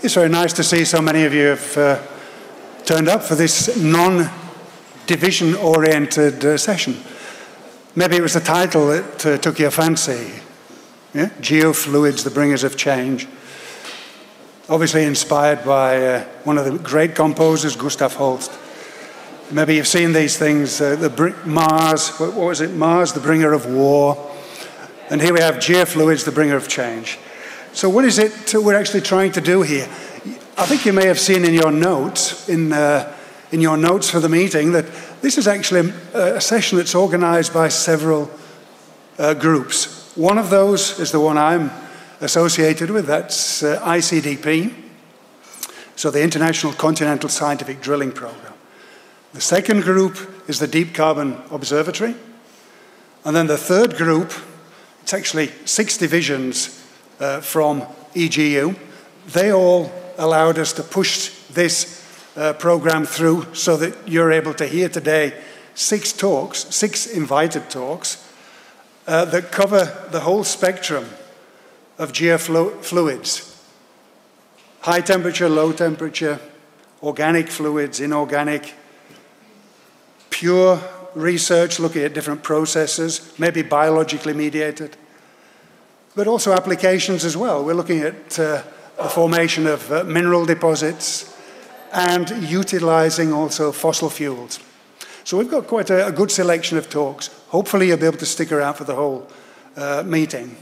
It's very nice to see so many of you have turned up for this non-division-oriented session. Maybe it was the title that took your fancy. Yeah? Geofluids, the bringers of change. Obviously inspired by one of the great composers, Gustav Holst. Maybe you've seen these things, Mars, what was it? Mars, the bringer of war. And here we have geofluids, the bringer of change. So what is it we're actually trying to do here? I think you may have seen in your notes, in your notes for the meeting, that this is actually a session that's organized by several groups. One of those is the one I'm associated with, that's ICDP, so the International Continental Scientific Drilling Program. The second group is the Deep Carbon Observatory. And then the third group, it's actually 6 divisions from EGU. They all allowed us to push this program through so that you're able to hear today 6 talks, 6 invited talks, that cover the whole spectrum of geofluids. High temperature, low temperature, organic fluids, inorganic, pure research looking at different processes, maybe biologically mediated, but also applications as well. We're looking at the formation of mineral deposits and utilizing also fossil fuels. So we've got quite a good selection of talks. Hopefully you'll be able to stick around for the whole meeting.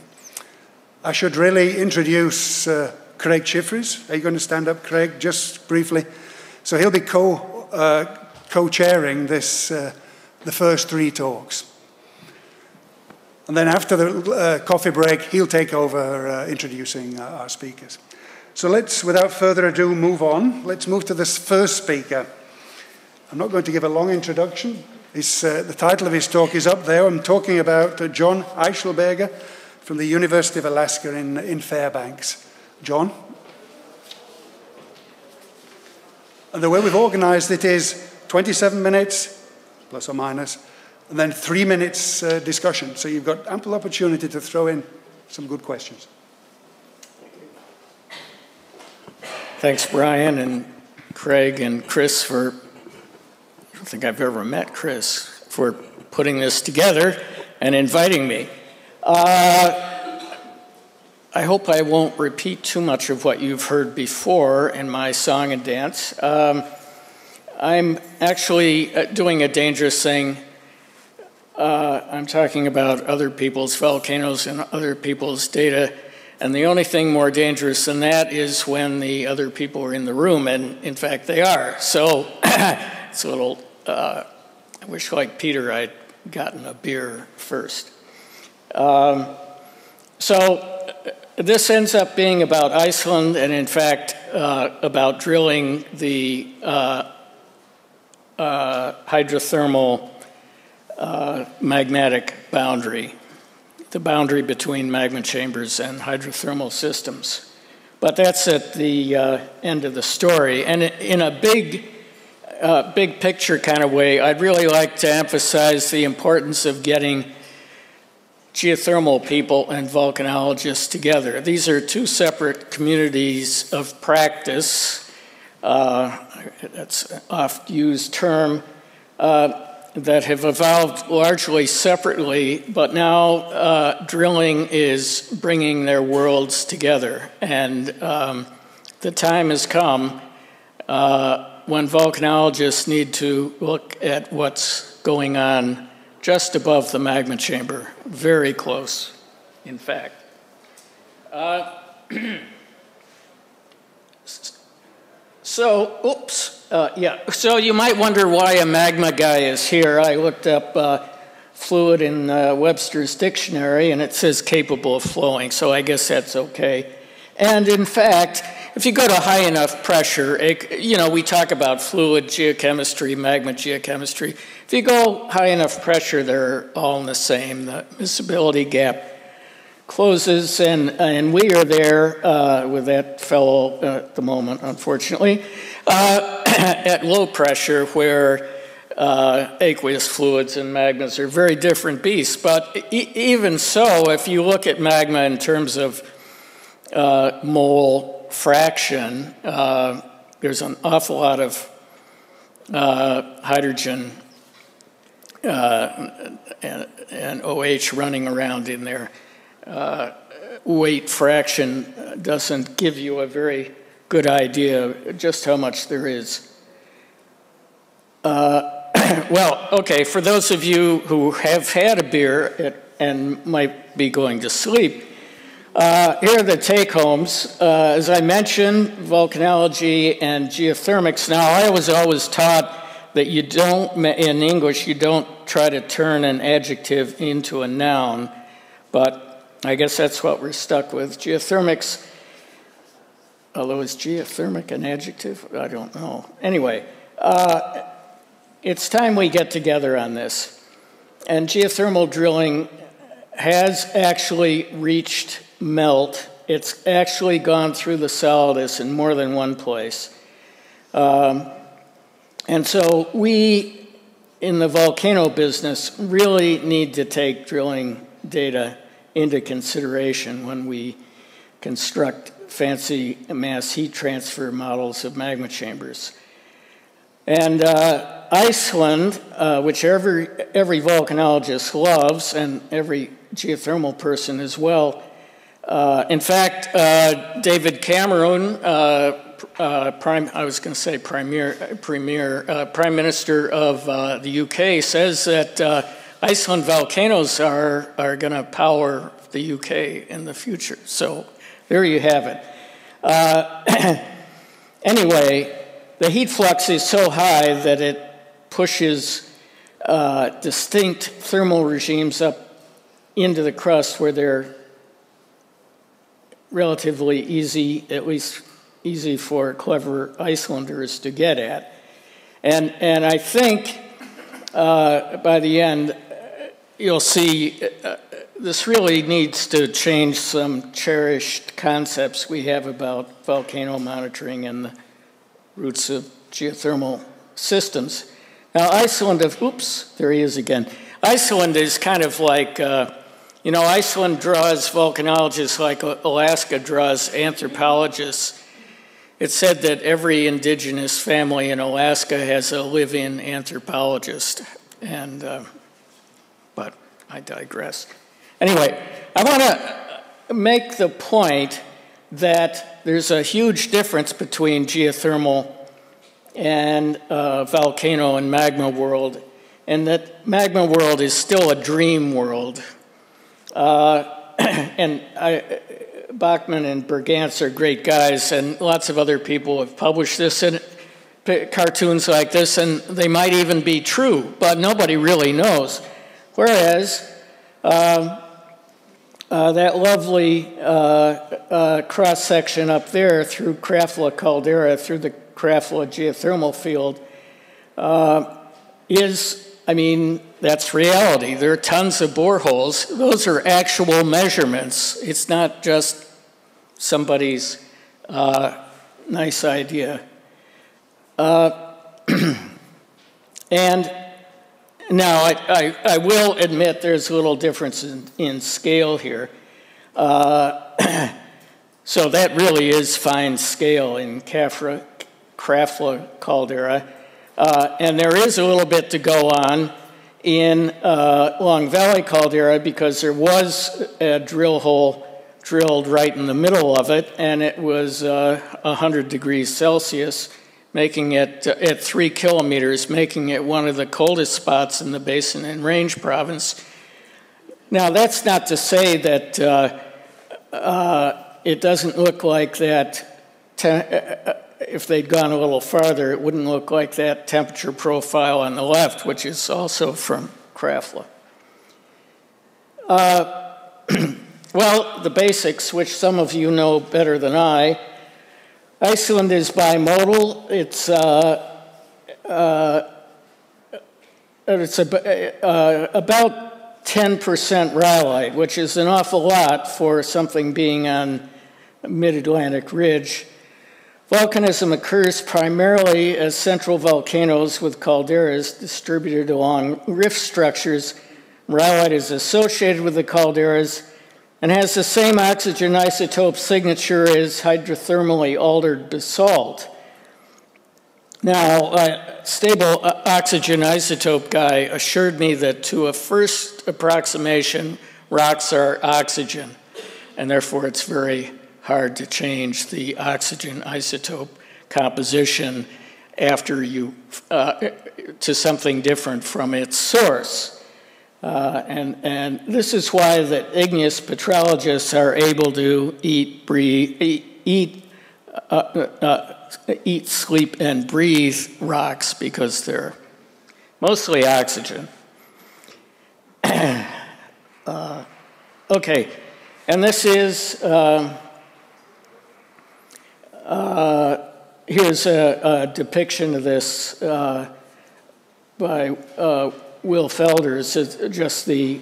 I should really introduce Craig Chiffries. Are you going to stand up, Craig, just briefly? So he'll be co-chairing this, the first 3 talks. And then after the coffee break, he'll take over introducing our speakers. So let's, without further ado, move on. Let's move to this first speaker. I'm not going to give a long introduction. The title of his talk is up there. I'm talking about John Eichelberger from the University of Alaska in Fairbanks. John? And the way we've organized it is 27 minutes, plus or minus, and then 3 minutes discussion. So you've got ample opportunity to throw in some good questions. Thanks, Brian and Craig and Chris for, I don't think I've ever met Chris, for putting this together and inviting me. I hope I won't repeat too much of what you've heard before in my song and dance. I'm actually doing a dangerous thing. I'm talking about other people's volcanoes and other people's data, and the only thing more dangerous than that is when the other people are in the room, and in fact they are. So it's a little, I wish like Peter I'd gotten a beer first. So this ends up being about Iceland, and in fact about drilling the hydrothermal magmatic boundary, the boundary between magma chambers and hydrothermal systems. But that's at the end of the story. And in a big picture kind of way, I'd really like to emphasize the importance of getting geothermal people and volcanologists together. These are 2 separate communities of practice. That's an oft-used term, that have evolved largely separately, but now drilling is bringing their worlds together. And the time has come when volcanologists need to look at what's going on just above the magma chamber, very close, in fact. So you might wonder why a magma guy is here. I looked up fluid in Webster's dictionary, and it says capable of flowing, so I guess that's okay. And in fact, if you go to high enough pressure, you know, we talk about fluid geochemistry, magma geochemistry. If you go high enough pressure, they're all the same. The miscibility gap closes, and we are there with that fellow at the moment, unfortunately, at low pressure where aqueous fluids and magmas are very different beasts. But even so, if you look at magma in terms of mole fraction. There's an awful lot of hydrogen and OH running around in there. Weight fraction doesn't give you a very good idea just how much there is. Well, okay, for those of you who have had a beer and might be going to sleep, here are the take-homes. As I mentioned, volcanology and geothermics. Now, I was always taught that you don't, in English, you don't try to turn an adjective into a noun, but I guess that's what we're stuck with. Geothermics, although is geothermic an adjective? I don't know. Anyway, it's time we get together on this. And geothermal drilling has actually reached melt. It's actually gone through the solidus in more than one place. And so we, in the volcano business, really need to take drilling data into consideration when we construct fancy mass heat transfer models of magma chambers. And Iceland, which every volcanologist loves, and every geothermal person as well. In fact, David Cameron, Prime Minister of the UK, says that Iceland volcanoes are going to power the UK in the future. So there you have it. Anyway, the heat flux is so high that it pushes distinct thermal regimes up into the crust where they're relatively easy, at least easy for clever Icelanders to get at. And I think by the end, you'll see this really needs to change some cherished concepts we have about volcano monitoring and the roots of geothermal systems. Now, Iceland, oops, there he is again. Iceland is kind of like, you know, Iceland draws volcanologists like Alaska draws anthropologists. It's said that every indigenous family in Alaska has a live-in anthropologist, and but I digress. Anyway, I want to make the point that there's a huge difference between geothermal and volcano and magma world, and that magma world is still a dream world. And Bachman and Bergantz are great guys, and lots of other people have published this in cartoons like this, and they might even be true, but nobody really knows. Whereas that lovely cross-section up there through Krafla Caldera, through the Krafla geothermal field, I mean, that's reality. There are tons of boreholes. Those are actual measurements. It's not just somebody's nice idea. And now I will admit there's a little difference in scale here. So that really is fine scale in Krafla Caldera. And there is a little bit to go on in Long Valley Caldera because there was a drill hole drilled right in the middle of it, and it was 100 degrees Celsius, making it, at 3 kilometers, making it one of the coldest spots in the Basin and Range province. Now, that's not to say that it doesn't look like that. If they'd gone a little farther, it wouldn't look like that temperature profile on the left, which is also from Krafla. Well, the basics, which some of you know better than I. Iceland is bimodal. It's about 10% rhyolite, which is an awful lot for something being on mid-Atlantic ridge. Volcanism occurs primarily as central volcanoes with calderas distributed along rift structures. Rhyolite is associated with the calderas, and has the same oxygen isotope signature as hydrothermally altered basalt. Now, a stable oxygen isotope guy assured me that to a first approximation, rocks are oxygen, and therefore it's very hard to change the oxygen isotope composition after you, to something different from its source. And this is why the igneous petrologists are able to eat, sleep, and breathe rocks, because they're mostly oxygen. Okay, and this is, here's a depiction of this by Will Felders. It's just the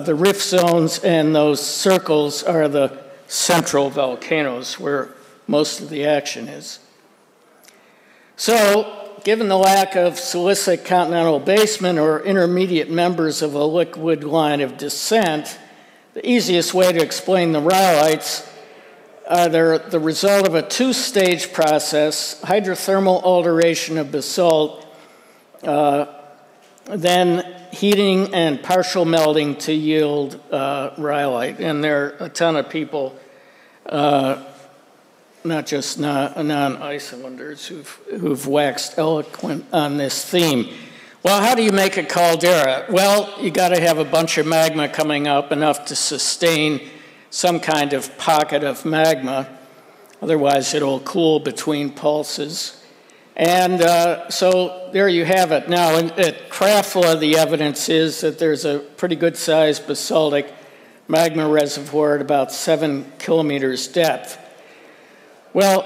rift zones, and those circles are the central volcanoes where most of the action is. So, given the lack of silicic continental basement or intermediate members of a liquid line of descent, the easiest way to explain the rhyolites are the result of a two-stage process: hydrothermal alteration of basalt, then heating and partial melting to yield rhyolite. And there are a ton of people, not just non-Icelanders, who've waxed eloquent on this theme. Well, how do you make a caldera? Well, you got to have a bunch of magma coming up, enough to sustain some kind of pocket of magma. Otherwise, it'll cool between pulses. And so there you have it. Now, at Krafla, the evidence is that there's a pretty good-sized basaltic magma reservoir at about 7 kilometers depth. Well,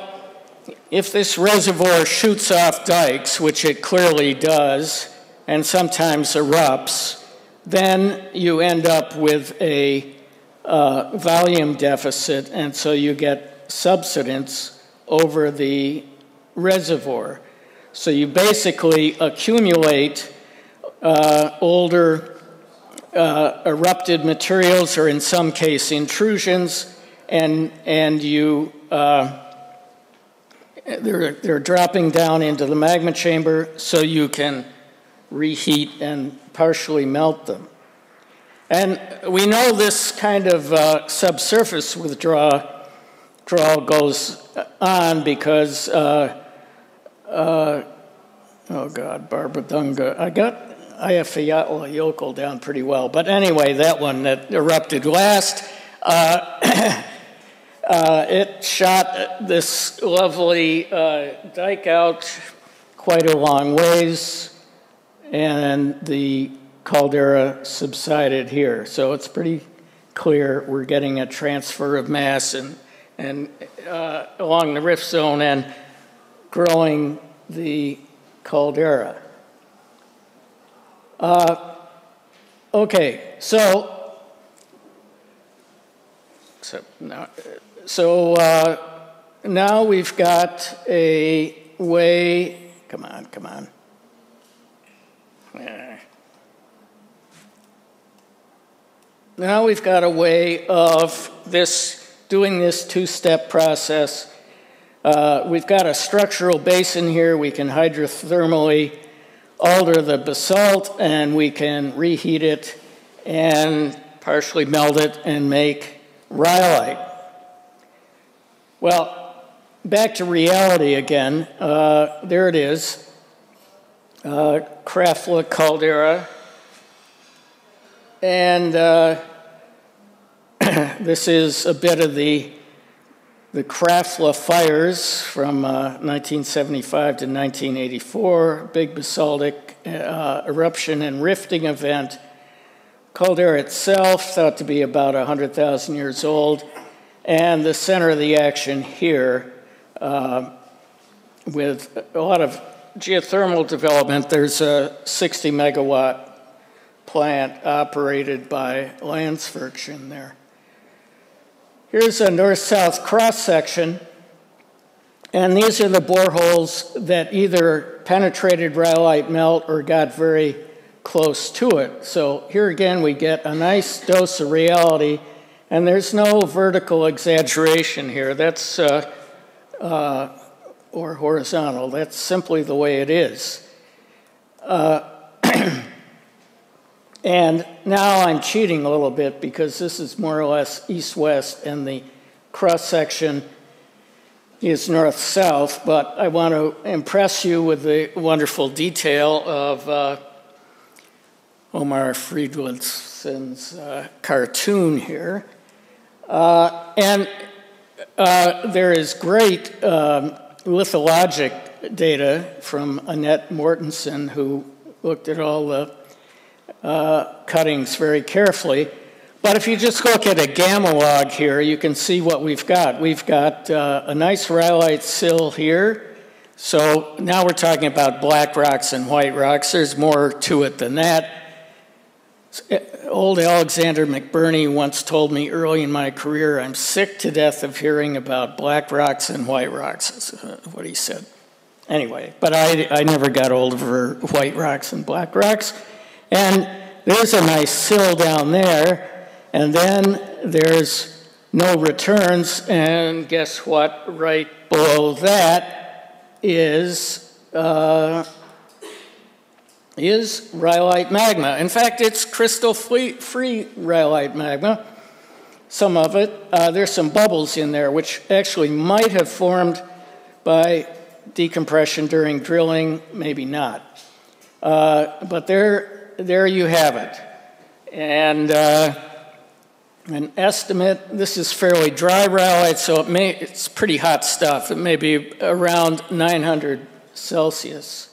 if this reservoir shoots off dikes, which it clearly does, and sometimes erupts, then you end up with a volume deficit, and so you get subsidence over the reservoir. So you basically accumulate older erupted materials, or in some case intrusions, and you they're dropping down into the magma chamber, so you can reheat and partially melt them. And we know this kind of subsurface withdrawal goes on because, oh God, Barbadunga. I got Eyjafjallajökull Yokel down pretty well. But anyway, that one that erupted last, it shot this lovely dike out quite a long ways, and the caldera subsided here. So it's pretty clear we're getting a transfer of mass and along the rift zone and growing the caldera. Okay, so now we've got a way. Come on. Now we've got a way of doing this two-step process. We've got a structural basin here. We can hydrothermally alter the basalt, and we can reheat it and partially melt it and make rhyolite. Well, back to reality again. There it is. Krafla Caldera. And this is a bit of the Krafla fires from 1975 to 1984, big basaltic eruption and rifting event. Caldera itself thought to be about 100,000 years old, and the center of the action here with a lot of geothermal development. There's a 60 megawatt plant operated by Landsverken there. Here's a north-south cross-section, and these are the boreholes that either penetrated rhyolite melt or got very close to it. So here again we get a nice dose of reality And there's no vertical exaggeration here. That's, or horizontal. That's simply the way it is. And now I'm cheating a little bit because this is more or less east-west and the cross-section is north-south, but I want to impress you with the wonderful detail of Omar Friedrichsen's cartoon here. And there is great lithologic data from Annette Mortensen, who looked at all the cuttings very carefully. But if you just look at a gamma log here, you can see what we've got. We've got a nice rhyolite sill here. So now we're talking about black rocks and white rocks. There's more to it than that. Old Alexander McBurney once told me early in my career, I'm sick to death of hearing about black rocks and white rocks, is what he said. Anyway, but I never got over white rocks and black rocks. And there's a nice sill down there, and then there's no returns, and guess what? Right below that is rhyolite magma. In fact, it's crystal-free rhyolite magma. Some of it, there's some bubbles in there, which actually might have formed by decompression during drilling, maybe not. But there you have it. And an estimate, this is fairly dry rhyolite, so it's pretty hot stuff. It may be around 900 Celsius.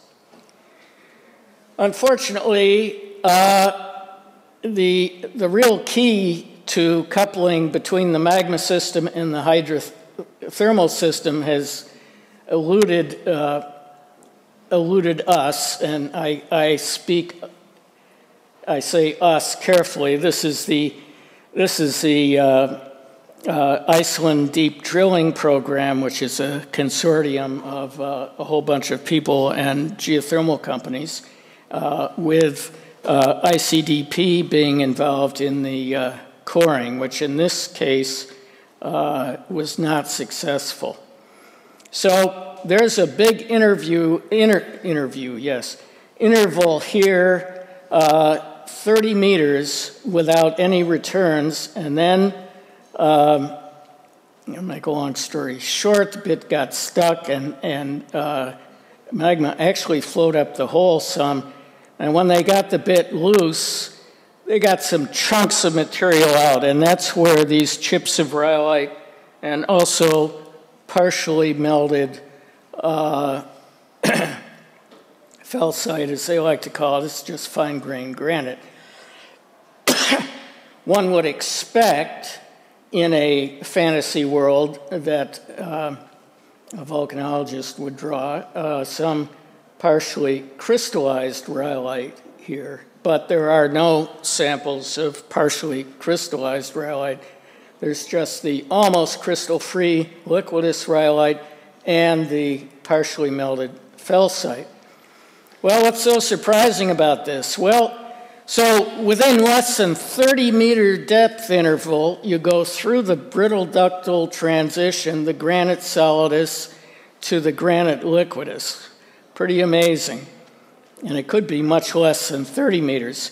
Unfortunately, the real key to coupling between the magma system and the hydrothermal system has eluded us, and I say us carefully. This is the Iceland Deep Drilling Program, which is a consortium of a whole bunch of people and geothermal companies, with ICDP being involved in the coring, which in this case was not successful. So there's a big interval here, 30 meters without any returns, and then, to make a long story short, the bit got stuck and magma actually flowed up the hole some, and when they got the bit loose, they got some chunks of material out, and that's where these chips of rhyolite and also partially melted felsite, as they like to call it. It's just fine-grained granite. One would expect in a fantasy world that a volcanologist would draw some partially crystallized rhyolite here, but there are no samples of partially crystallized rhyolite. There's just the almost crystal-free liquidous rhyolite and the partially melted felsite. Well, what's so surprising about this? Well, so within less than 30-meter depth interval, you go through the brittle ductile transition, the granite solidus to the granite liquidus. Pretty amazing. And it could be much less than 30 meters.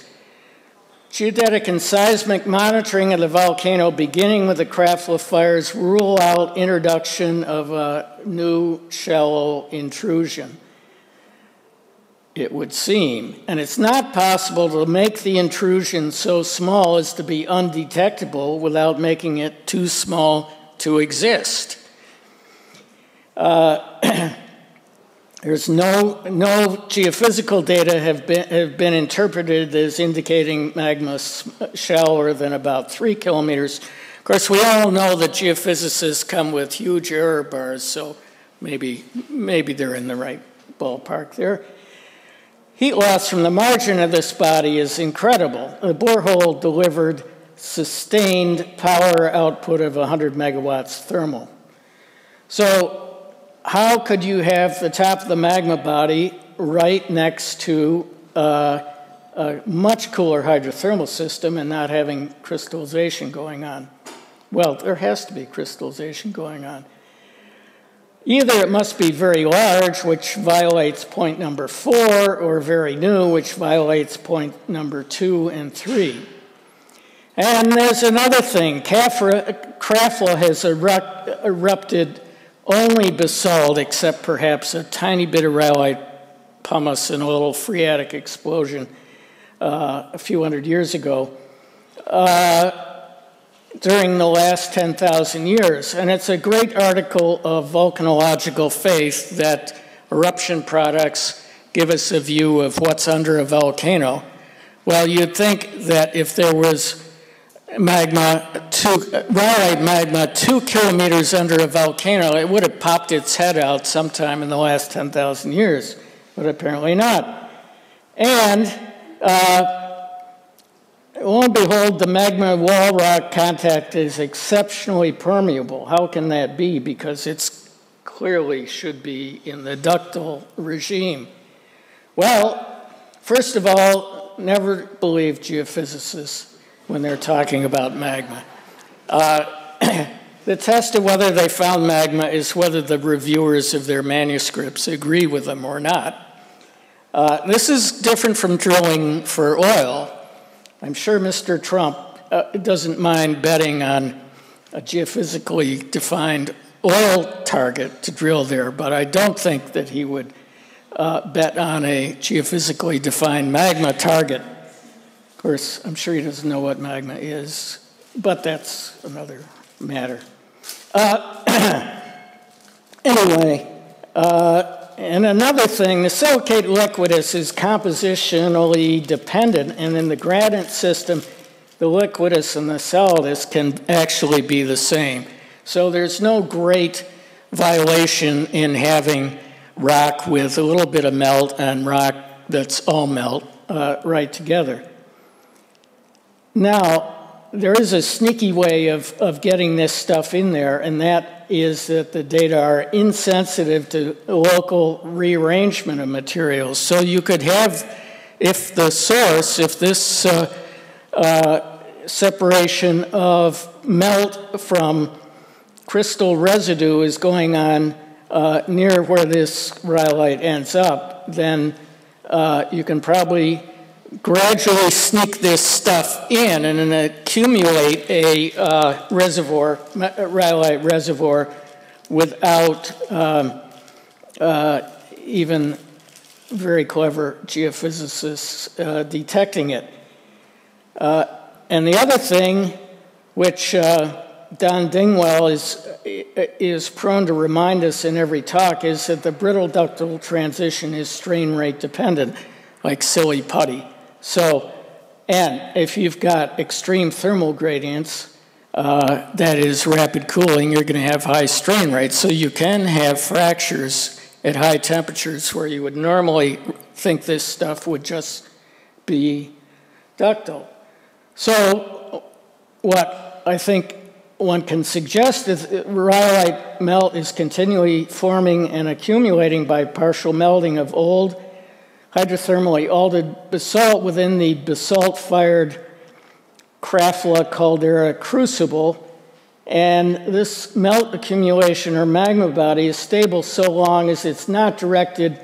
Geodetic and seismic monitoring of the volcano, beginning with the Krafla fires, rule out introduction of a new shallow intrusion, it would seem. And it's not possible to make the intrusion so small as to be undetectable without making it too small to exist. There's no geophysical data have been interpreted as indicating magma shallower than about 3 kilometers. Of course, we all know that geophysicists come with huge error bars, so maybe they're in the right ballpark there. Heat loss from the margin of this body is incredible. The borehole delivered sustained power output of 100 megawatts thermal. So how could you have the top of the magma body right next to a much cooler hydrothermal system and not having crystallization going on? Well, there has to be crystallization going on. Either it must be very large, which violates point number 4, or very new, which violates point number 2 and 3. And there's another thing. Krafla has erupted only basalt, except perhaps a tiny bit of rhyolite pumice and a little phreatic explosion a few hundred years ago during the last 10,000 years. And it's a great article of volcanological faith that eruption products give us a view of what's under a volcano. Well, you'd think that if there was rhyolite magma 2 kilometers under a volcano, it would have popped its head out sometime in the last 10,000 years, but apparently not. And lo and behold, the magma wall rock contact is exceptionally permeable. How can that be? Because it's clearly should be in the ductile regime. Well, first of all, never believe geophysicists when they're talking about magma. The test of whether they found magma is whether the reviewers of their manuscripts agree with them or not. This is different from drilling for oil. I'm sure Mr. Trump doesn't mind betting on a geophysically defined oil target to drill there, but I don't think that he would bet on a geophysically defined magma target. Of course, I'm sure he doesn't know what magma is, but that's another matter. Anyway, and another thing, the silicate liquidus is compositionally dependent, and in the granite system, the liquidus and the solidus can actually be the same. So there's no great violation in having rock with a little bit of melt and rock that's all melt right together. Now, there is a sneaky way of getting this stuff in there, and that is that the data are insensitive to local rearrangement of materials. So you could have, if this separation of melt from crystal residue is going on near where this rhyolite ends up, then you can probably gradually sneak this stuff in and then accumulate a rhyolite reservoir without even very clever geophysicists detecting it. And the other thing, which Don Dingwell is prone to remind us in every talk, is that the brittle ductile transition is strain rate dependent, like silly putty. So, and if you've got extreme thermal gradients, that is rapid cooling, you're going to have high strain rates. So you can have fractures at high temperatures where you would normally think this stuff would just be ductile. So what I think one can suggest is rhyolite melt is continually forming and accumulating by partial melting of old hydrothermally altered basalt within the basalt-fired Krafla Caldera crucible. And this melt accumulation or magma body is stable so long as it's not directly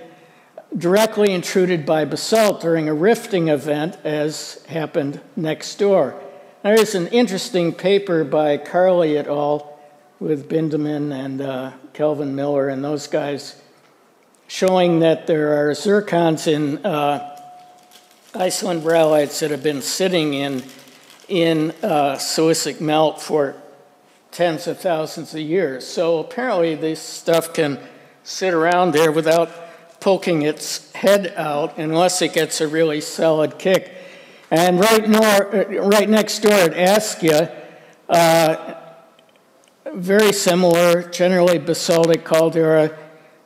intruded by basalt during a rifting event, as happened next door. There is an interesting paper by Carley et al. With Bindeman and Kelvin Miller and those guys showing that there are zircons in Iceland rhyolites that have been sitting in silicic melt for tens of thousands of years. So apparently this stuff can sit around there without poking its head out unless it gets a really solid kick. And right next door at Askia, very similar, generally basaltic caldera,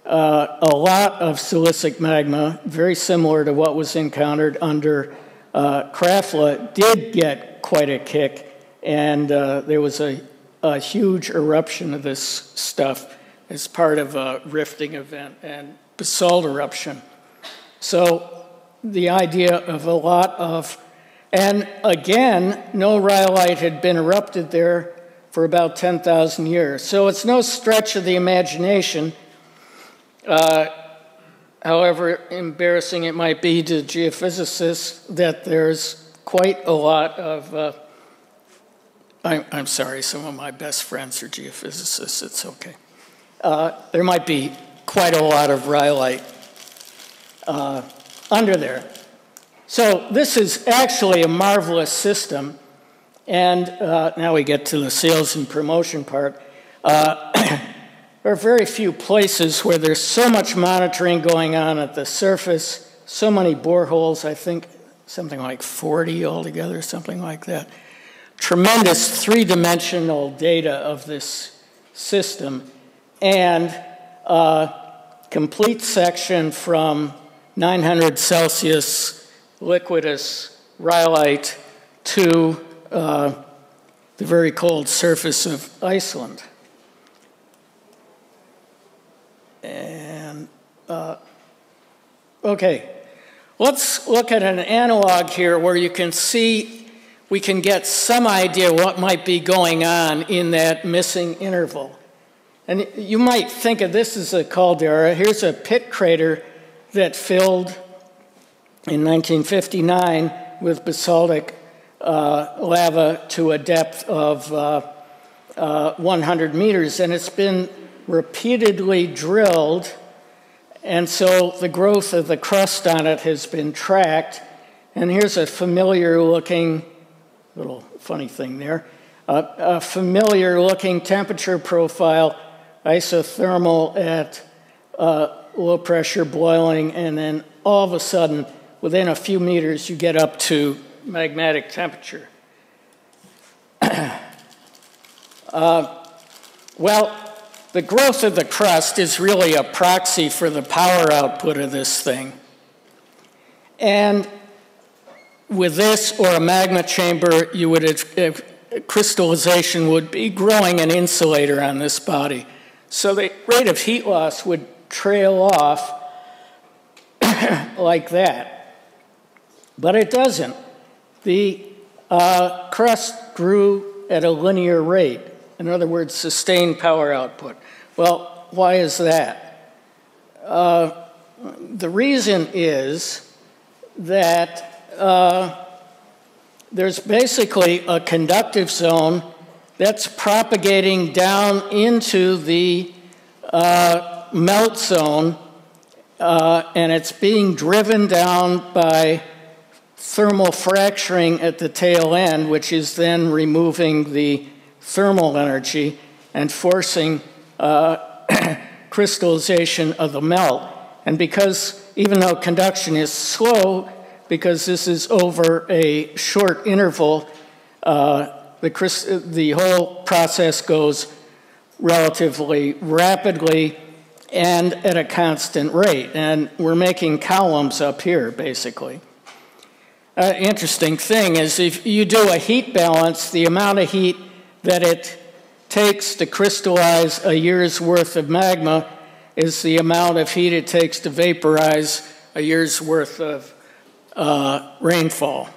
a lot of silicic magma, very similar to what was encountered under Krafla, did get quite a kick, and there was a huge eruption of this stuff as part of a rifting event and basalt eruption. So the idea of a lot of, and again, no rhyolite had been erupted there for about 10,000 years. So it's no stretch of the imagination, however embarrassing it might be to geophysicists, that there's quite a lot of, I'm sorry, some of my best friends are geophysicists, it's okay. There might be quite a lot of rhyolite under there. So this is actually a marvelous system. And now we get to the sales and promotion part. There are very few places where there's so much monitoring going on at the surface, so many boreholes, I think something like 40 altogether, something like that. Tremendous three-dimensional data of this system, and complete section from 900 Celsius liquidus rhyolite to the very cold surface of Iceland. And, okay, let's look at an analog here where you can see, we can get some idea what might be going on in that missing interval. And you might think of this as a caldera. Here's a pit crater that filled in 1959 with basaltic lava to a depth of 100 meters, and it's been repeatedly drilled, and so the growth of the crust on it has been tracked. And here's a familiar looking, little funny thing there, a familiar looking temperature profile, isothermal at low pressure boiling, and then all of a sudden, within a few meters, you get up to magmatic temperature. Well, the growth of the crust is really a proxy for the power output of this thing. And with this or a magma chamber, you would have, crystallization would be growing an insulator on this body. So the rate of heat loss would trail off like that. But it doesn't. The crust grew at a linear rate. In other words, sustained power output. Well, why is that? The reason is that there's basically a conductive zone that's propagating down into the melt zone, and it's being driven down by thermal fracturing at the tail end, which is then removing the thermal energy and forcing crystallization of the melt. And because, even though conduction is slow, because this is over a short interval, the whole process goes relatively rapidly and at a constant rate. And we're making columns up here, basically. Interesting thing is if you do a heat balance, the amount of heat that it takes to crystallize a year's worth of magma is the amount of heat it takes to vaporize a year's worth of rainfall.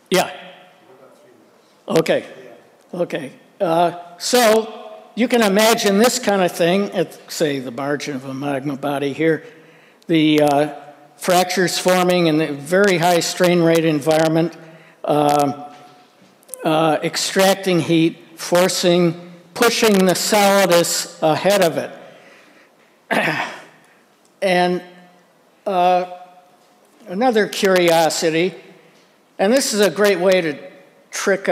Yeah. Okay. Okay. So you can imagine this kind of thing at, say, the margin of a magma body here. The fractures forming in a very high strain rate environment, extracting heat, pushing the solidus ahead of it. And another curiosity, and this is a great way to trick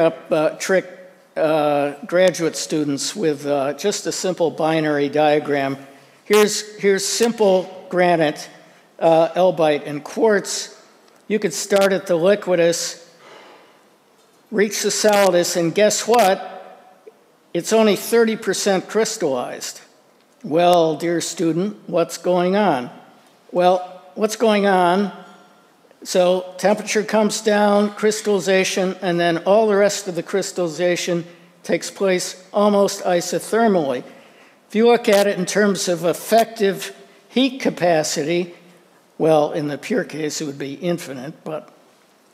graduate students with just a simple binary diagram. Here's simple granite, elbite, and quartz. You could start at the liquidus, reach the solidus, and guess what? It's only 30% crystallized. Well, dear student, what's going on? Well, what's going on? So temperature comes down, crystallization, and then all the rest of the crystallization takes place almost isothermally. If you look at it in terms of effective heat capacity, well, in the pure case, it would be infinite, but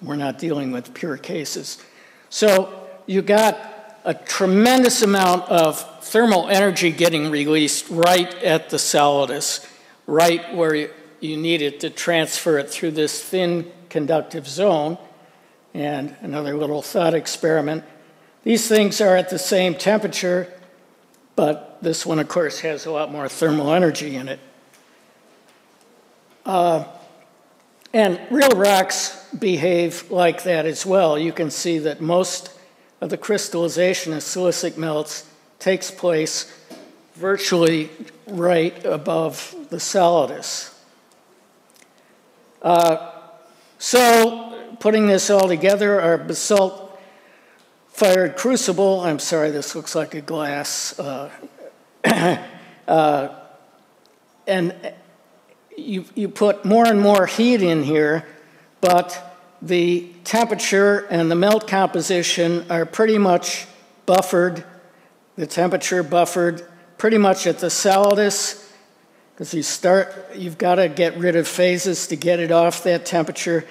we're not dealing with pure cases. So you got a tremendous amount of thermal energy getting released right at the solidus, right where you need it to transfer it through this thin conductive zone. And another little thought experiment. These things are at the same temperature, but this one, of course, has a lot more thermal energy in it. And real rocks behave like that as well. You can see that most of the crystallization of silicic melts takes place virtually right above the solidus. So, putting this all together, our basalt-fired crucible, I'm sorry, this looks like a glass, and you put more and more heat in here, but the temperature and the melt composition are pretty much buffered, the temperature buffered pretty much at the solidus, because you've got to get rid of phases to get it off that temperature,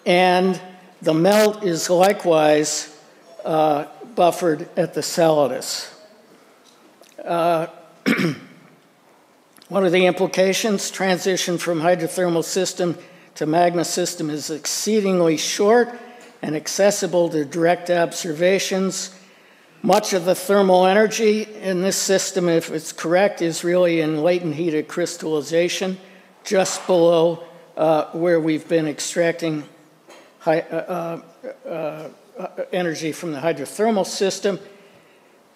and the melt is likewise buffered at the solidus. What are the implications? Transition from hydrothermal system to magma system is exceedingly short and accessible to direct observations. Much of the thermal energy in this system, if it's correct, is really in latent heat of crystallization, just below where we've been extracting energy from the hydrothermal system.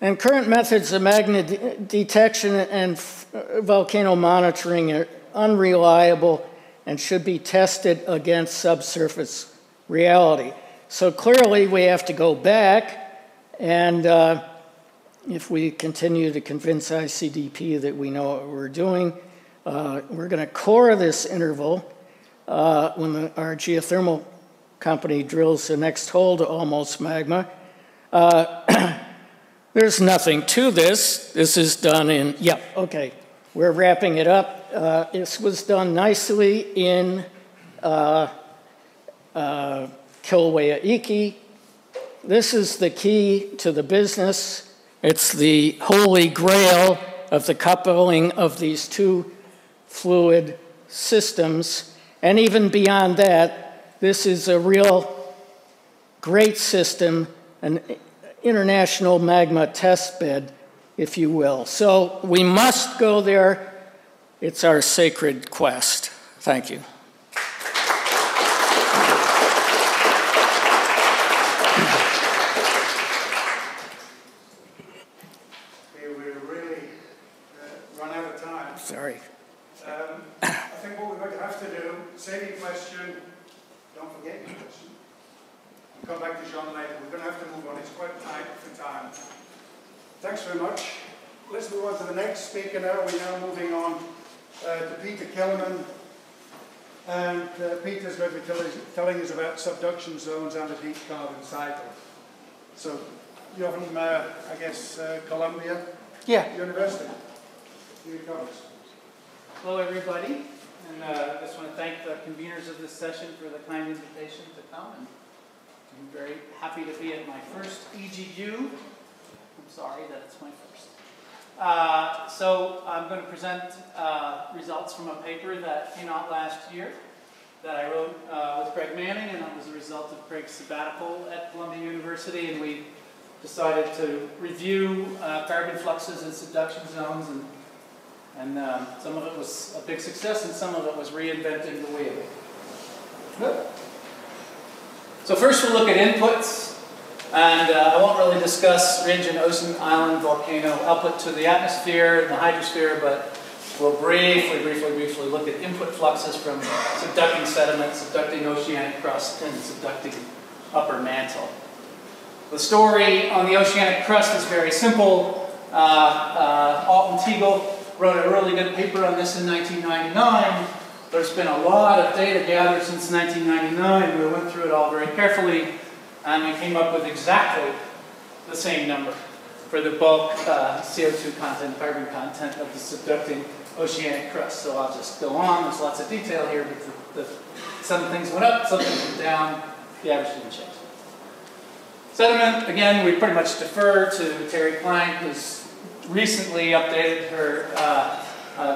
And current methods of magma detection and volcano monitoring are unreliable and should be tested against subsurface reality. So clearly we have to go back, and if we continue to convince ICDP that we know what we're doing, we're going to core this interval when our geothermal company drills the next hole to almost magma. There's nothing to this. This is done in, yeah, okay. We're wrapping it up. This was done nicely in Kilauea-Iki. This is the key to the business. It's the holy grail of the coupling of these two fluid systems. And even beyond that, this is a real great system, an international magma test bed, if you will. So we must go there. It's our sacred quest. Thank you. We're really run out of time. Sorry. I think what we're going to have to do, save your question, don't forget your question. Come back to John later. We're going to have to move on. It's quite tight for time. Thanks very much. Let's move on to the next speaker now. We're now moving on to Peter Kellerman. And Peter's going to be telling us about subduction zones and the deep carbon cycle. So you're from, I guess, Columbia University. Here it comes. Hello, everybody. And I just want to thank the conveners of this session for the kind invitation to come. And I'm very happy to be at my first EGU. I'm sorry that it's my first. So I'm going to present results from a paper that came out last year that I wrote with Craig Manning, and that was a result of Craig's sabbatical at Columbia University, and we decided to review carbon fluxes and subduction zones, and some of it was a big success, and some of it was reinventing the wheel. Good. So first we'll look at inputs, and I won't really discuss ridge and ocean island volcano output to the atmosphere and the hydrosphere, but we'll briefly look at input fluxes from subducting sediment, subducting oceanic crust, and subducting upper mantle. The story on the oceanic crust is very simple. Alton Teagle wrote a really good paper on this in 1999. There's been a lot of data gathered since 1999. We went through it all very carefully, and we came up with exactly the same number for the bulk CO2 content, carbon content of the subducting oceanic crust. So I'll just go on. There's lots of detail here, but some things went up, some things went down. The average didn't change. Sediment, again, we pretty much defer to Terry Plank, who's recently updated her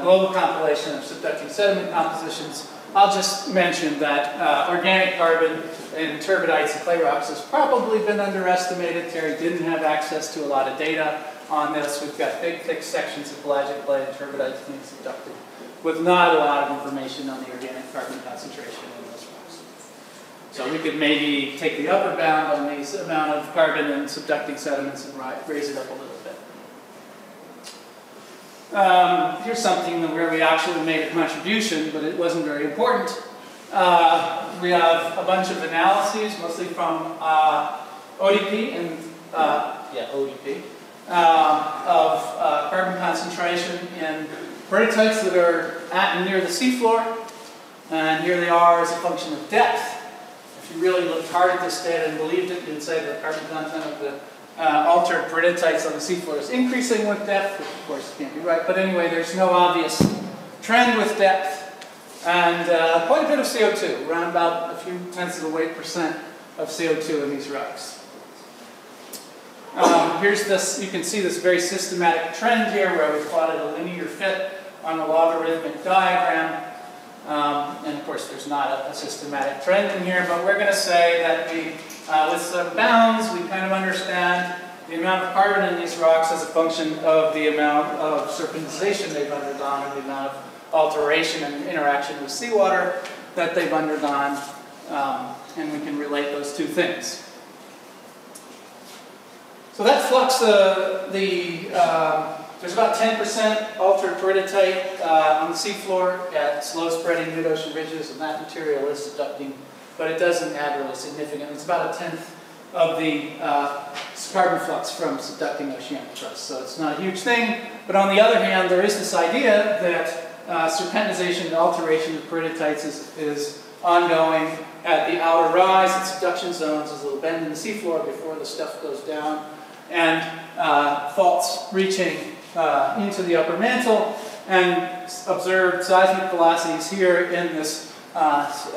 global compilation of subducting sediment compositions. I'll just mention that organic carbon in turbidites and clay rocks has probably been underestimated. Terry didn't have access to a lot of data on this. We've got big, thick sections of pelagic clay and turbidites being subducted with not a lot of information on the organic carbon concentration in those rocks. So we could maybe take the upper bound on the amount of carbon in subducting sediments and raise it up a little bit. Here's something where we actually made a contribution, but it wasn't very important. We have a bunch of analyses, mostly from ODP and ODP, of carbon concentration in peridiotites that are at and near the seafloor. And here they are as a function of depth. If you really looked hard at this data and believed it, you'd say the carbon content of the altered peridiotites on the seafloor is increasing with depth, which of course can't be right. But anyway, there's no obvious trend with depth. And quite a bit of CO2, around about a few tenths of a weight percent of CO2 in these rocks. Here's this, you can see this very systematic trend here where we plotted a linear fit on a logarithmic diagram. And of course there's not a systematic trend in here, but we're going to say that we, with some bounds, we kind of understand the amount of carbon in these rocks as a function of the amount of serpentization they've undergone and the amount of alteration and interaction with seawater that they've undergone, and we can relate those two things. So that flux, there's about 10% altered peridotite on the seafloor at slow-spreading mid-ocean ridges, and that material is subducting, but it doesn't add really significantly. It's about a tenth of the carbon flux from subducting oceanic crust, so it's not a huge thing. But on the other hand, there is this idea that serpentization and alteration of peridiotites is ongoing at the outer rise and subduction zones. There's a little bend in the seafloor before the stuff goes down, and faults reaching into the upper mantle, and observed seismic velocities here in this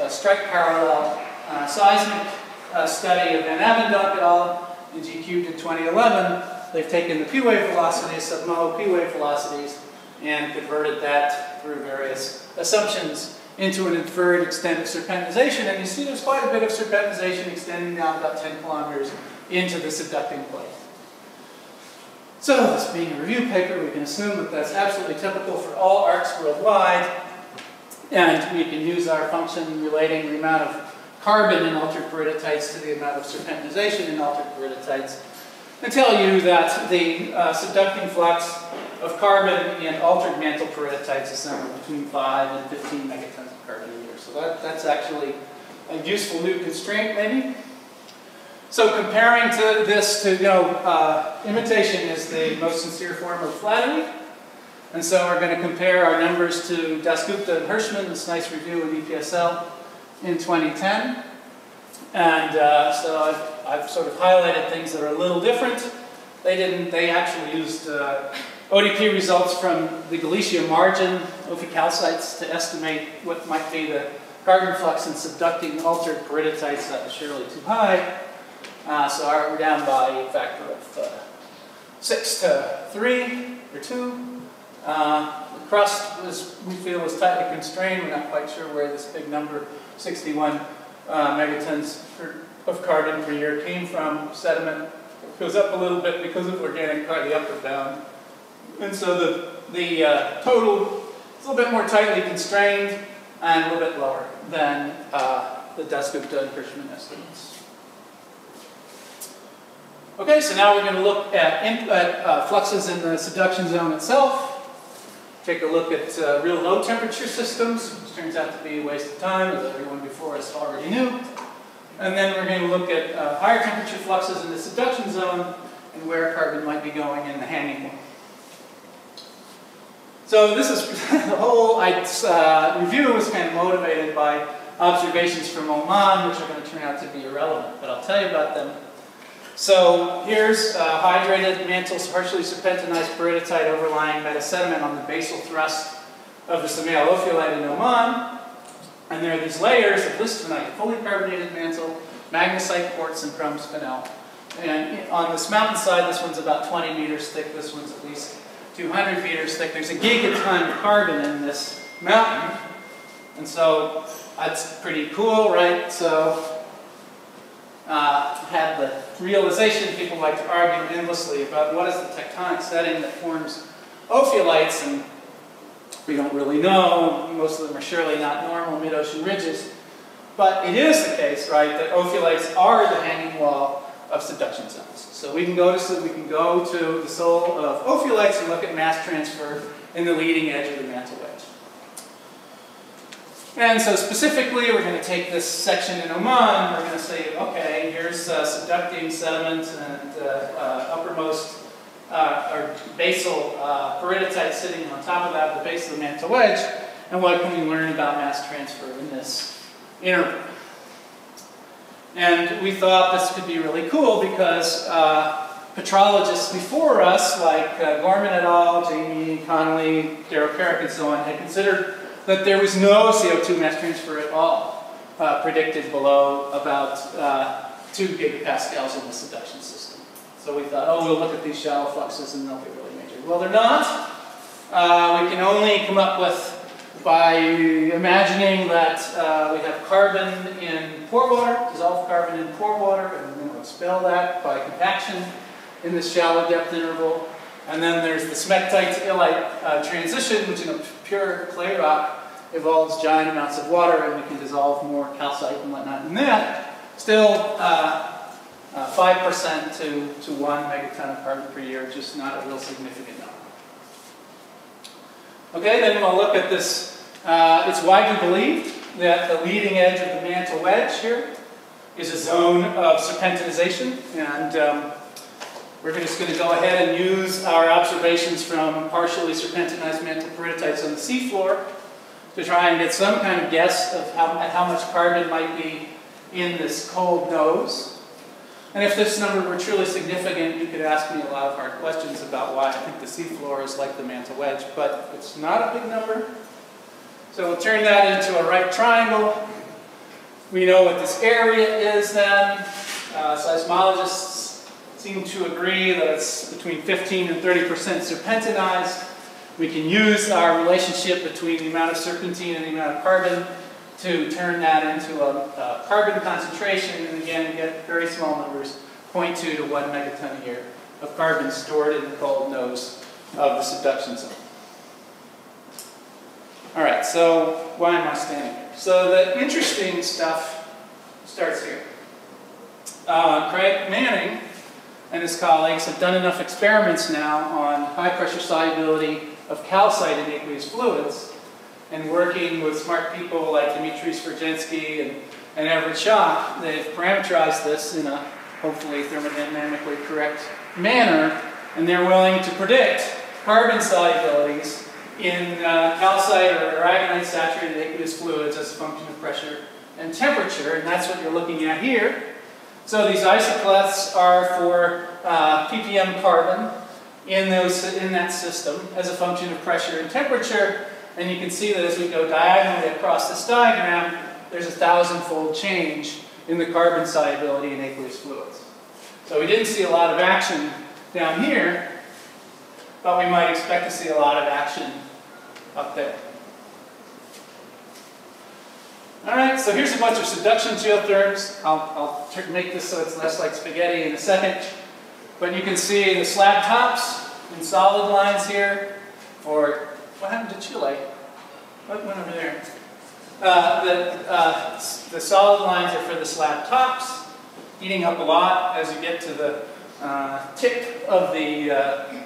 strike parallel seismic study of Van Abendonk et al. In GQ did 2011. They've taken the P-wave velocities, submoho P-wave velocities, and converted that through various assumptions into an inferred extent of serpentization. And you see there's quite a bit of serpentization extending down about 10 kilometers into the subducting plate. So, this being a review paper, we can assume that that's absolutely typical for all arcs worldwide, and we can use our function relating the amount of carbon in altered peridiotites to the amount of serpentization in altered peridiotites, and tell you that the subducting flux of carbon in altered mantle peridiotites is somewhere between 5 and 15 megatons of carbon a year. So that's actually a useful new constraint, maybe. So comparing to this to, imitation is the most sincere form of flattery. And so we're going to compare our numbers to Dasgupta and Hirschman, this nice review in EPSL in 2010. And so I've sort of highlighted things that are a little different. They actually used ODP results from the Galicia margin ophicalcites to estimate what might be the carbon flux in subducting altered peridiotites. That was surely too high. So we're down by a factor of 6 to 3 or 2. The crust we feel is tightly constrained. We're not quite sure where this big number, 61 megatons of carbon per year, came from. Sediment goes up a little bit because of organic carbon, the upper bound. And so the total is a little bit more tightly constrained and a little bit lower than the Dasgupta and Hirschman estimates. Okay, so now we're going to look at fluxes in the subduction zone itself. Take a look at real low temperature systems, which turns out to be a waste of time, as everyone before us already knew. And then we're going to look at higher temperature fluxes in the subduction zone and where carbon might be going in the hanging wall. So this is the whole review was kind of motivated by observations from Oman, which are going to turn out to be irrelevant, but I'll tell you about them. So here's hydrated mantles, partially serpentinized peridotite overlying metasediment on the basal thrust of the Samea ophiolite in Oman. And there are these layers of listenite, fully carbonated mantle, magnesite, quartz, and chrome spinel. And on this mountainside, this one's about 20 meters thick, this one's at least 200 meters thick. There's a gigaton of carbon in this mountain. And so that's pretty cool, right? So had the realization, people like to argue endlessly about what is the tectonic setting that forms ophiolites, and we don't really know. Most of them are surely not normal mid-ocean ridges. But it is the case, right, that ophiolites are the hanging wall of subduction zones. So we can go to the soul of ophiolites and look at mass transfer in the leading edge of the mantle wedge. And so specifically, we're going to take this section in Oman. We're going to say, okay, here's subducting sediment and uppermost or basal peridotite sitting on top of that at the base of the mantle wedge. And what can we learn about mass transfer in this interval? And we thought this could be really cool because petrologists before us, like Gorman et al., Jamie, Connolly, Darryl Carrick, and so on, had considered that there was no CO2 mass transfer at all predicted below about 2 gigapascals in the subduction system. So we thought, oh, we'll look at these shallow fluxes and they'll be really major. Well, they're not. We can only come up with by imagining that we have carbon in pore water, dissolved carbon in pore water, and then we'll expel that by compaction in this shallow depth interval. And then there's the smectite to illite transition, which in a pure clay rock involves giant amounts of water, and we can dissolve more calcite and whatnot in that. Still 5% to 1 megaton of carbon per year, just not a real significant number. Okay, then we'll look at this. It's widely believed that the leading edge of the mantle wedge here is a zone of serpentinization, and we're just going to go ahead and use our observations from partially serpentinized mantle peridotites on the seafloor to try and get some kind of guess of how much carbon might be in this cold nose. And if this number were truly significant, you could ask me a lot of hard questions about why I think the seafloor is like the mantle wedge, but it's not a big number. So we'll turn that into a right triangle. We know what this area is then. Seismologists seem to agree that it's between 15 and 30% serpentinized. We can use our relationship between the amount of serpentine and the amount of carbon to turn that into a carbon concentration, and again, get very small numbers, 0.2 to 1 megaton a year of carbon stored in the cold nose of the subduction zone. All right, so why am I standing here? So the interesting stuff starts here. Craig Manning and his colleagues have done enough experiments now on high pressure solubility of calcite in aqueous fluids, and working with smart people like Dimitris Virgensky and Everett Schock, they've parameterized this in a hopefully thermodynamically correct manner, and they're willing to predict carbon solubilities in calcite or aragonite saturated aqueous fluids as a function of pressure and temperature, and that's what you're looking at here. So these isocleths are for ppm carbon in that system as a function of pressure and temperature. And you can see that as we go diagonally across this diagram, there's a 1,000-fold change in the carbon solubility in aqueous fluids. So we didn't see a lot of action down here, but we might expect to see a lot of action up there. All right, so here's a bunch of subduction geotherms. I'll make this so it's less like spaghetti in a second. But you can see the slab tops in solid lines here for... What happened to Chile? What went over there? The solid lines are for the slab tops, heating up a lot as you get to the tip of the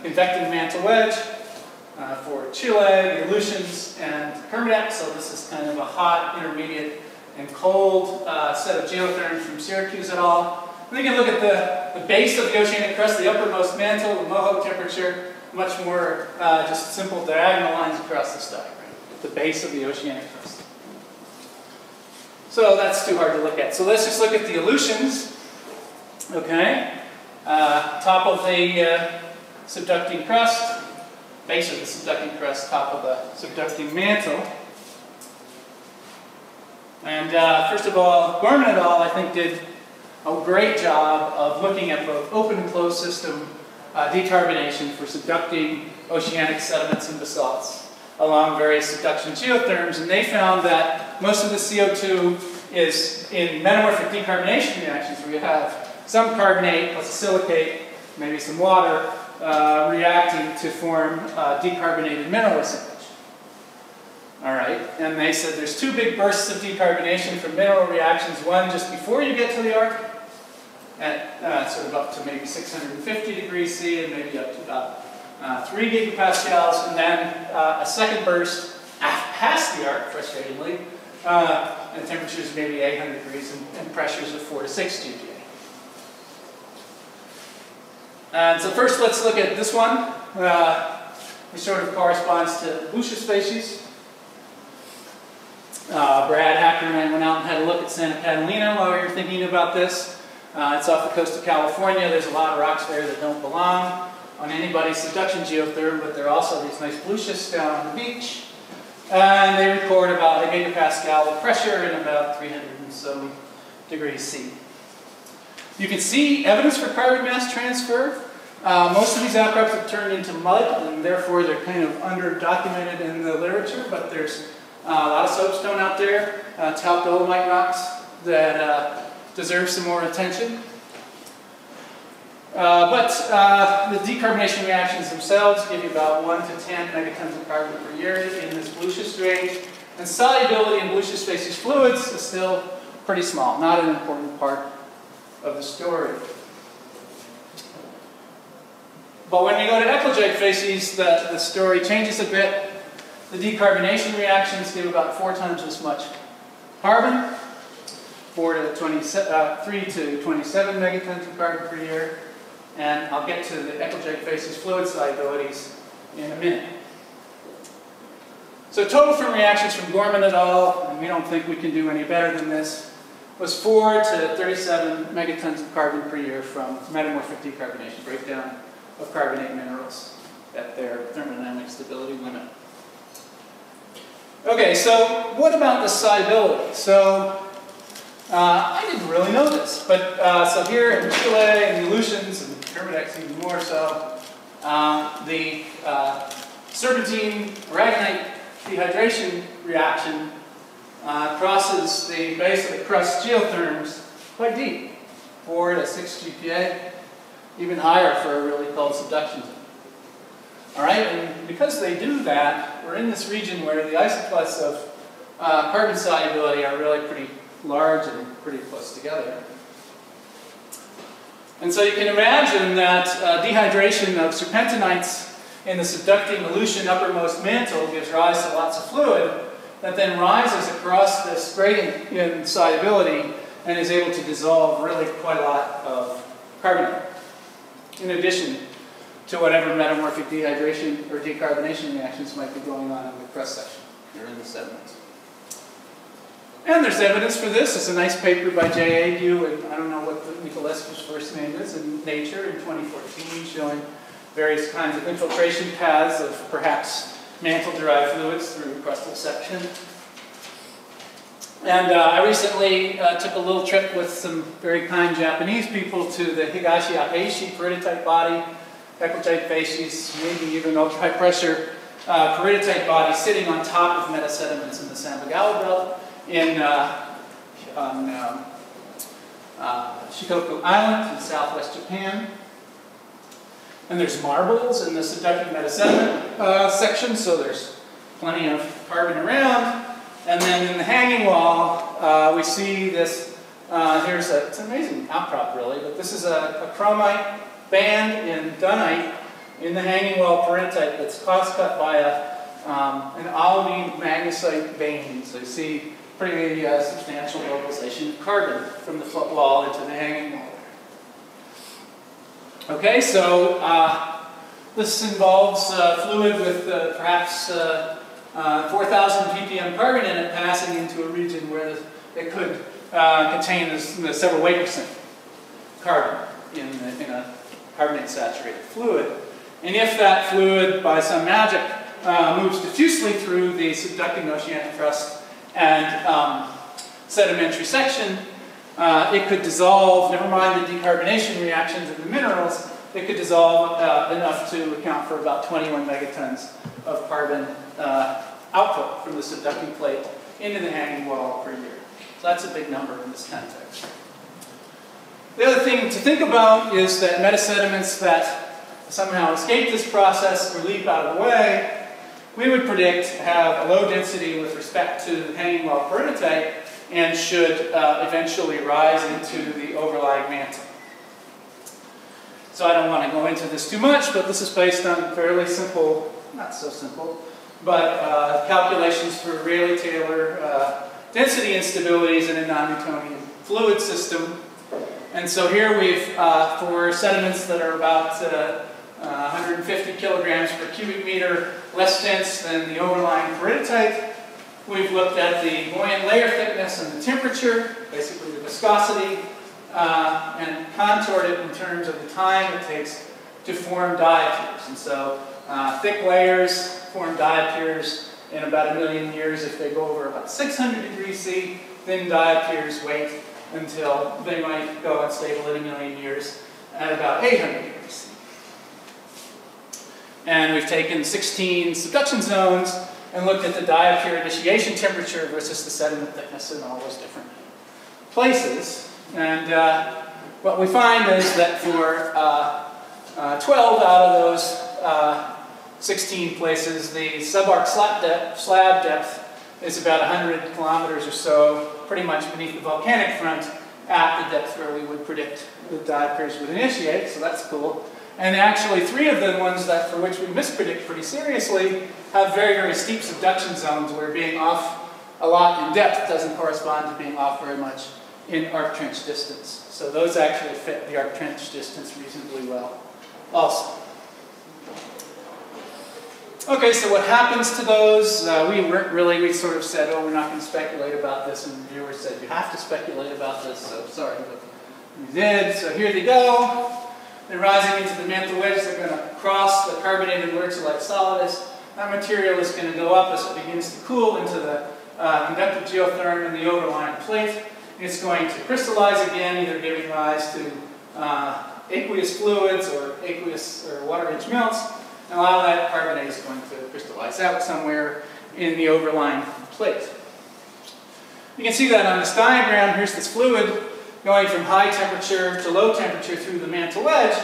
convecting mantle wedge. For Chile, the Aleutians, and Kermadec. So this is kind of a hot, intermediate, and cold set of geotherms from Syracuse et al. And you can look at the base of the oceanic crust, the uppermost mantle, the MOHO temperature, much more just simple diagonal lines across this diagram at the base of the oceanic crust. So that's too hard to look at. So let's just look at the Aleutians. Okay, top of the subducting crust, base of the subducting crust, top of the subducting mantle. And first of all, Gorman et al., I think, did a great job of looking at both open and closed system decarbonation for subducting oceanic sediments and basalts along various subduction geotherms. And they found that most of the CO2 is in metamorphic decarbonation reactions where you have some carbonate plus a silicate, maybe some water, reacting to form decarbonated mineral assemblage. All right, and they said there's two big bursts of decarbonation from mineral reactions, one just before you get to the arc, at sort of up to maybe 650 degrees C and maybe up to about 3 gigapascals, and then a second burst past the arc, frustratingly, and temperatures maybe 800 degrees and pressures of 4 to 6 GPa. And so first let's look at this one, which sort of corresponds to Lucia species. Brad Hacker and I went out and had a look at Santa Catalina while we were thinking about this. It's off the coast of California. There's a lot of rocks there that don't belong on anybody's subduction geotherm, but there are also these nice blue schists down on the beach. And they record about a gigapascal of pressure and about 300 and some degrees C. You can see evidence for carbon mass transfer. Most of these outcrops have turned into mud, and therefore they're kind of under-documented in the literature, but there's a lot of soapstone out there, talc dolomite rocks that deserve some more attention. But the decarbonation reactions themselves give you about 1 to 10 megatons of carbon per year in this blue schist range. And solubility in blue schist species fluids is still pretty small, not an important part of the story. But when you go to eclogite facies, the story changes a bit. The decarbonation reactions give about 4 times as much carbon, 3 to 27 megatons of carbon per year. And I'll get to the eclogite facies fluid solubilities in a minute. So total from reactions from Gorman et al., and we don't think we can do any better than this, was 4 to 37 megatons of carbon per year from metamorphic decarbonation, breakdown of carbonate minerals at their thermodynamic stability limit. Okay, so what about the solubility? So I didn't really know this, but so here in Chile and the Aleutians and Kermadec even more so, the serpentine aragonite dehydration reaction crosses the base of the crust geotherms quite deep, 4 to 6 GPa, even higher for a really cold subduction zone. All right, and because they do that, we're in this region where the isotopes of carbon solubility are really pretty large and pretty close together. And so you can imagine that dehydration of serpentinites in the subducting Aleutian uppermost mantle gives rise to lots of fluid that then rises across this gradient in solubility and is able to dissolve really quite a lot of carbonate, in addition to whatever metamorphic dehydration or decarbonation reactions might be going on in the crust section or in the sediments. And there's evidence for this. It's a nice paper by J. Agu, and I don't know what Nicolescu's first name is, in Nature in 2014, showing various kinds of infiltration paths of perhaps mantle-derived fluids through crustal section. And I recently took a little trip with some very kind Japanese people to the Higashi Akaishi peridotite body, eclogite facies, maybe even ultra-high pressure peridotite body sitting on top of metasediments in the Sambagawa belt on Shikoku Island in southwest Japan. And there's marbles in the subducting metasediment section, so there's plenty of carbon around. And then in the hanging wall, we see this, it's an amazing outcrop really, but this is a chromite band in dunite in the hanging wall peridotite that's cross-cut by an olivine magnesite vein. So you see pretty substantial localization of carbon from the foot wall into the hanging wall. Okay, so this involves fluid with perhaps 4,000 ppm carbon in it passing into a region where it could contain several weight percent carbon in a carbonate-saturated fluid. And if that fluid, by some magic, moves diffusely through the subducting oceanic crust and sedimentary section, it could dissolve, never mind the decarbonation reactions of the minerals, it could dissolve enough to account for about 21 megatons of carbon output from the subducting plate into the hanging wall per year. So that's a big number in this context. The other thing to think about is that metasediments that somehow escape this process or leap out of the way, we would predict have a low density with respect to the hanging wall peridotite and should eventually rise into the overlying mantle. So I don't want to go into this too much, but this is based on fairly simple, not so simple, but calculations for Rayleigh-Taylor density instabilities in a non-Newtonian fluid system. And so here we've, for sediments that are about 150 kilograms per cubic meter, less dense than the overlying peridotite, we've looked at the buoyant layer thickness and the temperature, basically the viscosity, and contoured it in terms of the time it takes to form diapirs. And so thick layers form diapirs in about 1 million years if they go over about 600 degrees C. Thin diapirs wait until they might go unstable in 1 million years at about 800 degrees C. And we've taken 16 subduction zones and looked at the diapir initiation temperature versus the sediment thickness in all those different places. And what we find is that for 12 out of those 16 places, the subarc slab depth is about 100 kilometers or so, pretty much beneath the volcanic front at the depth where we would predict the diapirs would initiate, so that's cool. And actually 3 of the ones that for which we mispredict pretty seriously have very, very steep subduction zones where being off a lot in depth doesn't correspond to being off very much in arc trench distance. So those actually fit the arc trench distance reasonably well also. Okay, so what happens to those? We sort of said, oh, we're not going to speculate about this, and the viewer said, you have to speculate about this, so sorry, but we did. So here they go. They're rising into the mantle wedge. They're going to cross the carbonated leucilite solidus. That material is going to go up as it begins to cool into the conductive geotherm in the overlying plate. It's going to crystallize again, either giving rise to aqueous fluids or aqueous or water-rich melts. And a lot of that carbonate is going to crystallize out somewhere in the overlying plate. You can see that on this diagram. Here's this fluid going from high temperature to low temperature through the mantle wedge.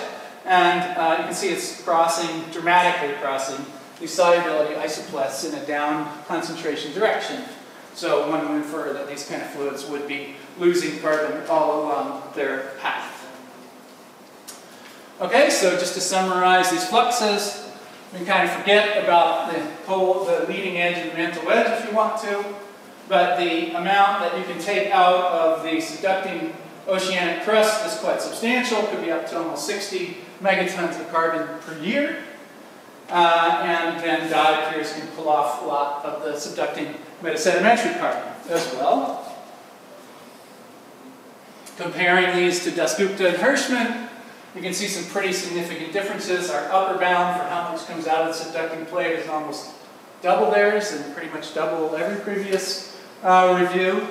And you can see it's crossing, dramatically crossing, the solubility isopleths in a down concentration direction. So one would infer that these kind of fluids would be losing carbon all along their path. Okay, so just to summarize these fluxes, we can kind of forget about the leading edge of the mantle wedge if you want to, but the amount that you can take out of the subducting oceanic crust is quite substantial. It could be up to almost 60 megatons of carbon per year. And then diapirs can pull off a lot of the subducting metasedimentary carbon as well. Comparing these to Dasgupta and Hirschman, you can see some pretty significant differences. Our upper bound for how much comes out of the subducting plate is almost double theirs and pretty much double every previous review.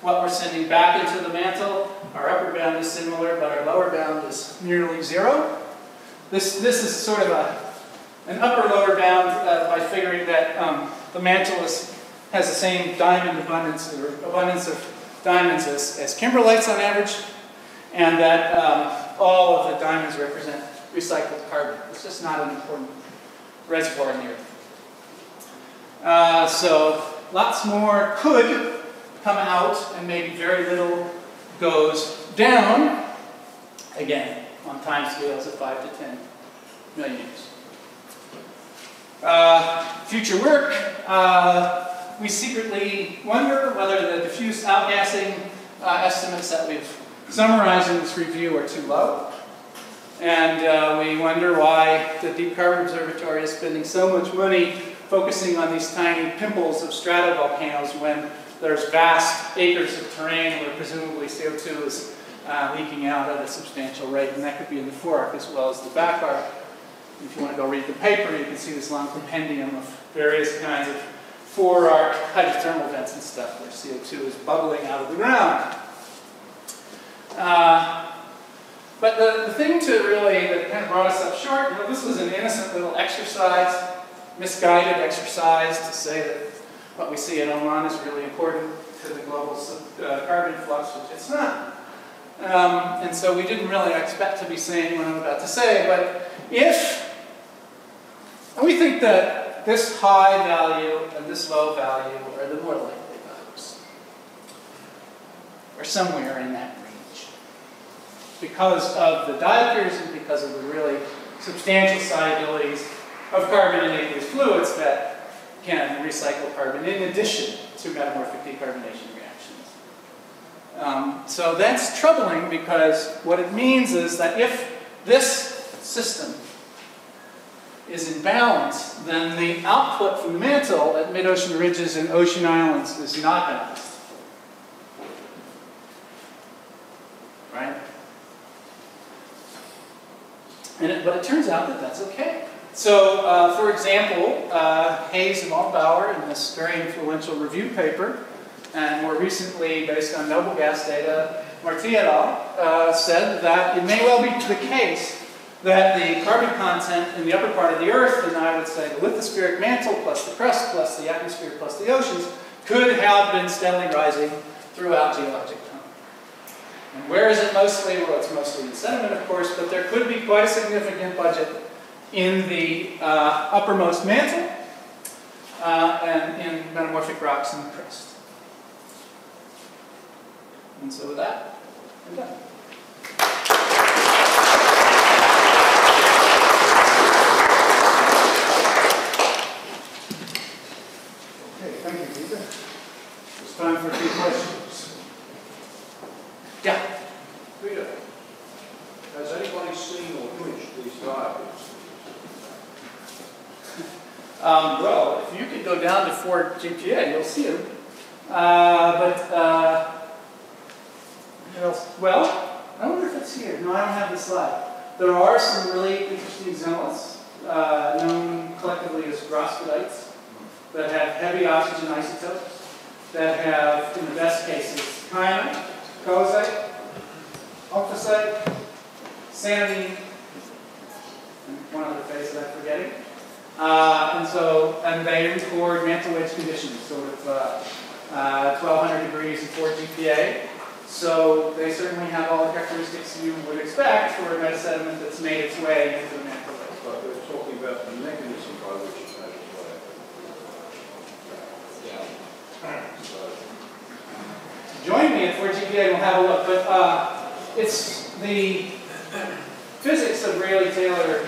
What we're sending back into the mantle, our upper bound is similar, but our lower bound is nearly 0. This is sort of an upper-lower bound by figuring that the mantle has the same diamond abundance, or abundance of diamonds as kimberlites on average, and that all of the diamonds represent recycled carbon. It's just not an important reservoir in the Earth. So lots more could come out, and maybe very little goes down, again, on time scales of 5 to 10 million years. Future work, we secretly wonder whether the diffuse outgassing estimates that we've summarized in this review are too low. And we wonder why the Deep Carbon Observatory is spending so much money focusing on these tiny pimples of stratovolcanoes when there's vast acres of terrain where presumably CO2 is leaking out at a substantial rate. And that could be in the forearc as well as the back arc. If you want to go read the paper, you can see this long compendium of various kinds of forearc hydrothermal vents and stuff where CO2 is bubbling out of the ground. But the thing that kind of brought us up short, this was an innocent little exercise, misguided exercise to say that what we see in Oman is really important to the global carbon flux, which it's not. And so we didn't really expect to be saying what I'm about to say, but and we think that this high value and this low value are the more likely values, or somewhere in that range, because of the diapers and because of the really substantial solubilities of carbon in aqueous fluids that can recycle carbon in addition to metamorphic decarbonation reactions. So that's troubling, because what it means is that if this system is in balance, then the output from the mantle at mid-ocean ridges and ocean islands is not balanced. Right? But it turns out that that's okay. So, for example, Hayes and Altbauer in this very influential review paper, and more recently, based on noble gas data, Marti et al. Said that it may well be the case that the carbon content in the upper part of the Earth, and I would say the lithospheric mantle plus the crust plus the atmosphere plus the oceans, could have been steadily rising throughout geologic time. And where is it mostly? Well, it's mostly in sediment, of course, but there could be quite a significant budget in the uppermost mantle and in metamorphic rocks in the crust. And so with that, I'm done. Okay, thank you, Peter. It's time for a few questions. Yeah? Peter, has anybody seen or imaged these diagrams? Well, if you could go down to 4 GPA, you'll see them. What else? Well, I wonder if it's here. No, I don't have the slide. There are some really interesting xenoliths, known collectively as groscodites, that have heavy oxygen isotopes, that have, in the best cases, kyanite, colloidite, octosite, sanidine, and one other phase that I'm forgetting. And they record mantle wedge conditions, sort of 1200 degrees and 4 GPA. So they certainly have all the characteristics you would expect for a metasediment that's made its way into the mantle wedge. But we're talking about the mechanism by which it's made its way. Yeah. Join me at 4 GPA and we'll have a look. But it's the physics of Rayleigh-Taylor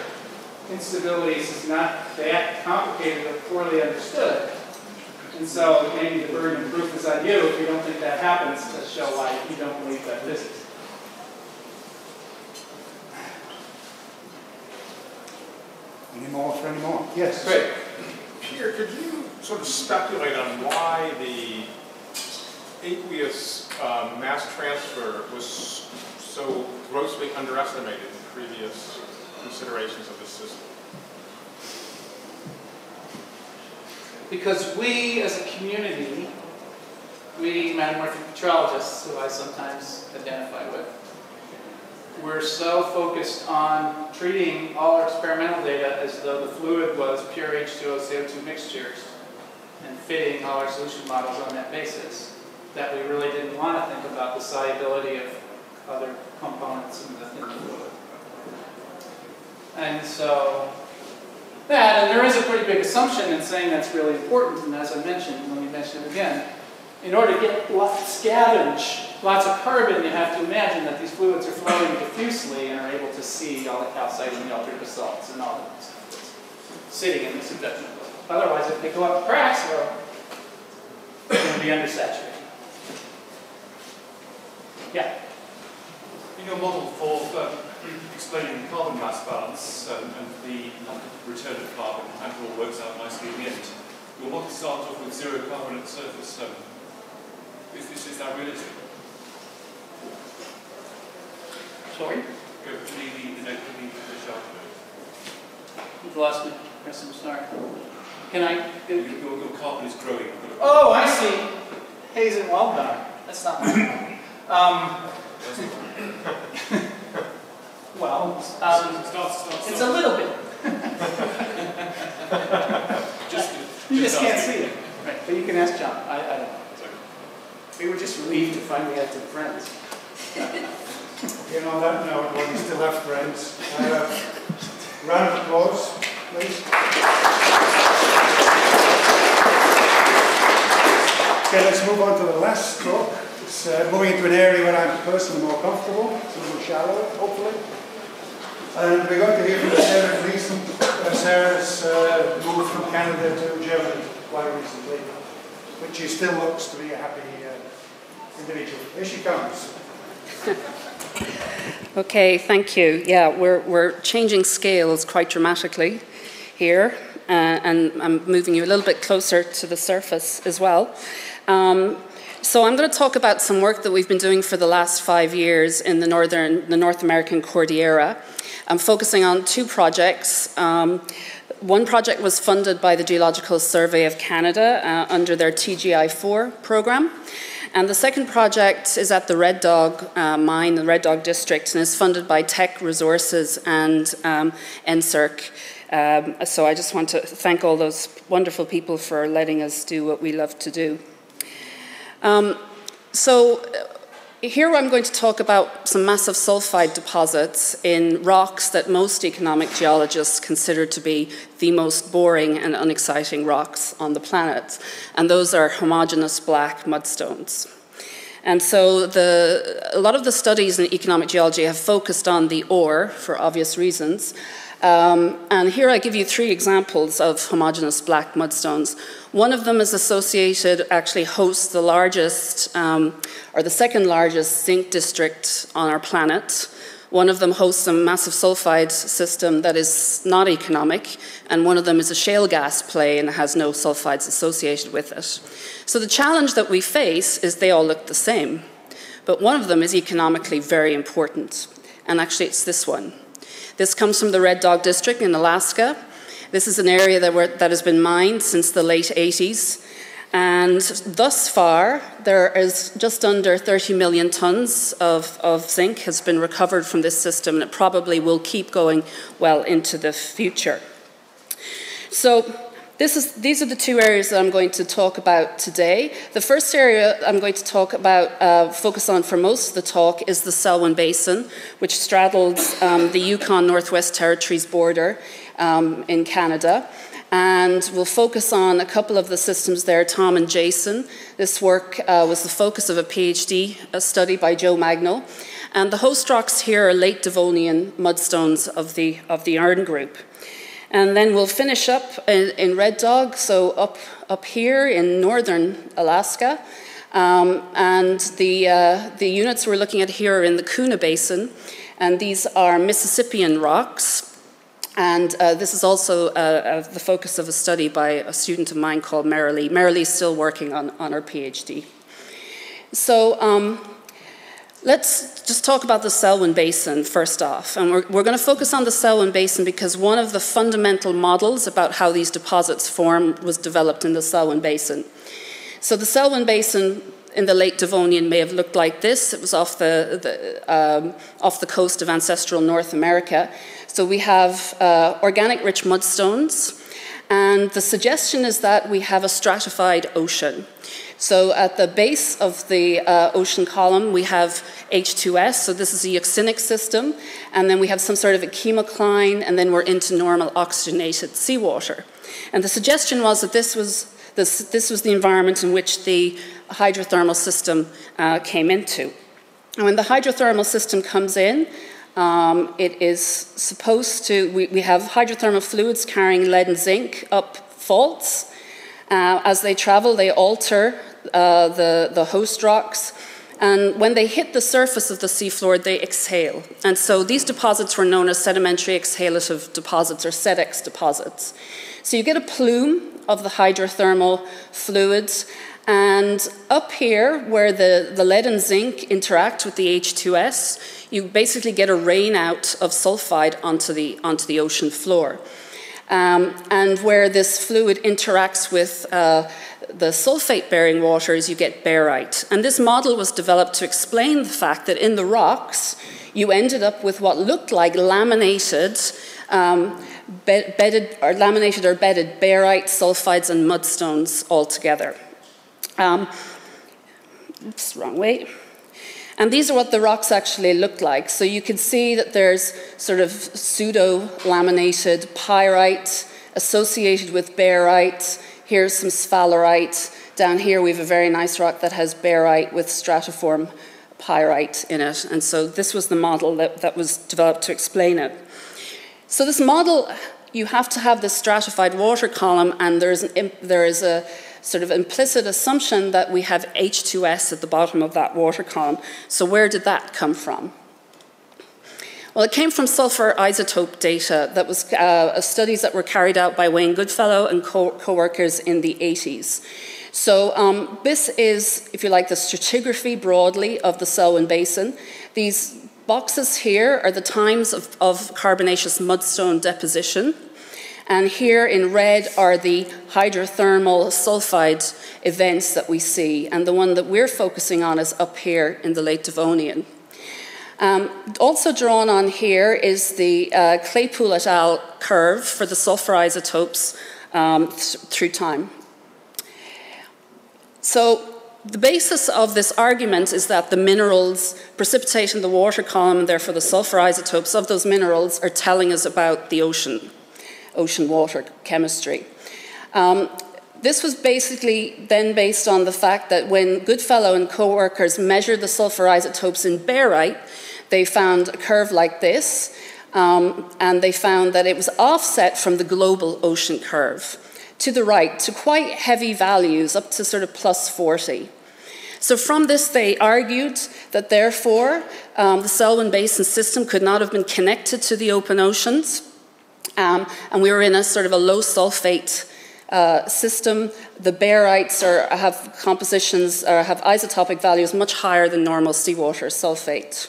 instabilities is not that complicated or poorly understood. And so maybe the burden of proof is on you if you don't think that happens to show why you don't believe that physics. Any more for any more? Yes. Great. Peter, could you sort of speculate on why the aqueous mass transfer was so grossly underestimated in previous considerations of this system? Because we, as a community, we metamorphic petrologists, who I sometimes identify with, we're so focused on treating all our experimental data as though the fluid was pure H2O CO2 mixtures and fitting all our solution models on that basis, that we really didn't want to think about the solubility of other components in the fluid. And so and there is a pretty big assumption in saying that's really important, and as I mentioned, let me mention it again, in order to get scavenge lots of carbon, you have to imagine that these fluids are flowing diffusely and are able to see all the calcite and the altered basalts and all that stuff sitting in the subduction flow. Otherwise, if they go up cracks, well, they're going to be undersaturated. Yeah? In your model for explaining the carbon mass balance and the return of carbon, and it all works out nicely in the end, your model starts off with 0 carbon at the surface. Is that realistic? Sorry? Go to the sharp node. You've lost me. Yes, I'm sorry. Can I? Your carbon is growing. Oh, I see. Hayes and Waldbauer. That's not my Well, it's a little bit. You just can't see it. Right. But you can ask John. I don't know. We were just relieved to finally have some friends. You know that note, when we still have friends. Round of applause, please. Okay, let's move on to the last talk. It's moving into an area where I'm personally more comfortable. It's a little shallower, hopefully. And we're going to hear from Sarah recent. Sarah's moved from Canada to Germany quite recently, but she still looks to be a happy individual. Here she comes. Okay, thank you. Yeah, we're changing scales quite dramatically here, and I'm moving you a little bit closer to the surface as well. So I'm going to talk about some work that we've been doing for the last 5 years in the North American Cordillera. I'm focusing on 2 projects. One project was funded by the Geological Survey of Canada under their TGI-4 program. And the second project is at the Red Dog mine, the Red Dog district, and is funded by Teck Resources and NSERC. So I just want to thank all those wonderful people for letting us do what we love to do. Here I'm going to talk about some massive sulfide deposits in rocks that most economic geologists consider to be the most boring and unexciting rocks on the planet. And those are homogeneous black mudstones. And so a lot of the studies in economic geology have focused on the ore for obvious reasons. And here I give you 3 examples of homogeneous black mudstones. One of them is associated, actually hosts the largest, or the second largest zinc district on our planet. One of them hosts a massive sulfide system that is not economic, and one of them is a shale gas play and has no sulfides associated with it. So the challenge that we face is they all look the same, but one of them is economically very important, and actually it's this one. This comes from the Red Dog district in Alaska. This is an area that has been mined since the late 80s. And thus far, there is just under 30 million tons of zinc has been recovered from this system, and it probably will keep going well into the future. So these are the 2 areas that I'm going to talk about today. The first area I'm going to talk about, focus on for most of the talk, is the Selwyn Basin, which straddles the Yukon Northwest Territories border in Canada. And we'll focus on a couple of the systems there, Tom and Jason. This work was the focus of a PhD study by Joe Magno. And the host rocks here are late Devonian mudstones of the Iron group. And then we'll finish up in Red Dog, so up here in northern Alaska. And the units we're looking at here are in the Kuna Basin, and these are Mississippian rocks. And this is also the focus of a study by a student of mine called Marilee. Marilee is still working on her PhD. So let's just talk about the Selwyn Basin first off. And we're going to focus on the Selwyn Basin because one of the fundamental models about how these deposits form was developed in the Selwyn Basin. So the Selwyn Basin in the late Devonian may have looked like this. It was off the coast of ancestral North America. So we have organic rich mudstones, and the suggestion is that we have a stratified ocean. So at the base of the ocean column, we have H2S, so this is a euxinic system, and then we have some sort of a chemocline, and then we're into normal oxygenated seawater. And the suggestion was that this was the environment in which the hydrothermal system came into. And when the hydrothermal system comes in, it is supposed to, we have hydrothermal fluids carrying lead and zinc up faults. As they travel, they alter the host rocks. And when they hit the surface of the seafloor, they exhale. And so these deposits were known as sedimentary exhalative deposits, or SEDEX deposits. So you get a plume of the hydrothermal fluids. And up here, where the lead and zinc interact with the H2S, you basically get a rain out of sulfide onto the ocean floor. and where this fluid interacts with the sulfate-bearing waters, you get barite. And this model was developed to explain the fact that in the rocks, you ended up with what looked like laminated, bedded or bedded barite, sulfides, and mudstones all together. Oops, wrong way. And these are what the rocks actually look like. So you can see that there's sort of pseudo-laminated pyrite associated with barite. Here's some sphalerite. Down here we have a very nice rock that has barite with stratiform pyrite in it. And so this was the model that was developed to explain it. So this model, you have to have this stratified water column, and there is a sort of implicit assumption that we have H2S at the bottom of that water column. So where did that come from? Well, it came from sulfur isotope data that was studies that were carried out by Wayne Goodfellow and co-workers in the 80s. So this is, if you like, the stratigraphy broadly of the Selwyn Basin. These boxes here are the times of carbonaceous mudstone deposition. And here in red are the hydrothermal sulfide events that we see. And the one that we're focusing on is up here in the late Devonian. Also drawn on here is the Claypool et al. Curve for the sulfur isotopes through time. So the basis of this argument is that the minerals precipitate in the water column, and therefore the sulfur isotopes of those minerals, are telling us about the ocean water chemistry. This was basically then based on the fact that when Goodfellow and co-workers measured the sulfur isotopes in barite, they found a curve like this, and they found that it was offset from the global ocean curve to the right to quite heavy values, up to sort of plus 40. So from this, they argued that therefore the Selwyn Basin system could not have been connected to the open oceans, and we were in a sort of a low sulfate system. The barites have compositions or have isotopic values much higher than normal seawater sulfate.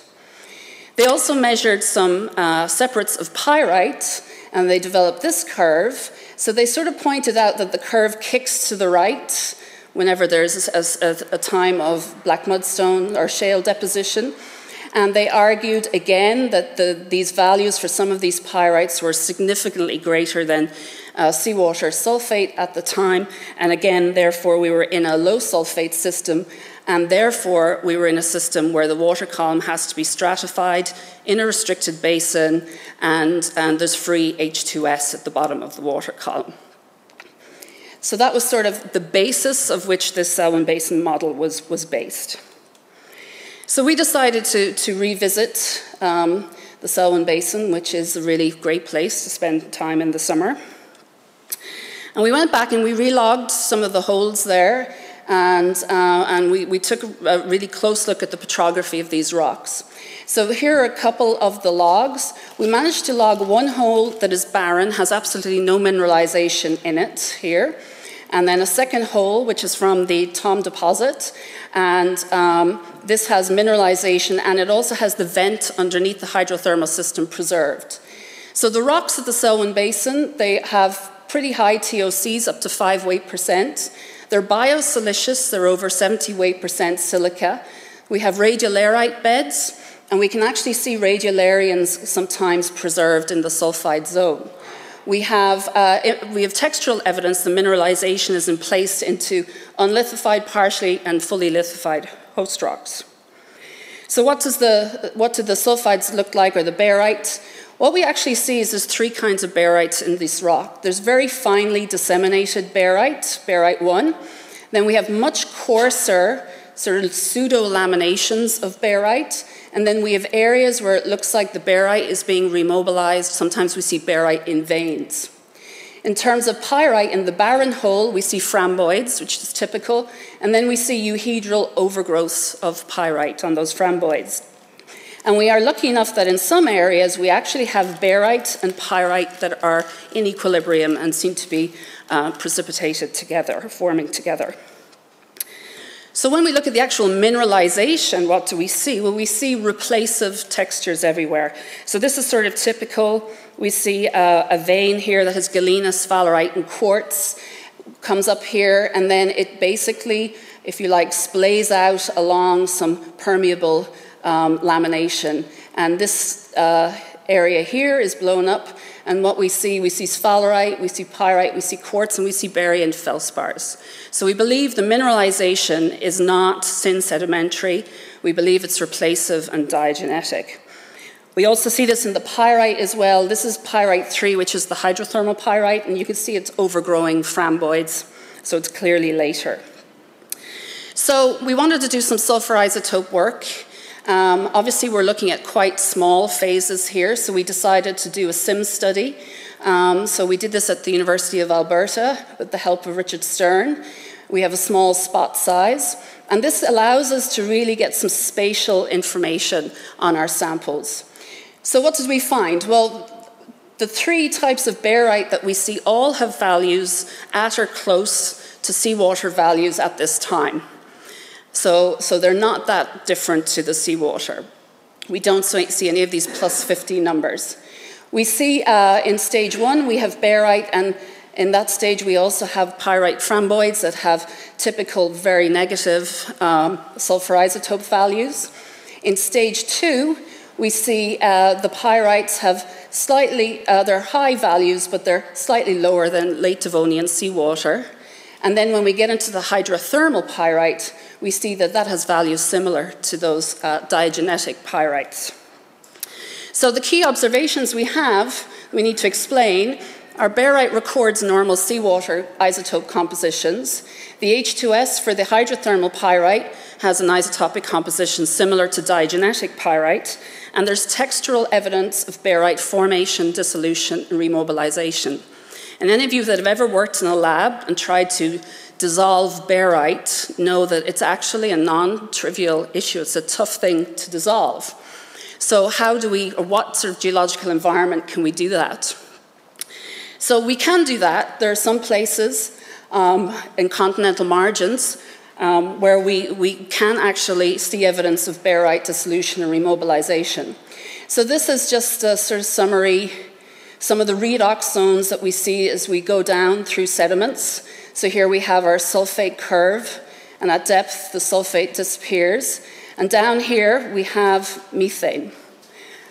They also measured some separates of pyrite, and they developed this curve. So they sort of pointed out that the curve kicks to the right whenever there's a time of black mudstone or shale deposition. And they argued again that these values for some of these pyrites were significantly greater than seawater sulfate at the time. And again, therefore, we were in a low sulfate system, and therefore we were in a system where the water column has to be stratified in a restricted basin, and there's free H2S at the bottom of the water column. So that was sort of the basis of which this Selwyn Basin model was based. So we decided to revisit the Selwyn Basin, which is a really great place to spend time in the summer. And we went back and we relogged some of the holes there, and we took a really close look at the petrography of these rocks. So here are a couple of the logs. We managed to log one hole that is barren, has absolutely no mineralization in it here. And then a second hole, which is from the Tom deposit. And this has mineralization, and it also has the vent underneath the hydrothermal system preserved. So the rocks of the Selwyn Basin, they have pretty high TOCs, up to 5 weight %. They're biosilicious, they're over 70 weight % silica. We have radiolarite beds, and we can actually see radiolarians sometimes preserved in the sulfide zone. We have textural evidence the mineralization is in place into unlithified, partially and fully lithified host rocks. So what do the sulfides look like, or the barite? What we actually see is there's 3 kinds of barites in this rock. There's very finely disseminated barite, barite 1. Then we have much coarser sort of pseudo-laminations of barite. And then we have areas where it looks like the barite is being remobilized. Sometimes we see barite in veins. In terms of pyrite, in the barren hole, we see framboids, which is typical. And then we see euhedral overgrowths of pyrite on those framboids. And we are lucky enough that in some areas we actually have barite and pyrite that are in equilibrium and seem to be precipitated together, forming together. So when we look at the actual mineralization, what do we see? Well, we see replacive textures everywhere. So this is sort of typical. We see a vein here that has galena, sphalerite, and quartz, comes up here, and then it basically, if you like, splays out along some permeable lamination. And this area here is blown up, and what we see sphalerite, we see pyrite, we see quartz, and we see barium and feldspars. So we believe the mineralization is not syn-sedimentary. We believe it's replacive and diagenetic. We also see this in the pyrite as well. This is pyrite 3, which is the hydrothermal pyrite, and you can see it's overgrowing framboids, so it's clearly later. So we wanted to do some sulfur isotope work. Obviously, we're looking at quite small phases here, so we decided to do a SIM study. So we did this at the University of Alberta with the help of Richard Stern. We have a small spot size, and this allows us to really get some spatial information on our samples. So what did we find? Well, the 3 types of barite that we see all have values at or close to seawater values at this time. So they're not that different to the seawater. We don't see any of these plus 50 numbers. We see in stage 1 we have barite, and in that stage we also have pyrite framboids that have typical very negative sulfur isotope values. In stage 2 we see the pyrites have slightly, they're high values, but they're slightly lower than late Devonian seawater. And then when we get into the hydrothermal pyrite, we see that that has values similar to those diagenetic pyrites. So the key observations we need to explain. Our barite records normal seawater isotope compositions. The H2S for the hydrothermal pyrite has an isotopic composition similar to diagenetic pyrite, and there's textural evidence of barite formation, dissolution, and remobilization. And any of you that have ever worked in a lab and tried to dissolve barite know that it's actually a non-trivial issue. It's a tough thing to dissolve. So how do we, or what sort of geological environment can we do that? So we can do that. There are some places in continental margins where we can actually see evidence of barite dissolution and remobilization. So this is just a sort of summary, some of the redox zones that we see as we go down through sediments. So here we have our sulfate curve, and at depth the sulfate disappears. And down here we have methane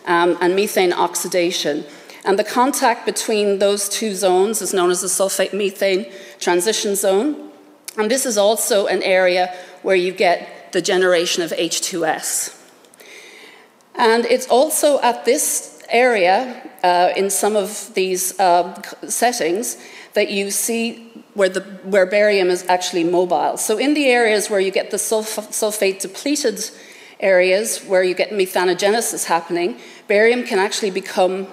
and methane oxidation. And the contact between those 2 zones is known as the sulfate-methane transition zone. And this is also an area where you get the generation of H2S. And it's also at this area, in some of these settings, that you see where barium is actually mobile. So in the areas where you get the sulfate-depleted areas, where you get methanogenesis happening, barium can actually become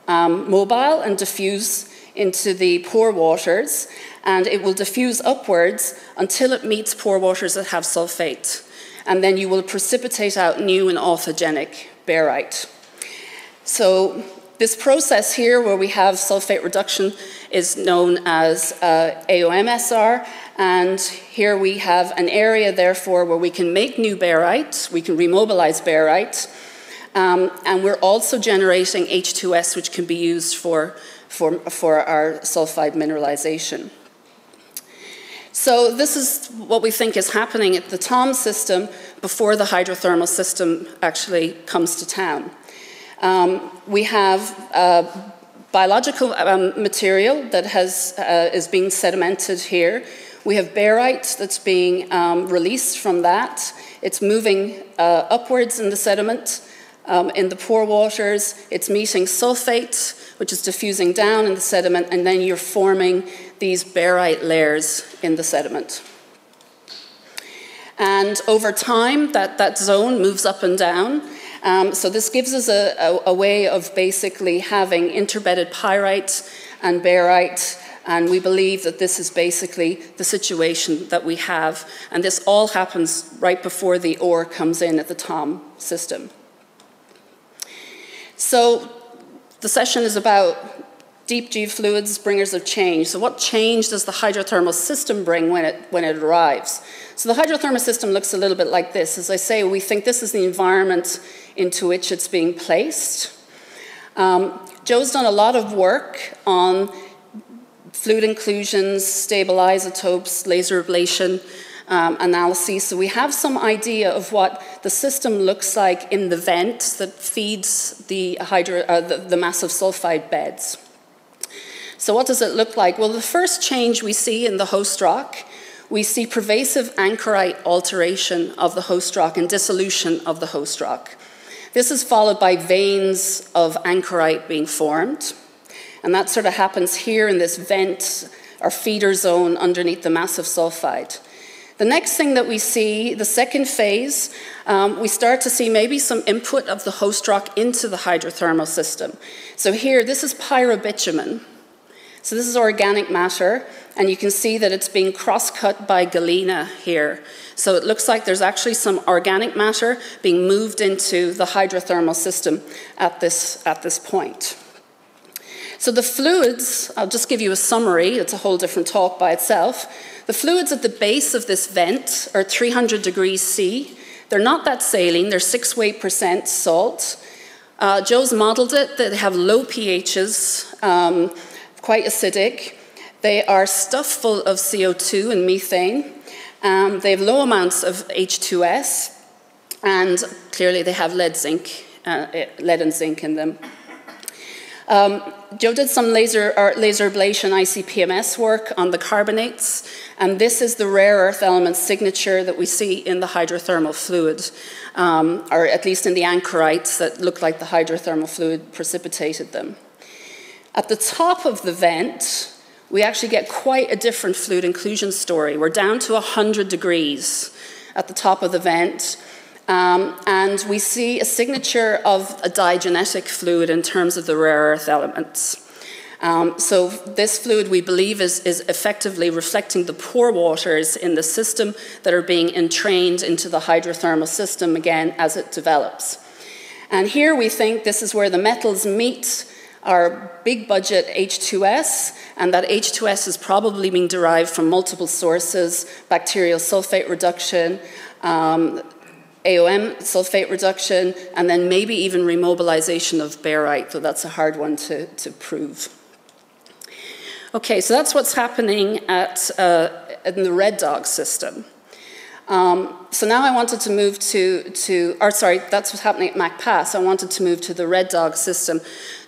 mobile and diffuse into the pore waters, and it will diffuse upwards until it meets pore waters that have sulfate. And then you will precipitate out new and orthogenic barite. So this process here where we have sulfate reduction is known as AOMSR, and here we have an area therefore where we can make new barite, we can remobilize barite, and we're also generating H2S, which can be used for our sulfide mineralization. So this is what we think is happening at the TOM system before the hydrothermal system actually comes to town. We have biological material that is being sedimented here. We have barite that's being released from that. It's moving upwards in the sediment. In the pore waters, it's meeting sulfate, which is diffusing down in the sediment, and then you're forming these barite layers in the sediment. And over time, that zone moves up and down. So this gives us a way of basically having interbedded pyrite and barite, and we believe that this is basically the situation that we have, and this all happens right before the ore comes in at the TOM system. So the session is about deep geofluids, bringers of change. So what change does the hydrothermal system bring when it arrives? So the hydrothermal system looks a little bit like this. As I say, we think this is the environment into which it's being placed. Joe's done a lot of work on fluid inclusions, stable isotopes, laser ablation analyses. So we have some idea of what the system looks like in the vent that feeds the massive sulfide beds. So what does it look like? Well, the first change we see in the host rock, we see pervasive anchorite alteration of the host rock and dissolution of the host rock. This is followed by veins of anchorite being formed. And that sort of happens here in this vent or feeder zone underneath the massive sulfide. The next thing that we see, the second phase, we start to see maybe some input of the host rock into the hydrothermal system. So here, this is pyrobitumen. So this is organic matter, and you can see that it's being cross-cut by galena here. So it looks like there's actually some organic matter being moved into the hydrothermal system at this point. So the fluids, I'll just give you a summary, it's a whole different talk by itself. The fluids at the base of this vent are 300 degrees C. They're not that saline, they're 6% salt. Joe's modeled it, they have low pHs, quite acidic. They are stuffed full of CO2 and methane. They have low amounts of H2S, and clearly they have lead and zinc in them. Joe did some laser ablation ICP-MS work on the carbonates, and this is the rare earth element signature that we see in the hydrothermal fluid, or at least in the anchorites that look like the hydrothermal fluid precipitated them. At the top of the vent, we actually get quite a different fluid inclusion story. We're down to 100 degrees at the top of the vent. And we see a signature of a diagenetic fluid in terms of the rare earth elements. So this fluid, we believe, is effectively reflecting the pore waters in the system that are being entrained into the hydrothermal system again as it develops. And here we think this is where the metals meet our big budget H2S, and that H2S is probably being derived from multiple sources: bacterial sulfate reduction, AOM sulfate reduction, and then maybe even remobilization of barite, though that's a hard one to prove. Okay, so that's what's happening in the Red Dog system. So now I wanted to move that's what's happening at Mac Pass. I wanted to move to the Red Dog system.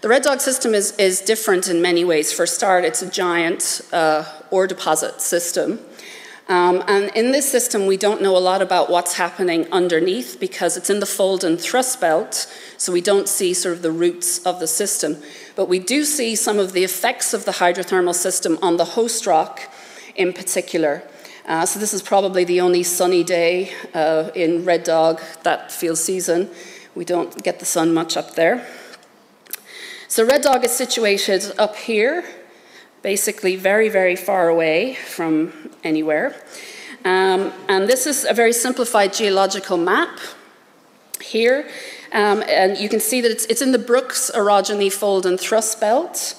The Red Dog system is different in many ways. For a start, it's a giant ore deposit system. And in this system, we don't know a lot about what's happening underneath because it's in the fold and thrust belt, so we don't see sort of the roots of the system. But we do see some of the effects of the hydrothermal system on the host rock in particular. So this is probably the only sunny day in Red Dog that field season. We don't get the sun much up there. So Red Dog is situated up here, basically very, very far away from anywhere. And this is a very simplified geological map here. And you can see that it's in the Brooks orogeny fold and thrust belt.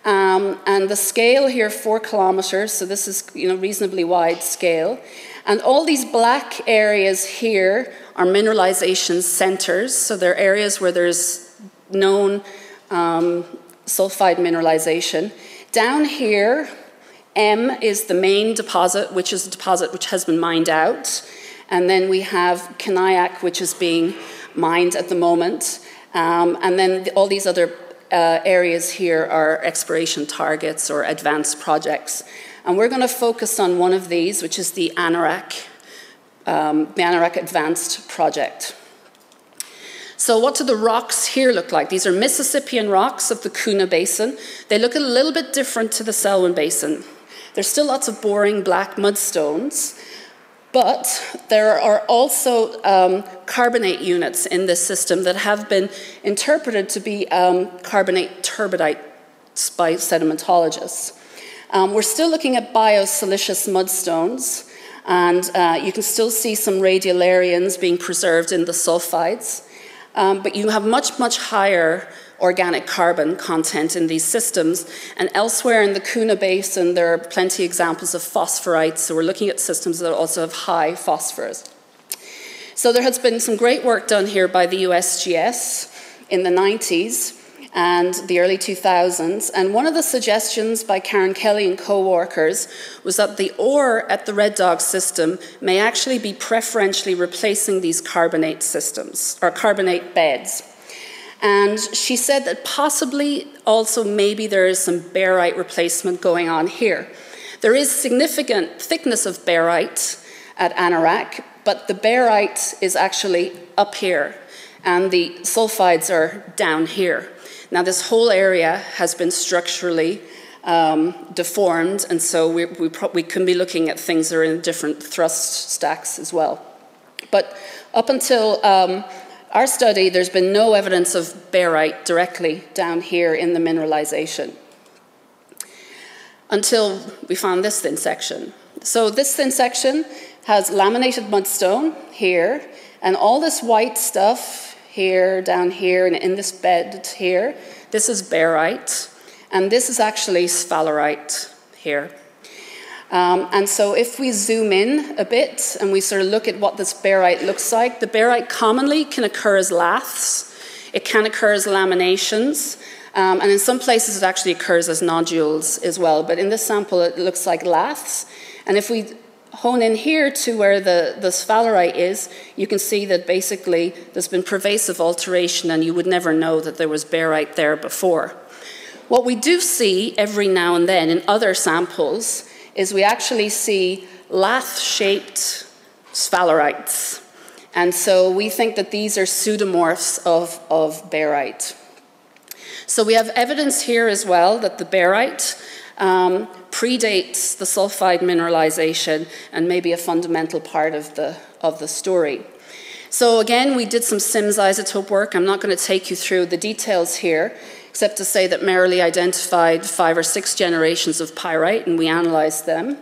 And the scale here, 4 kilometers, so this is reasonably wide scale. And all these black areas here are mineralization centers, so they're areas where there's known sulfide mineralization. Down here, M is the main deposit, which is a deposit which has been mined out. And then we have Kanayak, which is being mined at the moment. And then all these other areas here are exploration targets or advanced projects. And we're going to focus on one of these, which is the Anorak Advanced Project. So what do the rocks here look like? These are Mississippian rocks of the Kuna Basin. They look a little bit different to the Selwyn Basin. There's still lots of boring black mudstones, but there are also carbonate units in this system that have been interpreted to be carbonate turbidites by sedimentologists. We're still looking at biosiliceous mudstones, and you can still see some radiolarians being preserved in the sulfides. But you have much, much higher organic carbon content in these systems. And elsewhere in the Kuna Basin, there are plenty of examples of phosphorites. So we're looking at systems that also have high phosphorus. So there has been some great work done here by the USGS in the 90s. and the early 2000s. And one of the suggestions by Karen Kelly and co-workers was that the ore at the Red Dog system may actually be preferentially replacing these carbonate systems, or carbonate beds. And she said that possibly also maybe there is some barite replacement going on here. There is significant thickness of barite at Anorak, but the barite is actually up here, and the sulfides are down here. Now, this whole area has been structurally deformed, and so we can be looking at things that are in different thrust stacks as well. But up until our study, there's been no evidence of barite directly down here in the mineralization until we found this thin section. So this thin section has laminated mudstone here, and all this white stuff here, down here, and in this bed here, this is barite, and this is actually sphalerite here. And so if we zoom in a bit and we sort of look at what this barite looks like, the barite commonly can occur as laths. It can occur as laminations. And in some places it actually occurs as nodules as well. But in this sample it looks like laths. And if we hone in here to where the sphalerite is, you can see that basically there's been pervasive alteration and you would never know that there was barite there before. What we do see every now and then in other samples is we actually see lath-shaped sphalerites. And so we think that these are pseudomorphs of barite. So we have evidence here as well that the barite predates the sulfide mineralization and may be a fundamental part of the story. So again, we did some SIMS isotope work. I'm not going to take you through the details here, except to say that Merrily identified 5 or 6 generations of pyrite, and we analyzed them.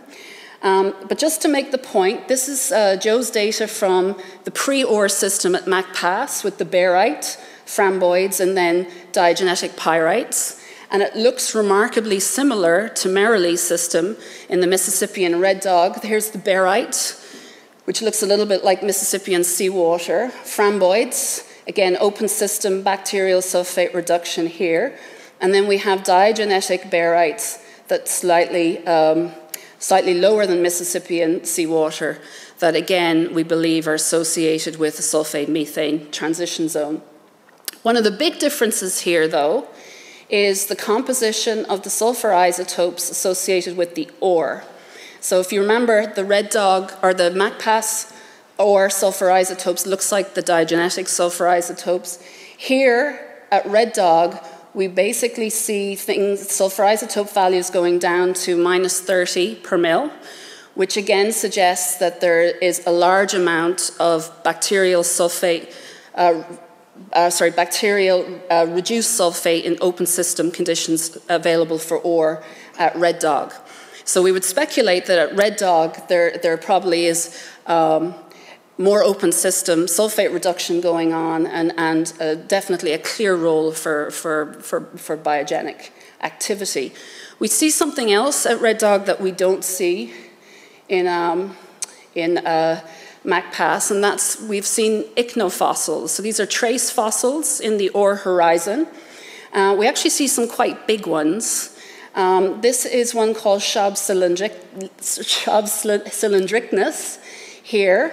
But just to make the point, this is Joe's data from the pre-ore system at Mac Pass with the barite, framboids, and then diagenetic pyrites. And it looks remarkably similar to Merrily's system in the Mississippian Red Dog. Here's the barite, which looks a little bit like Mississippian seawater. Framboids, again, open system bacterial sulfate reduction here. And then we have diagenetic barites that's slightly lower than Mississippian seawater that, again, we believe are associated with the sulfate-methane transition zone. One of the big differences here, though, is the composition of the sulfur isotopes associated with the ore. So if you remember, the Red Dog, or the Mac Pass ore sulfur isotopes looks like the diagenetic sulfur isotopes. Here at Red Dog, we basically see sulfur isotope values going down to -30 per mil, which again suggests that there is a large amount of bacterial sulfate, reduced sulfate in open system conditions available for ore at Red Dog. So we would speculate that at Red Dog there probably is more open system sulfate reduction going on, and definitely a clear role for biogenic activity. We see something else at Red Dog that we don't see in Mac Pass, and that's we've seen ichnofossils. So these are trace fossils in the ore horizon. We actually see some quite big ones. This is one called Schab cylindricnus here.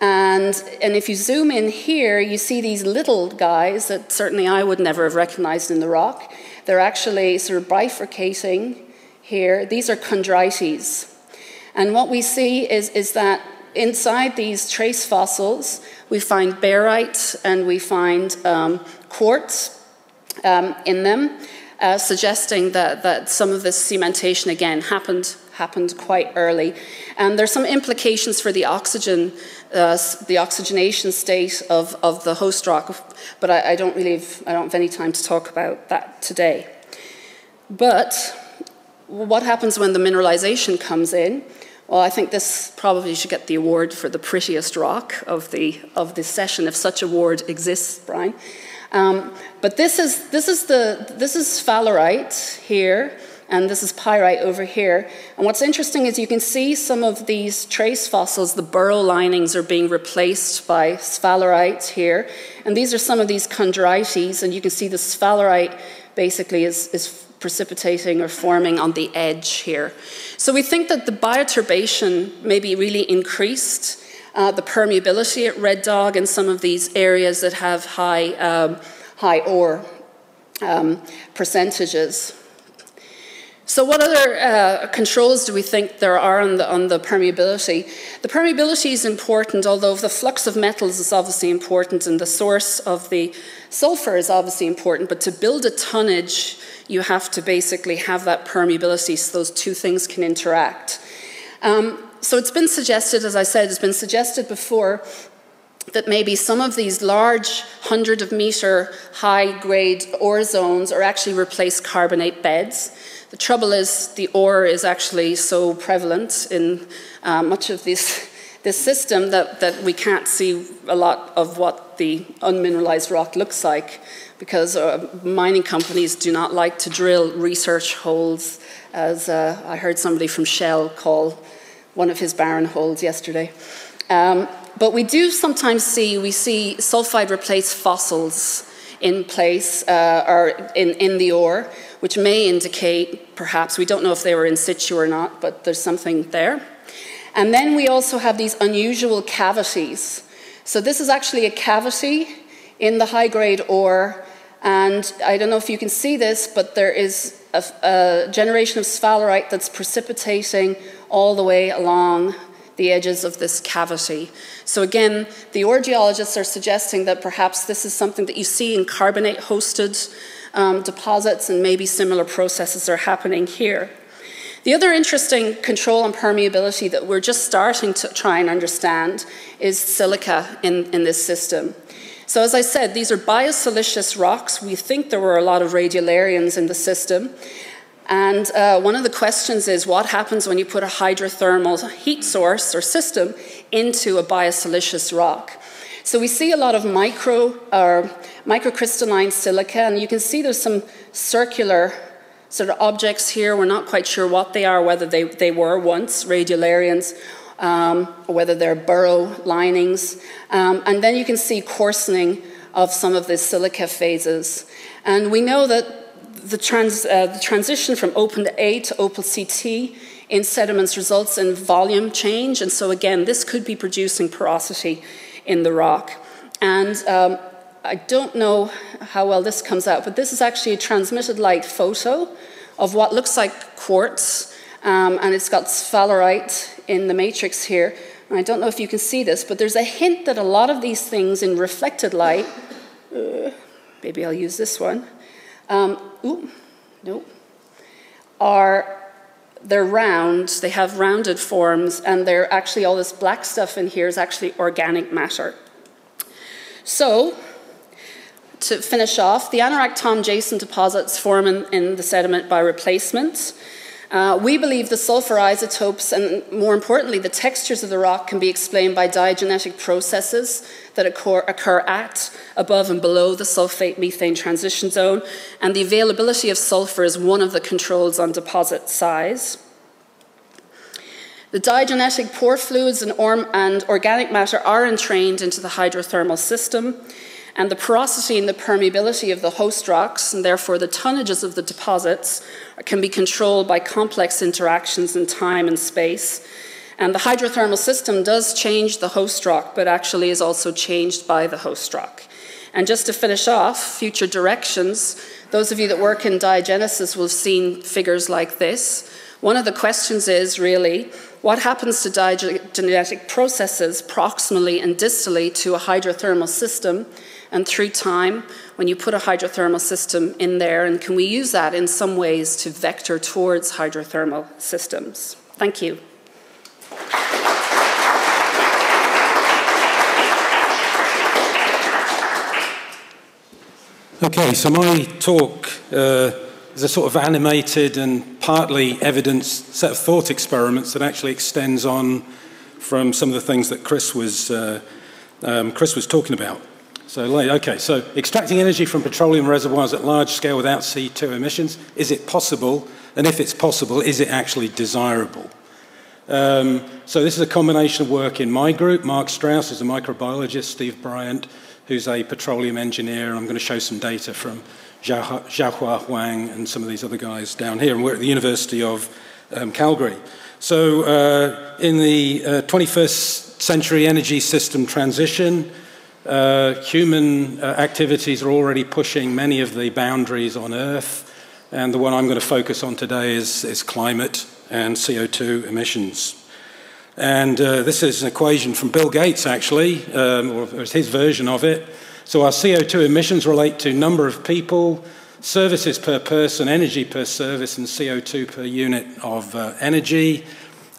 And if you zoom in here, you see these little guys that certainly I would never have recognized in the rock. They're actually sort of bifurcating here. These are chondrites. And what we see is that inside these trace fossils, we find barite and we find quartz in them, suggesting that some of this cementation, again, happened quite early. And there's some implications for the oxygenation state of the host rock, but I don't have any time to talk about that today. But what happens when the mineralization comes in? Well, I think this probably should get the award for the prettiest rock of this session, if such award exists, Brian. But this is sphalerite here, and this is pyrite over here. And what's interesting is you can see some of these trace fossils, the burrow linings are being replaced by sphalerite here. And these are some of these chondrites, and you can see the sphalerite basically is precipitating or forming on the edge here. So we think that the bioturbation maybe really increased the permeability at Red Dog in some of these areas that have high ore percentages. So what other controls do we think there are on the permeability? The permeability is important, although the flux of metals is obviously important and the source of the sulfur is obviously important, but to build a tonnage, you have to basically have that permeability so those two things can interact. So it's been suggested, as I said, it's been suggested before that maybe some of these large 100-meter high-grade ore zones are actually replace carbonate beds. The trouble is the ore is actually so prevalent in much of this system that we can't see a lot of what the unmineralized rock looks like, because mining companies do not like to drill research holes, as I heard somebody from Shell call one of his barren holes yesterday. But we do sometimes see sulfide replace fossils in place or in the ore, which may indicate, perhaps, we don't know if they were in situ or not, but there's something there. And then we also have these unusual cavities. So this is actually a cavity in the high-grade ore, and I don't know if you can see this, but there is a generation of sphalerite that's precipitating all the way along the edges of this cavity. So again, the ore geologists are suggesting that perhaps this is something that you see in carbonate-hosted deposits, and maybe similar processes are happening here. The other interesting control on permeability that we're just starting to try and understand is silica in this system. So as I said, these are biosiliceous rocks. We think there were a lot of radiolarians in the system. And one of the questions is, what happens when you put a hydrothermal heat source or system into a biosiliceous rock? So we see a lot of microcrystalline silica, and you can see there's some circular sort of objects here. We're not quite sure what they are, whether they were once radiolarians, or whether they're burrow linings. And then you can see coarsening of some of the silica phases. And we know that the transition from open A to open CT in sediments results in volume change. And so again, this could be producing porosity in the rock. And I don't know how well this comes out, but this is actually a transmitted light photo of what looks like quartz, and it's got sphalerite in the matrix here. And I don't know if you can see this, but there's a hint that a lot of these things in reflected light, maybe I'll use this one, they're round, they have rounded forms, and they're actually, all this black stuff in here is actually organic matter. So, to finish off, the anorak Tom-Jason deposits form in the sediment by replacement. We believe the sulfur isotopes, and more importantly, the textures of the rock, can be explained by diagenetic processes that occur at, above, and below the sulfate-methane transition zone, and the availability of sulfur is one of the controls on deposit size. The diagenetic pore fluids and organic matter are entrained into the hydrothermal system, and the porosity and the permeability of the host rocks, and therefore the tonnages of the deposits, can be controlled by complex interactions in time and space. And the hydrothermal system does change the host rock, but actually is also changed by the host rock. And just to finish off, future directions, those of you that work in diagenesis will have seen figures like this. One of the questions is really, what happens to diagenetic processes proximally and distally to a hydrothermal system, and through time, when you put a hydrothermal system in there, and can we use that in some ways to vector towards hydrothermal systems? Thank you. Okay, so my talk is a sort of animated and partly evidenced set of thought experiments that actually extends on from some of the things that Chris was talking about. So, okay, so extracting energy from petroleum reservoirs at large scale without CO2 emissions, is it possible? And if it's possible, is it actually desirable? So this is a combination of work in my group. Mark Strauss is a microbiologist, Steve Bryant, who's a petroleum engineer. I'm going to show some data from Xiaohua Huang and some of these other guys down here. And we're at the University of Calgary. So in the 21st century energy system transition, human activities are already pushing many of the boundaries on Earth. And the one I'm going to focus on today is climate and CO2 emissions. And this is an equation from Bill Gates, actually, or it's his version of it. So our CO2 emissions relate to number of people, services per person, energy per service, and CO2 per unit of energy.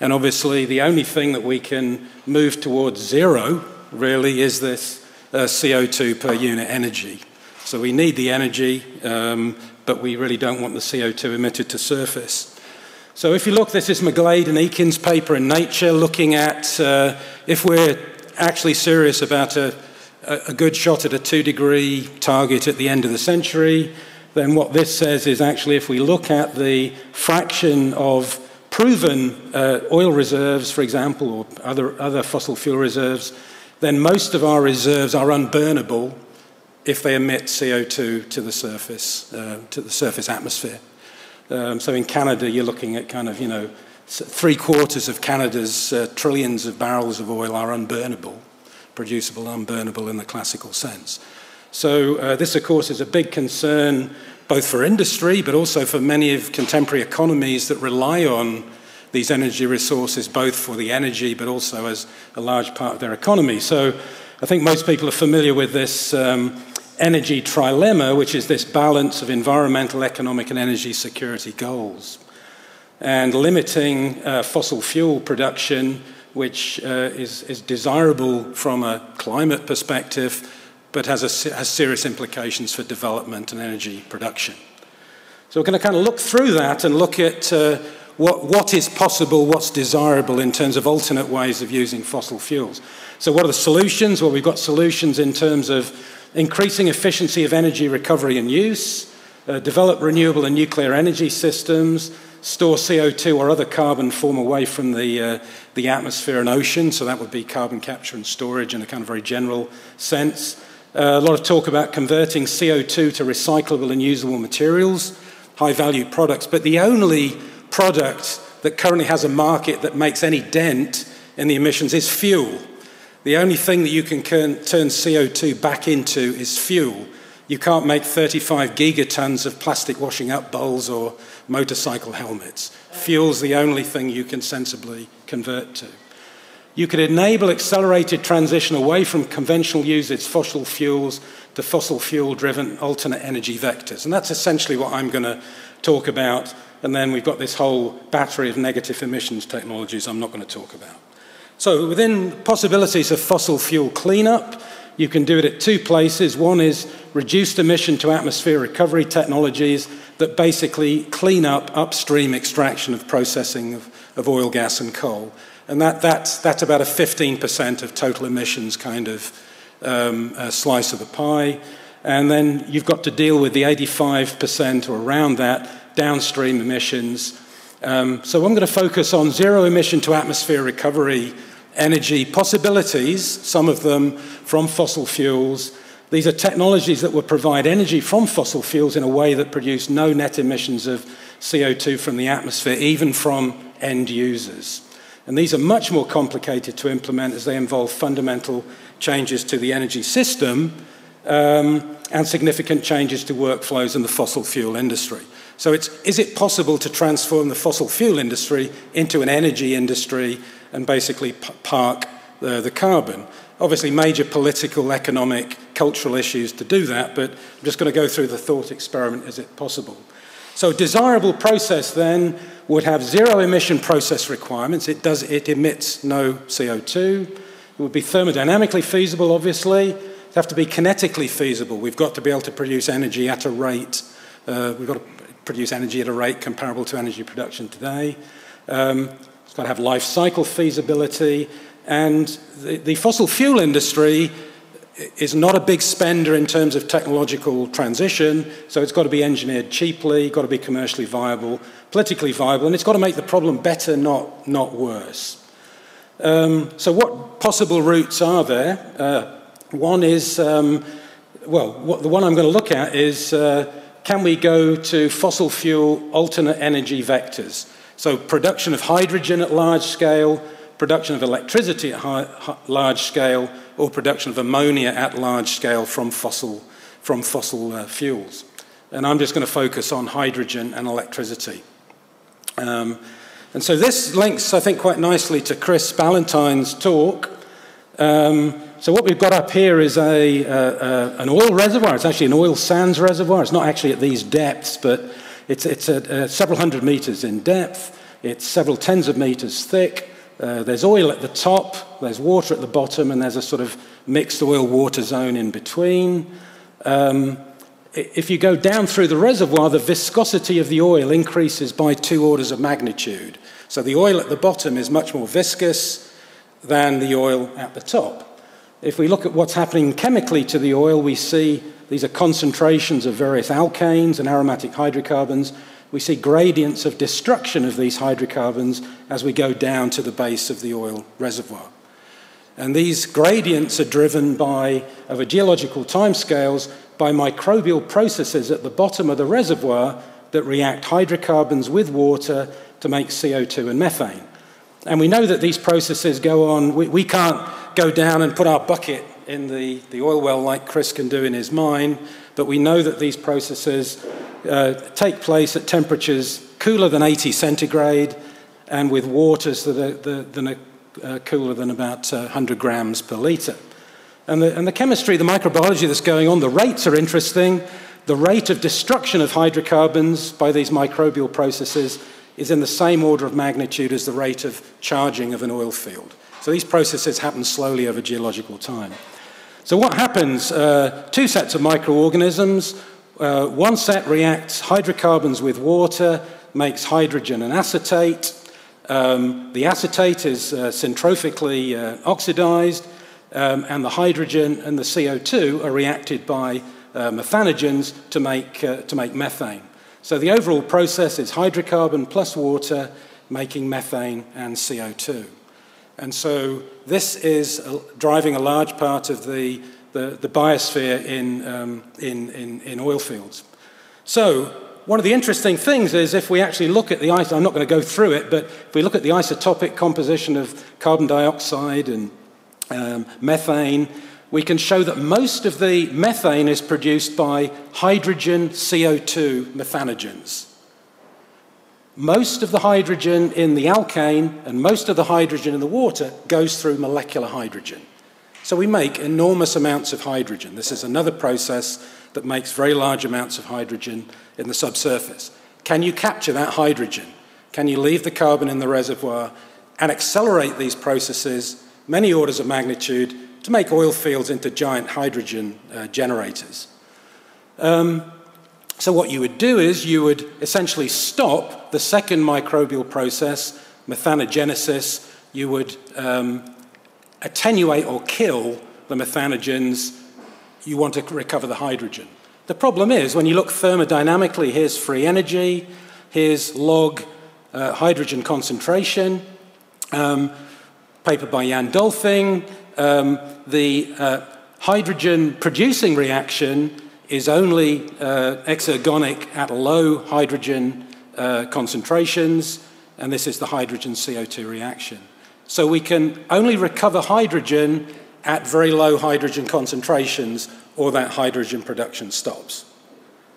And obviously, the only thing that we can move towards zero, really, is this CO2 per unit energy. So we need the energy, but we really don't want the CO2 emitted to surface. So if you look, this is McGlade and Eakins' paper in Nature, looking at if we're actually serious about a good shot at a 2-degree target at the end of the century, then what this says is actually if we look at the fraction of proven oil reserves, for example, or other fossil fuel reserves, then most of our reserves are unburnable if they emit CO2 to the surface atmosphere. So in Canada, you're looking at kind of, 3/4 of Canada's trillions of barrels of oil are unburnable, producible, unburnable in the classical sense. So this, of course, is a big concern both for industry, but also for many of contemporary economies that rely on these energy resources, both for the energy, but also as a large part of their economy. So I think most people are familiar with this energy trilemma, which is this balance of environmental, economic, and energy security goals. And limiting fossil fuel production, which is desirable from a climate perspective, but has serious implications for development and energy production. So we're going to kind of look through that and look at what is possible, what's desirable in terms of alternate ways of using fossil fuels. So what are the solutions? Well, we've got solutions in terms of increasing efficiency of energy recovery and use, develop renewable and nuclear energy systems, store CO2 or other carbon form away from the atmosphere and ocean, so that would be carbon capture and storage in a kind of very general sense. A lot of talk about converting CO2 to recyclable and usable materials, high-value products, but the only product that currently has a market that makes any dent in the emissions is fuel. The only thing that you can turn CO2 back into is fuel. You can't make 35 gigatons of plastic washing up bowls or motorcycle helmets. Fuel's the only thing you can sensibly convert to. You could enable accelerated transition away from conventional usage fossil fuels to fossil fuel-driven alternate energy vectors. And that's essentially what I'm going to talk about. And then we've got this whole battery of negative emissions technologies I'm not going to talk about. So within possibilities of fossil fuel cleanup, you can do it at two places. One is reduced emission to atmosphere recovery technologies that basically clean up upstream extraction of processing of oil, gas, and coal. And that's about a 15% of total emissions kind of slice of the pie. And then you've got to deal with the 85% or around that downstream emissions. So I'm going to focus on zero emission to atmosphere recovery energy possibilities, some of them from fossil fuels. These are technologies that will provide energy from fossil fuels in a way that produce no net emissions of CO2 from the atmosphere, even from end users. And these are much more complicated to implement as they involve fundamental changes to the energy system and significant changes to workflows in the fossil fuel industry. So is it possible to transform the fossil fuel industry into an energy industry and basically park the carbon? Obviously, major political, economic, cultural issues to do that, but I'm just going to go through the thought experiment. Is it possible? So a desirable process then would have zero emission process requirements. It emits no CO2. It would be thermodynamically feasible, obviously. It have to be kinetically feasible. We've got to be able to produce energy at a rate. We've got to produce energy at a rate comparable to energy production today. It's got to have life cycle feasibility. And the fossil fuel industry is not a big spender in terms of technological transition, so it's got to be engineered cheaply, got to be commercially viable, politically viable, and it's got to make the problem better, not worse. So what possible routes are there? One is, the one I'm going to look at is, can we go to fossil fuel alternate energy vectors? So production of hydrogen at large scale, production of electricity at large scale, or production of ammonia at large scale from fossil fuels. And I'm just going to focus on hydrogen and electricity. And so this links, I think, quite nicely to Chris Ballantyne's talk. So what we've got up here is an oil reservoir. It's actually an oil sands reservoir. It's not actually at these depths, but it's at several hundred meters in depth. It's several tens of meters thick. There's oil at the top, there's water at the bottom, and there's a sort of mixed oil-water zone in between. If you go down through the reservoir, the viscosity of the oil increases by 2 orders of magnitude. So the oil at the bottom is much more viscous than the oil at the top. If we look at what's happening chemically to the oil, we see these are concentrations of various alkanes and aromatic hydrocarbons. We see gradients of destruction of these hydrocarbons as we go down to the base of the oil reservoir. And these gradients are driven by, over geological timescales, by microbial processes at the bottom of the reservoir that react hydrocarbons with water to make CO2 and methane. And we know that these processes go on. We can't go down and put our bucket in the oil well like Chris can do in his mine, but we know that these processes take place at temperatures cooler than 80 centigrade and with waters that are cooler than about 100 grams per litre. And the chemistry, the microbiology that's going on, the rates are interesting. The rate of destruction of hydrocarbons by these microbial processes is in the same order of magnitude as the rate of charging of an oil field. So these processes happen slowly over geological time. So what happens? 2 sets of microorganisms. One set reacts hydrocarbons with water, makes hydrogen and acetate. The acetate is syntrophically oxidized, and the hydrogen and the CO2 are reacted by methanogens to make methane. So the overall process is hydrocarbon plus water making methane and CO2. And so this is driving a large part of the biosphere in oil fields. So one of the interesting things is if we actually look at the I'm not going to go through it, but if we look at the isotopic composition of carbon dioxide and methane, we can show that most of the methane is produced by hydrogen CO2 methanogens. Most of the hydrogen in the alkane and most of the hydrogen in the water goes through molecular hydrogen. So we make enormous amounts of hydrogen. This is another process that makes very large amounts of hydrogen in the subsurface. Can you capture that hydrogen? Can you leave the carbon in the reservoir and accelerate these processes many orders of magnitude to make oil fields into giant hydrogen generators? So what you would do is you would essentially stop the second microbial process, methanogenesis. You would attenuate or kill the methanogens. You want to recover the hydrogen. The problem is, when you look thermodynamically, here's free energy, here's log hydrogen concentration, paper by Jan Dolfing. The hydrogen-producing reaction is only exergonic at low hydrogen concentrations, and this is the hydrogen-CO2 reaction. So we can only recover hydrogen at very low hydrogen concentrations, or that hydrogen production stops.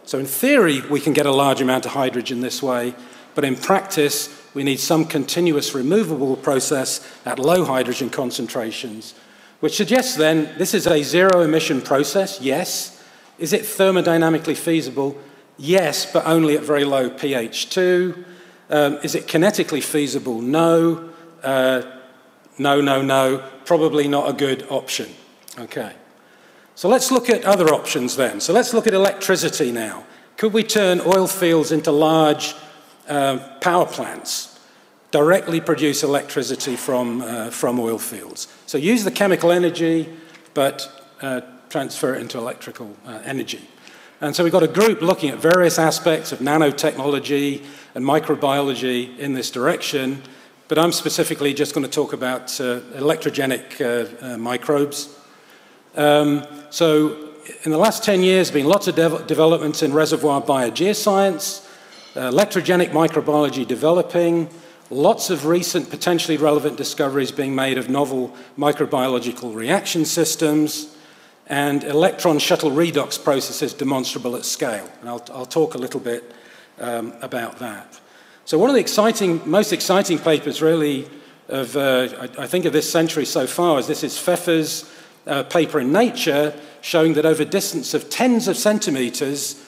So in theory, we can get a large amount of hydrogen this way, but in practice, we need some continuous removable process at low hydrogen concentrations, which suggests then this is a zero-emission process, yes. Is it thermodynamically feasible? Yes, but only at very low pH 2. Is it kinetically feasible? No. No. Probably not a good option. Okay. So let's look at other options then. So let's look at electricity now. Could we turn oil fields into large power plants, directly produce electricity from oil fields? So use the chemical energy, but transfer it into electrical energy. And so we've got a group looking at various aspects of nanotechnology and microbiology in this direction, but I'm specifically just going to talk about electrogenic microbes. So in the last 10 years, there have been lots of developments in reservoir biogeoscience, electrogenic microbiology developing, lots of recent potentially relevant discoveries being made of novel microbiological reaction systems, and electron shuttle redox processes demonstrable at scale. And I'll talk a little bit about that. So one of the most exciting papers really of, I think, of this century so far is Pfeffer's paper in Nature showing that over a distance of tens of centimeters,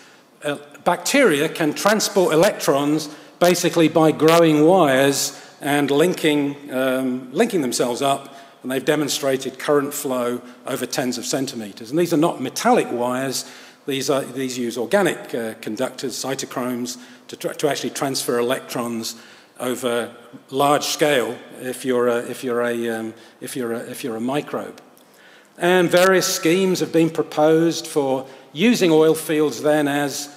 bacteria can transport electrons basically by growing wires and linking themselves up, and they've demonstrated current flow over tens of centimeters. And these are not metallic wires, these use organic conductors, cytochromes, to actually transfer electrons over large scale if you're a microbe. And various schemes have been proposed for using oil fields then as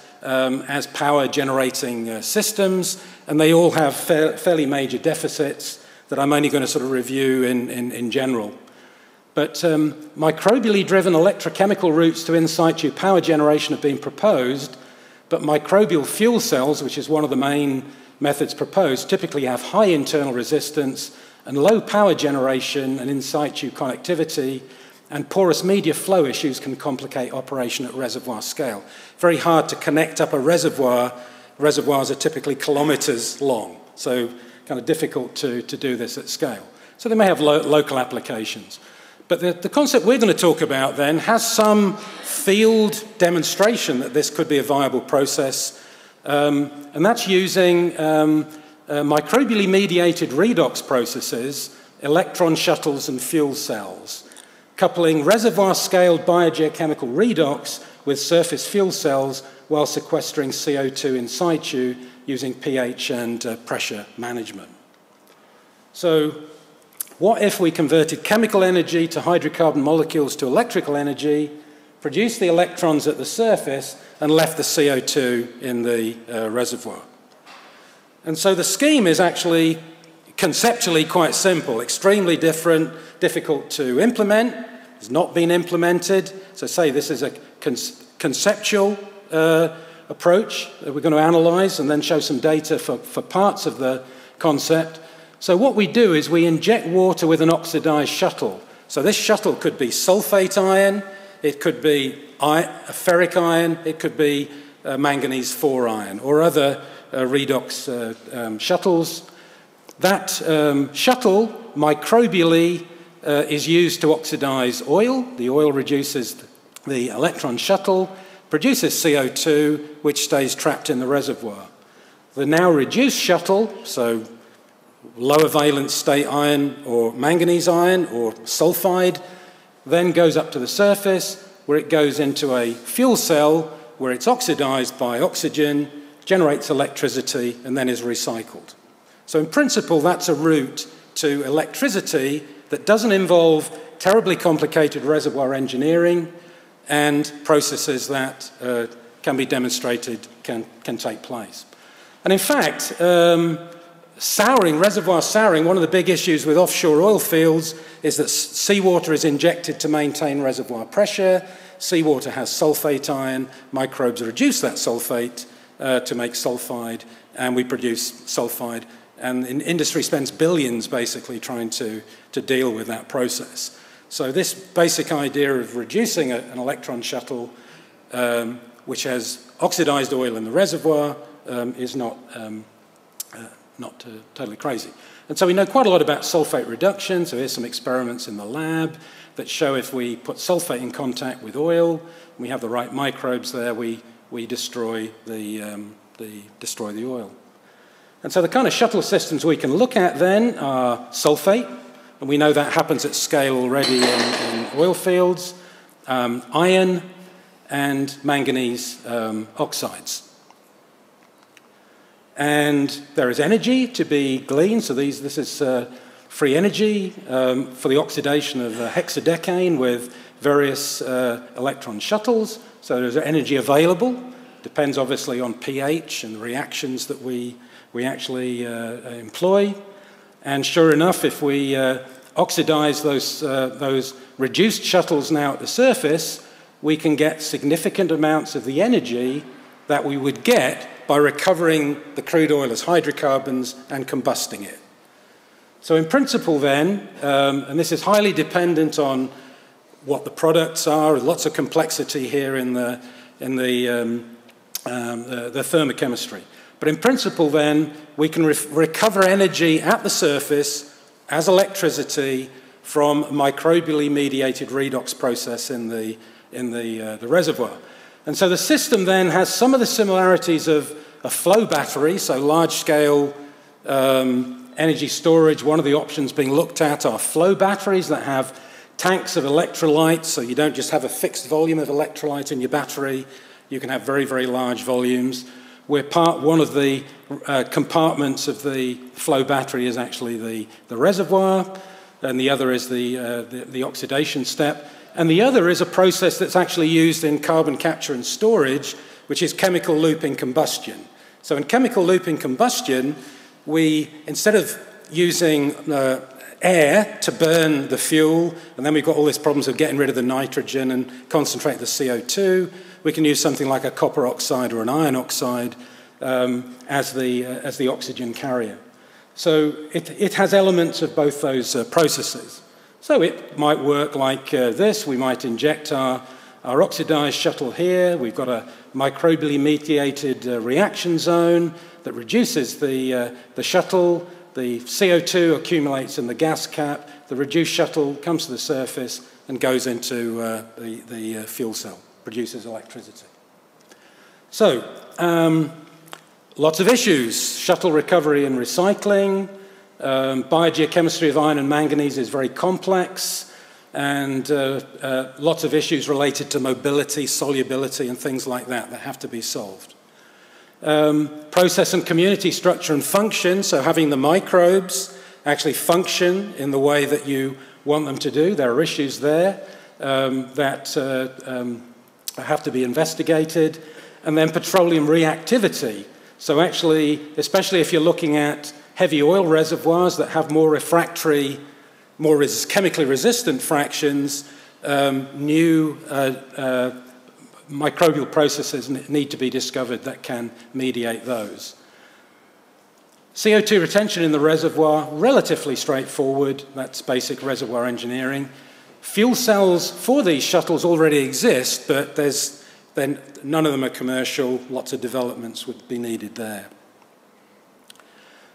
power generating systems, and they all have fairly major deficits that I'm only going to sort of review in general. But microbially driven electrochemical routes to in situ power generation have been proposed, but microbial fuel cells, which is one of the main methods proposed, typically have high internal resistance and low power generation and in situ connectivity, and porous media flow issues can complicate operation at reservoir scale. Very hard to connect up a reservoir. Reservoirs are typically kilometers long, so kind of difficult to do this at scale. So they may have local applications. But the concept we're going to talk about then has some field demonstration that this could be a viable process, and that's using microbially mediated redox processes, electron shuttles and fuel cells, coupling reservoir-scaled biogeochemical redox with surface fuel cells while sequestering CO2 in situ using pH and pressure management. So what if we converted chemical energy to hydrocarbon molecules to electrical energy, produced the electrons at the surface, and left the CO2 in the reservoir? And so the scheme is actually conceptually quite simple, extremely difficult to implement. It's not been implemented. So say this is a conceptual approach that we're going to analyze and then show some data for parts of the concept. So what we do is we inject water with an oxidized shuttle. So this shuttle could be sulfate iron, it could be ferric iron, it could be manganese 4 iron, or other redox shuttles. That shuttle microbially is used to oxidize oil. The oil reduces the electron shuttle, produces CO2, which stays trapped in the reservoir. The now reduced shuttle, so lower valence state iron or manganese iron or sulfide, then goes up to the surface where it goes into a fuel cell where it's oxidized by oxygen, generates electricity, and then is recycled. So in principle, that's a route to electricity that doesn't involve terribly complicated reservoir engineering and processes that can be demonstrated can take place. And in fact, reservoir souring, one of the big issues with offshore oil fields is that seawater is injected to maintain reservoir pressure. Seawater has sulfate ion. Microbes reduce that sulfate to make sulfide, and we produce sulfide. And industry spends billions basically trying to deal with that process. So this basic idea of reducing an electron shuttle, which has oxidized oil in the reservoir, is not totally crazy. And so we know quite a lot about sulfate reduction. So here's some experiments in the lab that show if we put sulfate in contact with oil, we have the right microbes there, we destroy the oil. And so the kind of shuttle systems we can look at then are sulfate, and we know that happens at scale already in oil fields, iron, and manganese oxides. And there is energy to be gleaned, so this is free energy for the oxidation of hexadecane with various electron shuttles. So there's energy available. Depends obviously on pH and the reactions that we actually employ. And sure enough, if we oxidize those reduced shuttles now at the surface, we can get significant amounts of the energy that we would get by recovering the crude oil as hydrocarbons and combusting it. So in principle then, and this is highly dependent on what the products are, lots of complexity here in the thermochemistry. But in principle then, we can recover energy at the surface as electricity from microbially mediated redox process in the reservoir. And so the system then has some of the similarities of a flow battery, so large-scale energy storage. One of the options being looked at are flow batteries that have tanks of electrolytes, so you don't just have a fixed volume of electrolyte in your battery, you can have very, very large volumes. Where one of the compartments of the flow battery is actually the reservoir, and the other is the oxidation step. And the other is a process that's actually used in carbon capture and storage, which is chemical looping combustion. So in chemical looping combustion, instead of using air to burn the fuel, and then we've got all these problems of getting rid of the nitrogen and concentrate the CO2, we can use something like a copper oxide or an iron oxide as the oxygen carrier. So it has elements of both those processes. So it might work like this. We might inject our oxidized shuttle here. We've got a microbially mediated reaction zone that reduces the shuttle. The CO2 accumulates in the gas cap. The reduced shuttle comes to the surface and goes into the fuel cell, produces electricity. So, lots of issues. Shuttle recovery and recycling. Biogeochemistry of iron and manganese is very complex, and lots of issues related to mobility, solubility, and things like that have to be solved. Process and community structure and function, so having the microbes actually function in the way that you want them to do. There are issues there that have to be investigated. And then petroleum reactivity. So actually, especially if you're looking at heavy oil reservoirs that have more refractory, more chemically resistant fractions, new microbial processes need to be discovered that can mediate those. CO2 retention in the reservoir, relatively straightforward. That's basic reservoir engineering. Fuel cells for these shuttles already exist, but none of them are commercial. Lots of developments would be needed there.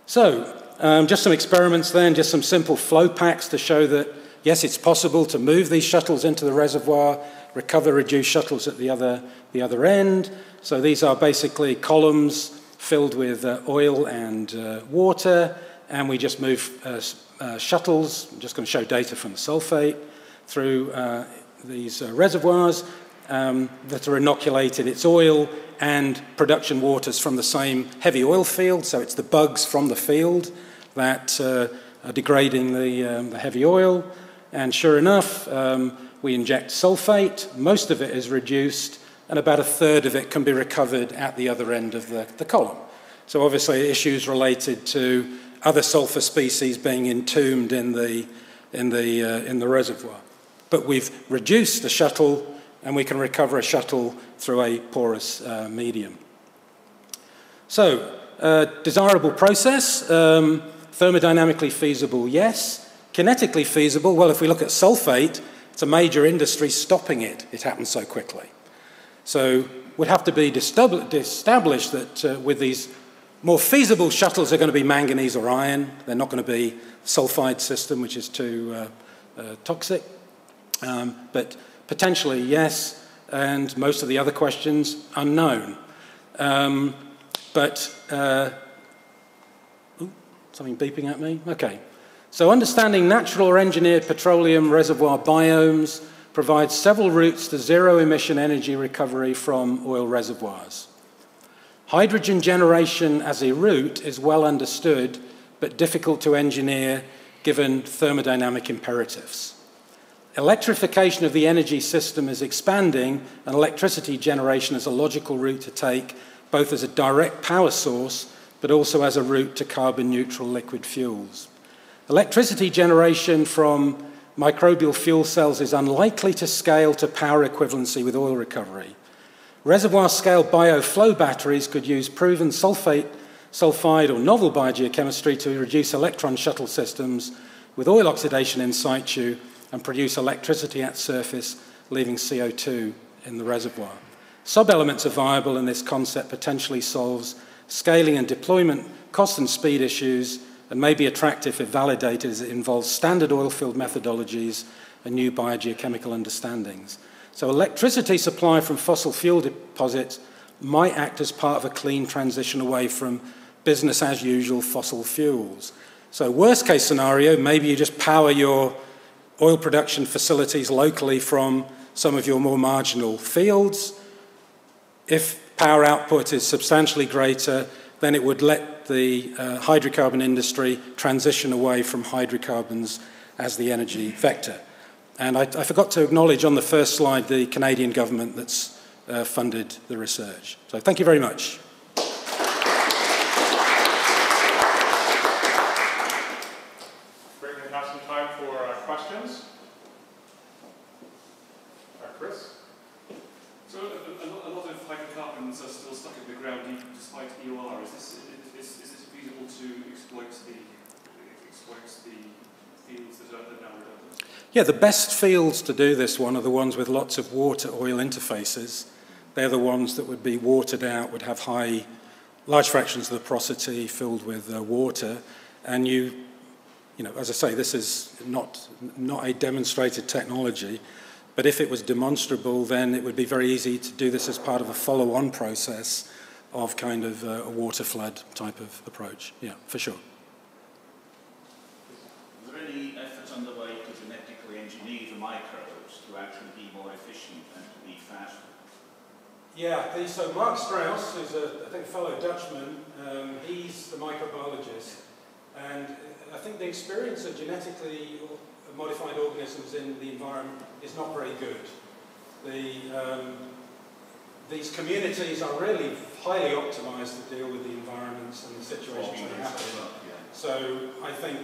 So, just some experiments then, just some simple flow packs to show that, yes, it's possible to move these shuttles into the reservoir, recover reduced shuttles at the other end. So these are basically columns filled with oil and water, and we just move shuttles. I'm just going to show data from the sulfate through these reservoirs that are inoculated. It's oil and production waters from the same heavy oil field, so it's the bugs from the field that are degrading the heavy oil. And sure enough, we inject sulfate. Most of it is reduced, and about a third of it can be recovered at the other end of the column. So obviously issues related to other sulfur species being entombed in the reservoir. But we've reduced the shuttle, and we can recover a shuttle through a porous medium. So, desirable process, thermodynamically feasible, yes. Kinetically feasible, well, if we look at sulfate, it's a major industry stopping it. It happens so quickly. So, would have to be established that with these more feasible shuttles are going to be manganese or iron. They're not going to be sulfide system, which is too toxic. But potentially, yes, and most of the other questions, unknown. Something beeping at me? Okay. So understanding natural or engineered petroleum reservoir biomes provides several routes to zero-emission energy recovery from oil reservoirs. Hydrogen generation as a route is well understood, but difficult to engineer given thermodynamic imperatives. Electrification of the energy system is expanding, and electricity generation is a logical route to take, both as a direct power source, but also as a route to carbon-neutral liquid fuels. Electricity generation from microbial fuel cells is unlikely to scale to power equivalency with oil recovery. Reservoir-scale bioflow batteries could use proven sulfate, sulfide, or novel biogeochemistry to reduce electron shuttle systems with oil oxidation in situ and produce electricity at surface, leaving CO2 in the reservoir. Sub-elements are viable, and this concept potentially solves scaling and deployment cost and speed issues, and may be attractive if validated, as it involves standard oil-field methodologies and new biogeochemical understandings. So electricity supply from fossil fuel deposits might act as part of a clean transition away from business-as-usual fossil fuels. So worst case scenario, maybe you just power your oil production facilities locally from some of your more marginal fields. If power output is substantially greater, then it would let the hydrocarbon industry transition away from hydrocarbons as the energy vector. And I forgot to acknowledge on the first slide the Canadian government that's funded the research. So thank you very much. Great, we have some time for questions. Chris? So a lot of hydrocarbons are still stuck in the ground deep despite EOR. Is it feasible to exploit the fields that are now redundant? Yeah, the best fields to do this one are the ones with lots of water-oil interfaces. They're the ones that would be watered out, would have large fractions of the porosity filled with water, and you know, as I say, this is not a demonstrated technology, but if it was demonstrable, then it would be very easy to do this as part of a follow-on process of kind of a water flood type of approach. Yeah, for sure. Is there any effort underway to genetically engineer the microbes to actually be more efficient and to be faster? Yeah, so Mark Strauss, who's I think a fellow Dutchman, he's the microbiologist, and I think the experience of genetically modified organisms in the environment is not very good. These communities are really highly optimized to deal with the environments and the situations that happen. So I think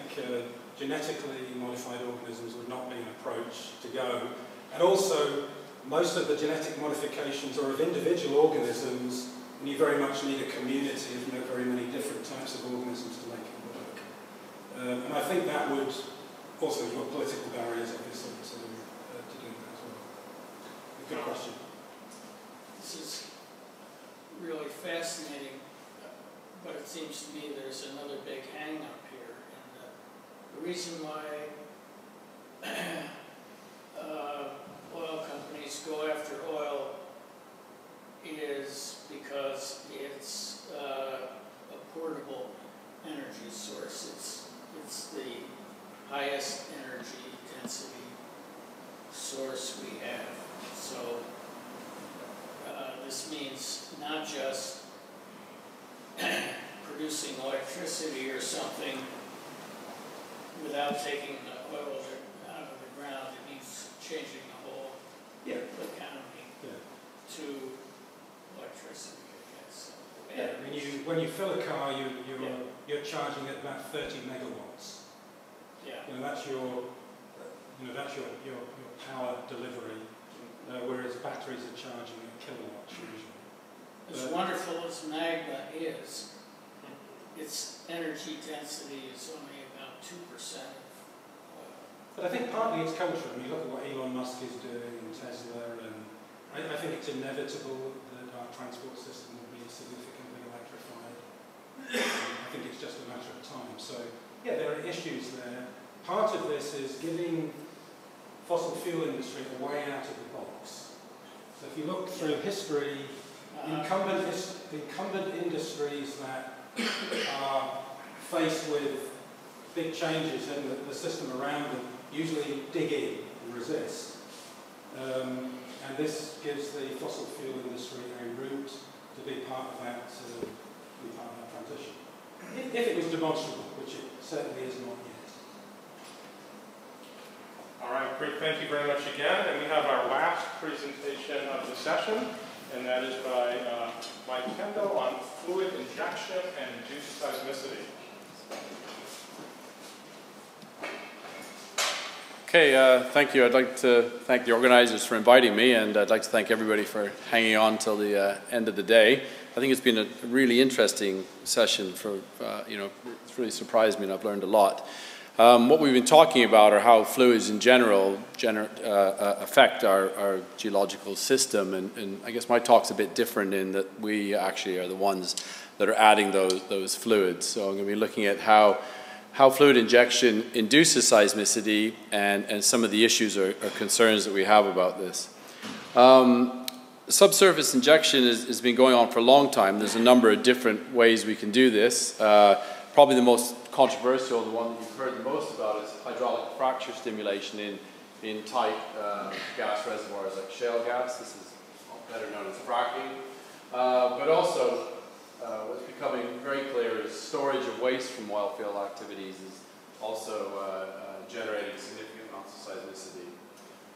genetically modified organisms would not be an approach to go. And also, most of the genetic modifications are of individual organisms, and you very much need a community of very many different types of organisms to make it work. And I think that would also, you've got political barriers, obviously, to do that as well. Good question. This is really fascinating, but it seems to me there's another big hang-up here. And the reason why oil companies go after oil is because it's a portable energy source. It's the highest energy density source we have. So this means not just producing electricity or something without taking the oil out of the ground. It means changing the whole economy to electricity, I guess. Yeah, when you fill a car, you're charging at about 30 megawatts. Yeah. That's your power delivery, whereas batteries are charging at kilowatts usually. As wonderful as magma is, its energy density is only about 2% of oil. But I think partly it's cultural. When you look at what Elon Musk is doing, and Tesla, and I think it's inevitable that our transport system will be significantly electrified. I think it's just a matter of time. So, yeah, there are issues there. Part of this is giving fossil fuel industry a way out of the box. So if you look through history, incumbent industries that are faced with big changes in the system around them usually dig in and resist. And this gives the fossil fuel industry a route to be part of that transition. If it was demonstrable, which it certainly is not yet. All right. Great, thank you very much again. And we have our last presentation of the session, and that is by Mike Kendall on fluid injection and induced seismicity. Okay, thank you. I'd like to thank the organizers for inviting me, and I'd like to thank everybody for hanging on till the end of the day. I think it's been a really interesting session. It's really surprised me, and I've learned a lot. What we've been talking about are how fluids in general affect our geological system, and I guess my talk's a bit different in that we actually are the ones that are adding those fluids. So I'm going to be looking at how fluid injection induces seismicity and some of the issues or concerns that we have about this. Subsurface injection has been going on for a long time. There's a number of different ways we can do this. Probably the most controversial, the one that you've heard the most about, is hydraulic fracture stimulation in tight gas reservoirs like shale gas. This is better known as fracking. But also, what's becoming very clear is storage of waste from oil field activities is also generating significant amounts of seismicity.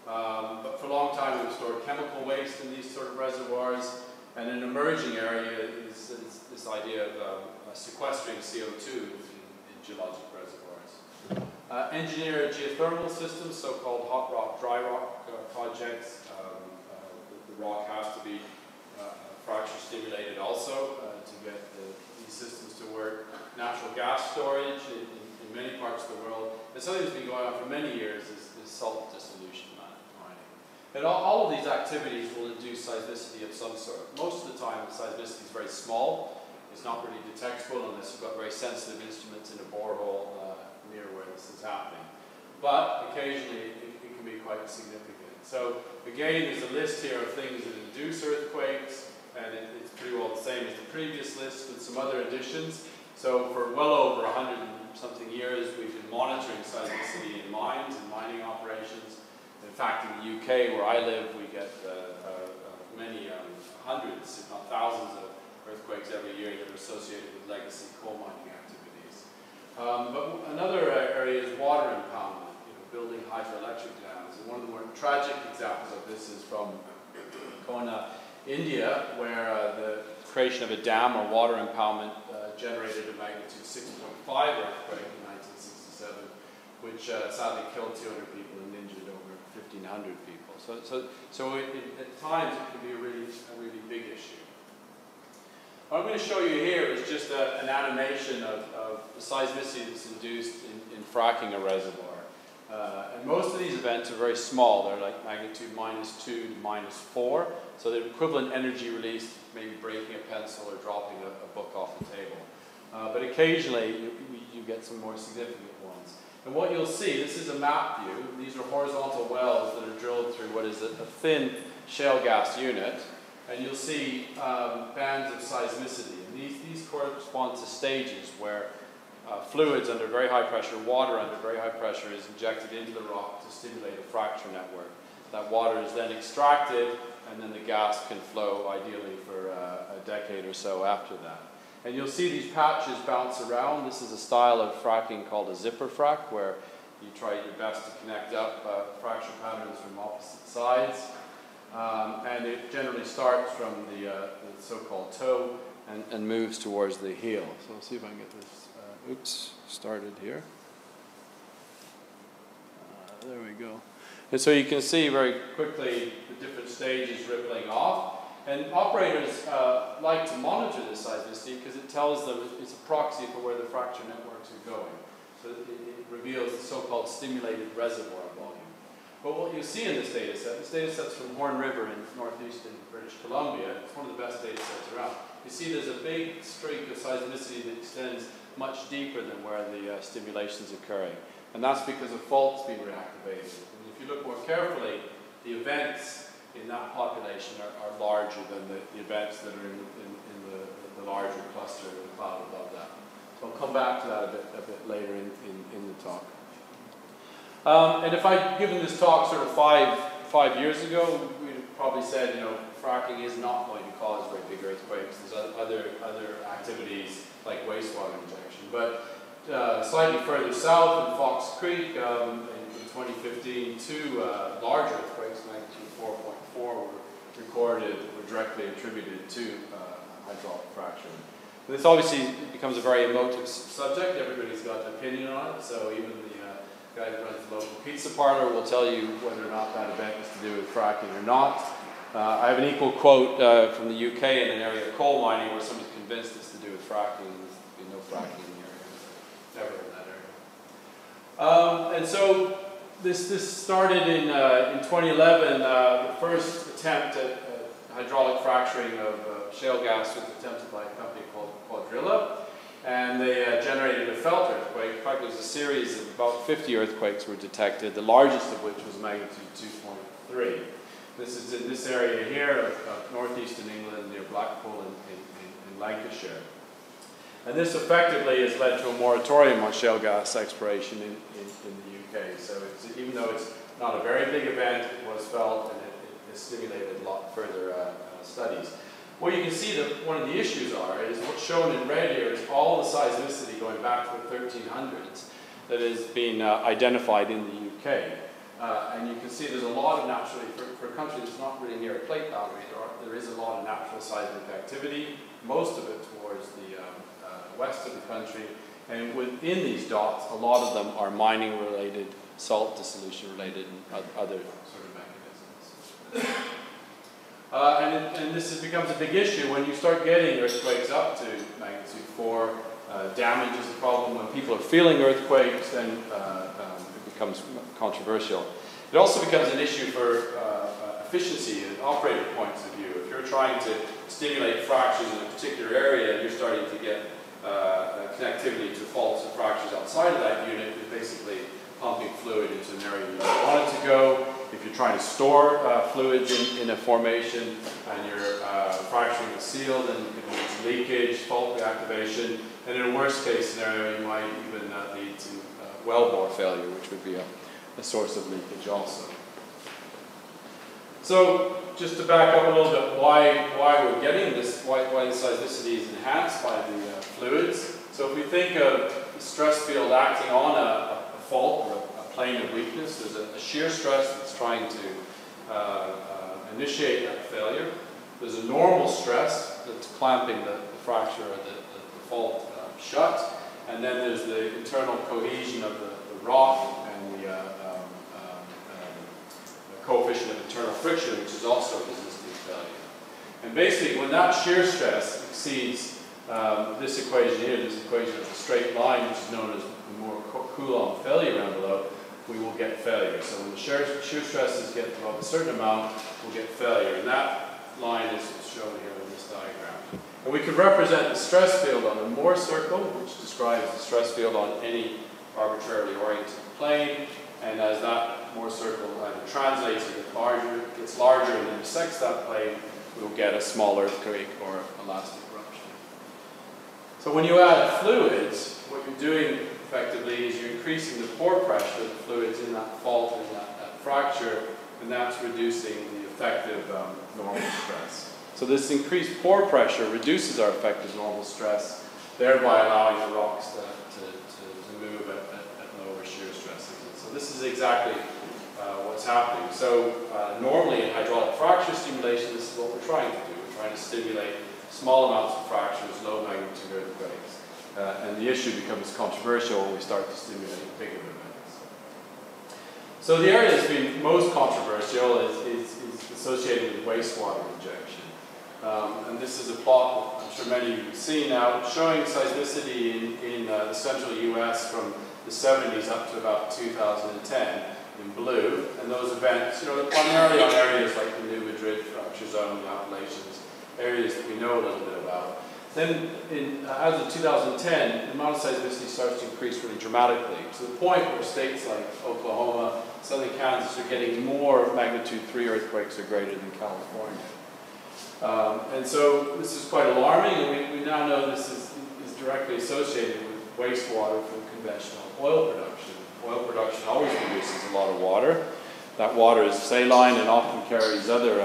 But for a long time we've stored chemical waste in these sort of reservoirs, and an emerging area is this idea of sequestering CO2 in geologic reservoirs. Engineer geothermal systems, so-called hot rock, dry rock projects. The rock has to be fracture stimulated also to get these systems to work. Natural gas storage in many parts of the world. And something that's been going on for many years is salt dissolution mining. And all of these activities will induce seismicity of some sort. Most of the time, the seismicity is very small. It's not really detectable unless you've got very sensitive instruments in a borehole near where this is happening. But occasionally, it can be quite significant. So again, there's a list here of things that induce earthquakes, and it's pretty well the same as the previous list with some other additions. So for well over 100 and something years, we've been monitoring seismicity in mines and mining operations. In fact, in the UK, where I live, we get many hundreds, if not thousands, of earthquakes every year that are associated with legacy coal mining activities. But another area is water impoundment, building hydroelectric dams. And one of the more tragic examples of this is from Kona, India, where the creation of a dam or water impoundment generated a magnitude 6.5 earthquake in 1967, which sadly killed 200 people and injured over 1,500 people. So at times it can be a really big issue. What I'm going to show you here is just an animation of the seismicity that's induced in fracking a reservoir. And most of these events are very small. They're like magnitude -2 to -4. So the equivalent energy release, maybe breaking a pencil or dropping a book off the table. But occasionally you get some more significant ones. And what you'll see, this is a map view. These are horizontal wells that are drilled through what is a thin shale gas unit. And you'll see bands of seismicity. And these correspond to stages where fluids under very high pressure, water under very high pressure is injected into the rock to stimulate a fracture network. That water is then extracted, and then the gas can flow ideally for a decade or so after that. And you'll see these patches bounce around. This is a style of fracking called a zipper frac, where you try your best to connect up fracture patterns from opposite sides. And it generally starts from the so-called toe and moves towards the heel. So let's see if I can get this started here. There we go. And so you can see very quickly the different stages rippling off. And operators like to monitor this seismicity because it tells them it's a proxy for where the fracture networks are going. So it reveals the so-called stimulated reservoir volume. But what you see in this data set's from Horn River in northeastern British Columbia. It's one of the best data sets around. You see there's a big streak of seismicity that extends much deeper than where the stimulation is occurring. And that's because a fault's been reactivated. And if you look more carefully, the events in that population are larger than the events that are in the larger cluster of the cloud above that. So I'll come back to that a bit later in the talk. And if I'd given this talk sort of five years ago, we'd have probably said, fracking is not going to cause very big earthquakes. There's other activities like wastewater injection. But slightly further south in Fox Creek, in 2015, two large earthquakes, magnitude 4.4, were recorded, were directly attributed to hydraulic fracturing. This obviously becomes a very emotive subject. Everybody's got an opinion on it, so even the guy who runs the local pizza parlor will tell you whether or not that event is to do with fracking or not. I have an equal quote from the UK in an area of coal mining where somebody's convinced it's to do with fracking, and there's been no fracking in the area. Never in that area. And so this started in 2011. The first attempt at hydraulic fracturing of shale gas was attempted by a company called Trilemma, and they generated a felt earthquake. In fact, there was a series of about 50 earthquakes were detected, the largest of which was magnitude 2.3. This is in this area here of northeastern England near Blackpool in Lancashire. And this effectively has led to a moratorium on shale gas exploration in the UK. So even though it's not a very big event, it was felt, and it stimulated a lot further studies. What you can see that one of the issues is what's shown in red here is all the seismicity going back to the 1300s that has been identified in the UK. And you can see there's a lot of naturally, for a country that's not really near a plate boundary, there is a lot of natural seismic activity, most of it towards the west of the country. And within these dots, a lot of them are mining related, salt dissolution related, and other sort of mechanisms. And this becomes a big issue when you start getting earthquakes up to magnitude 4. Damage is a problem. When people are feeling earthquakes, then it becomes controversial. It also becomes an issue for efficiency and operator points of view. If you're trying to stimulate fractures in a particular area and you're starting to get connectivity to faults and fractures outside of that unit, you're basically pumping fluid into an area you don't want it to go. If you're trying to store fluids in a formation and you're fracturing the seal, then it leads to leakage, fault reactivation, and in a worst case scenario, you might even lead to wellbore failure, which would be a source of leakage also. So just to back up a little bit, why we're getting this, why the seismicity is enhanced by the fluids. So if we think of the stress field acting on a fault or a plane of weakness, there's a shear stress that's trying to initiate that failure. There's a normal stress that's clamping the fracture or the fault shut. And then there's the internal cohesion of the rock and the coefficient of internal friction, which is also resisting failure. And basically, when that shear stress exceeds this equation here, this equation of the straight line, which is known as the Moore Coulomb failure envelope, we will get failure. So when the shear stresses get above a certain amount, we'll get failure. And that line is shown here in this diagram. And we can represent the stress field on the Moore circle, which describes the stress field on any arbitrarily oriented plane. And as that Moore circle either translates or gets larger and intersects that plane, we'll get a small earthquake or elastic eruption. So when you add fluids, what you're doing effectively is you're increasing the pore pressure of the fluids in that fault and that fracture, and that's reducing the effective normal stress. So this increased pore pressure reduces our effective normal stress, thereby allowing the rocks to move at lower shear stresses. And so this is exactly what's happening. So normally in hydraulic fracture stimulation, this is what we're trying to do. We're trying to stimulate small amounts of fractures, low magnitude earthquakes. And the issue becomes controversial when we start to stimulate bigger events. So the area that's been most controversial is associated with wastewater injection. And this is a plot I'm sure many of you have seen now, showing seismicity in the central US from the 70s up to about 2010 in blue. And those events, primarily on areas like the New Madrid fracture zone, the Appalachians, areas that we know a little bit about. Then, as of 2010, the amount of seismicity starts to increase really dramatically, to the point where states like Oklahoma, southern Kansas are getting more magnitude 3 earthquakes or greater than California. And so this is quite alarming, and we now know this is directly associated with wastewater from conventional oil production. Oil production always produces a lot of water. That water is saline and often carries other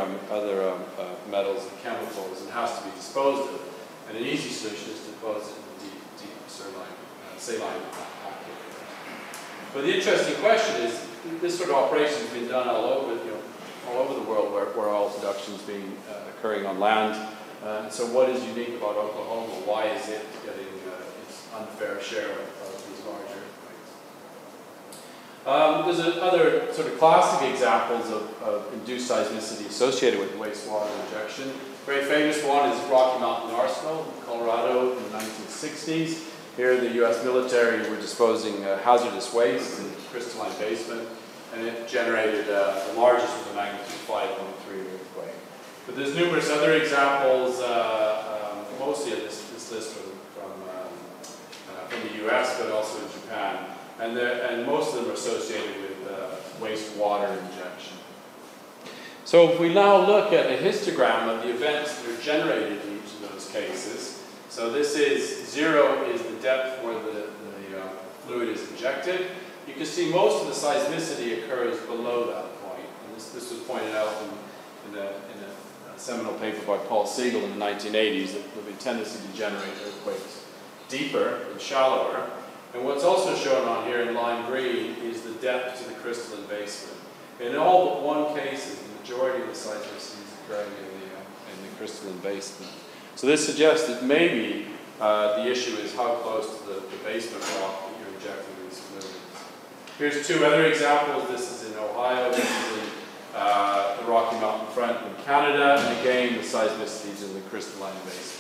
metals and chemicals and has to be disposed of. And an easy solution is to dispose it in deep saline packet. But the interesting question is, this sort of operation has been done all over, all over the world where oil production is being occurring on land. So what is unique about Oklahoma? Why is it getting its unfair share of these large earthquakes? There's other sort of classic examples of induced seismicity associated with wastewater injection. Very famous one is Rocky Mountain Arsenal in Colorado in the 1960s. Here the US military were disposing hazardous waste in the crystalline basement, and it generated the largest with a magnitude 5.3 earthquake. But there's numerous other examples, mostly of this list from the US, but also in Japan. And most of them are associated with wastewater injection. So if we now look at a histogram of the events that are generated in each of those cases, so this is 0 is the depth where the fluid is injected. You can see most of the seismicity occurs below that point. And this was pointed out in a seminal paper by Paul Siegel in the 1980s, that there would be a tendency to generate earthquakes deeper and shallower. And what's also shown on here in lime green is the depth to the crystalline basement. In all but one case, the majority of the seismicity is occurring in the crystalline basement. So this suggests that maybe the issue is how close to the basement rock that you're injecting these fluids. Here's two other examples. This is in Ohio. This is in the Rocky Mountain front in Canada. And again, the seismicity is in the crystalline basement.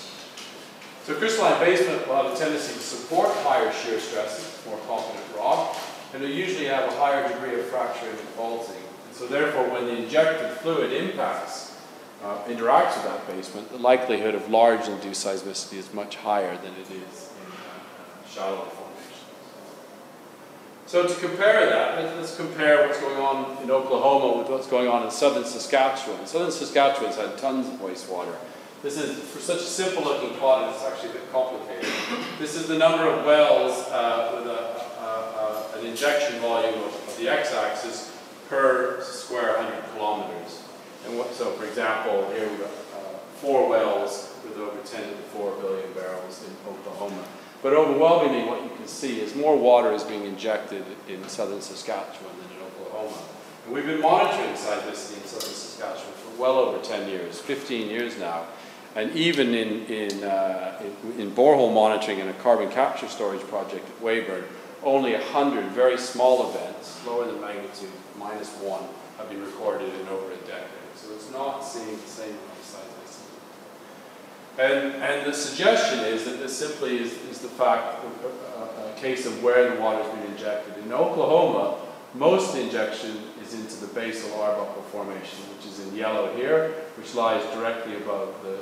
So crystalline basement will have a tendency to support higher shear stresses, more competent rock, and will usually have a higher degree of fracturing and faulting. And so therefore, when the injected fluid interacts with that basement, the likelihood of large induced seismicity is much higher than it is in shallow formations. So to compare that, let's compare what's going on in Oklahoma with what's going on in southern Saskatchewan. Southern Saskatchewan's had tons of wastewater. This is, for such a simple looking plot, it's actually a bit complicated. This is the number of wells with an injection volume of the x-axis per square 100 kilometers. And so, for example, here we've got 4 wells with over 10 to the 4 billion barrels in Oklahoma. But overwhelmingly, what you can see is more water is being injected in southern Saskatchewan than in Oklahoma. And we've been monitoring seismicity in southern Saskatchewan for well over 10 years, 15 years now. And even in borehole monitoring and a carbon capture storage project at Weyburn, only 100 very small events, lower than magnitude -1, have been recorded in over a decade. So it's not seeing the same amount of seismicity. And the suggestion is that this simply is the fact, a case of where the water has been injected. In Oklahoma, most of the injection is into the basal Arbuckle Formation, which is in yellow here, which lies directly above the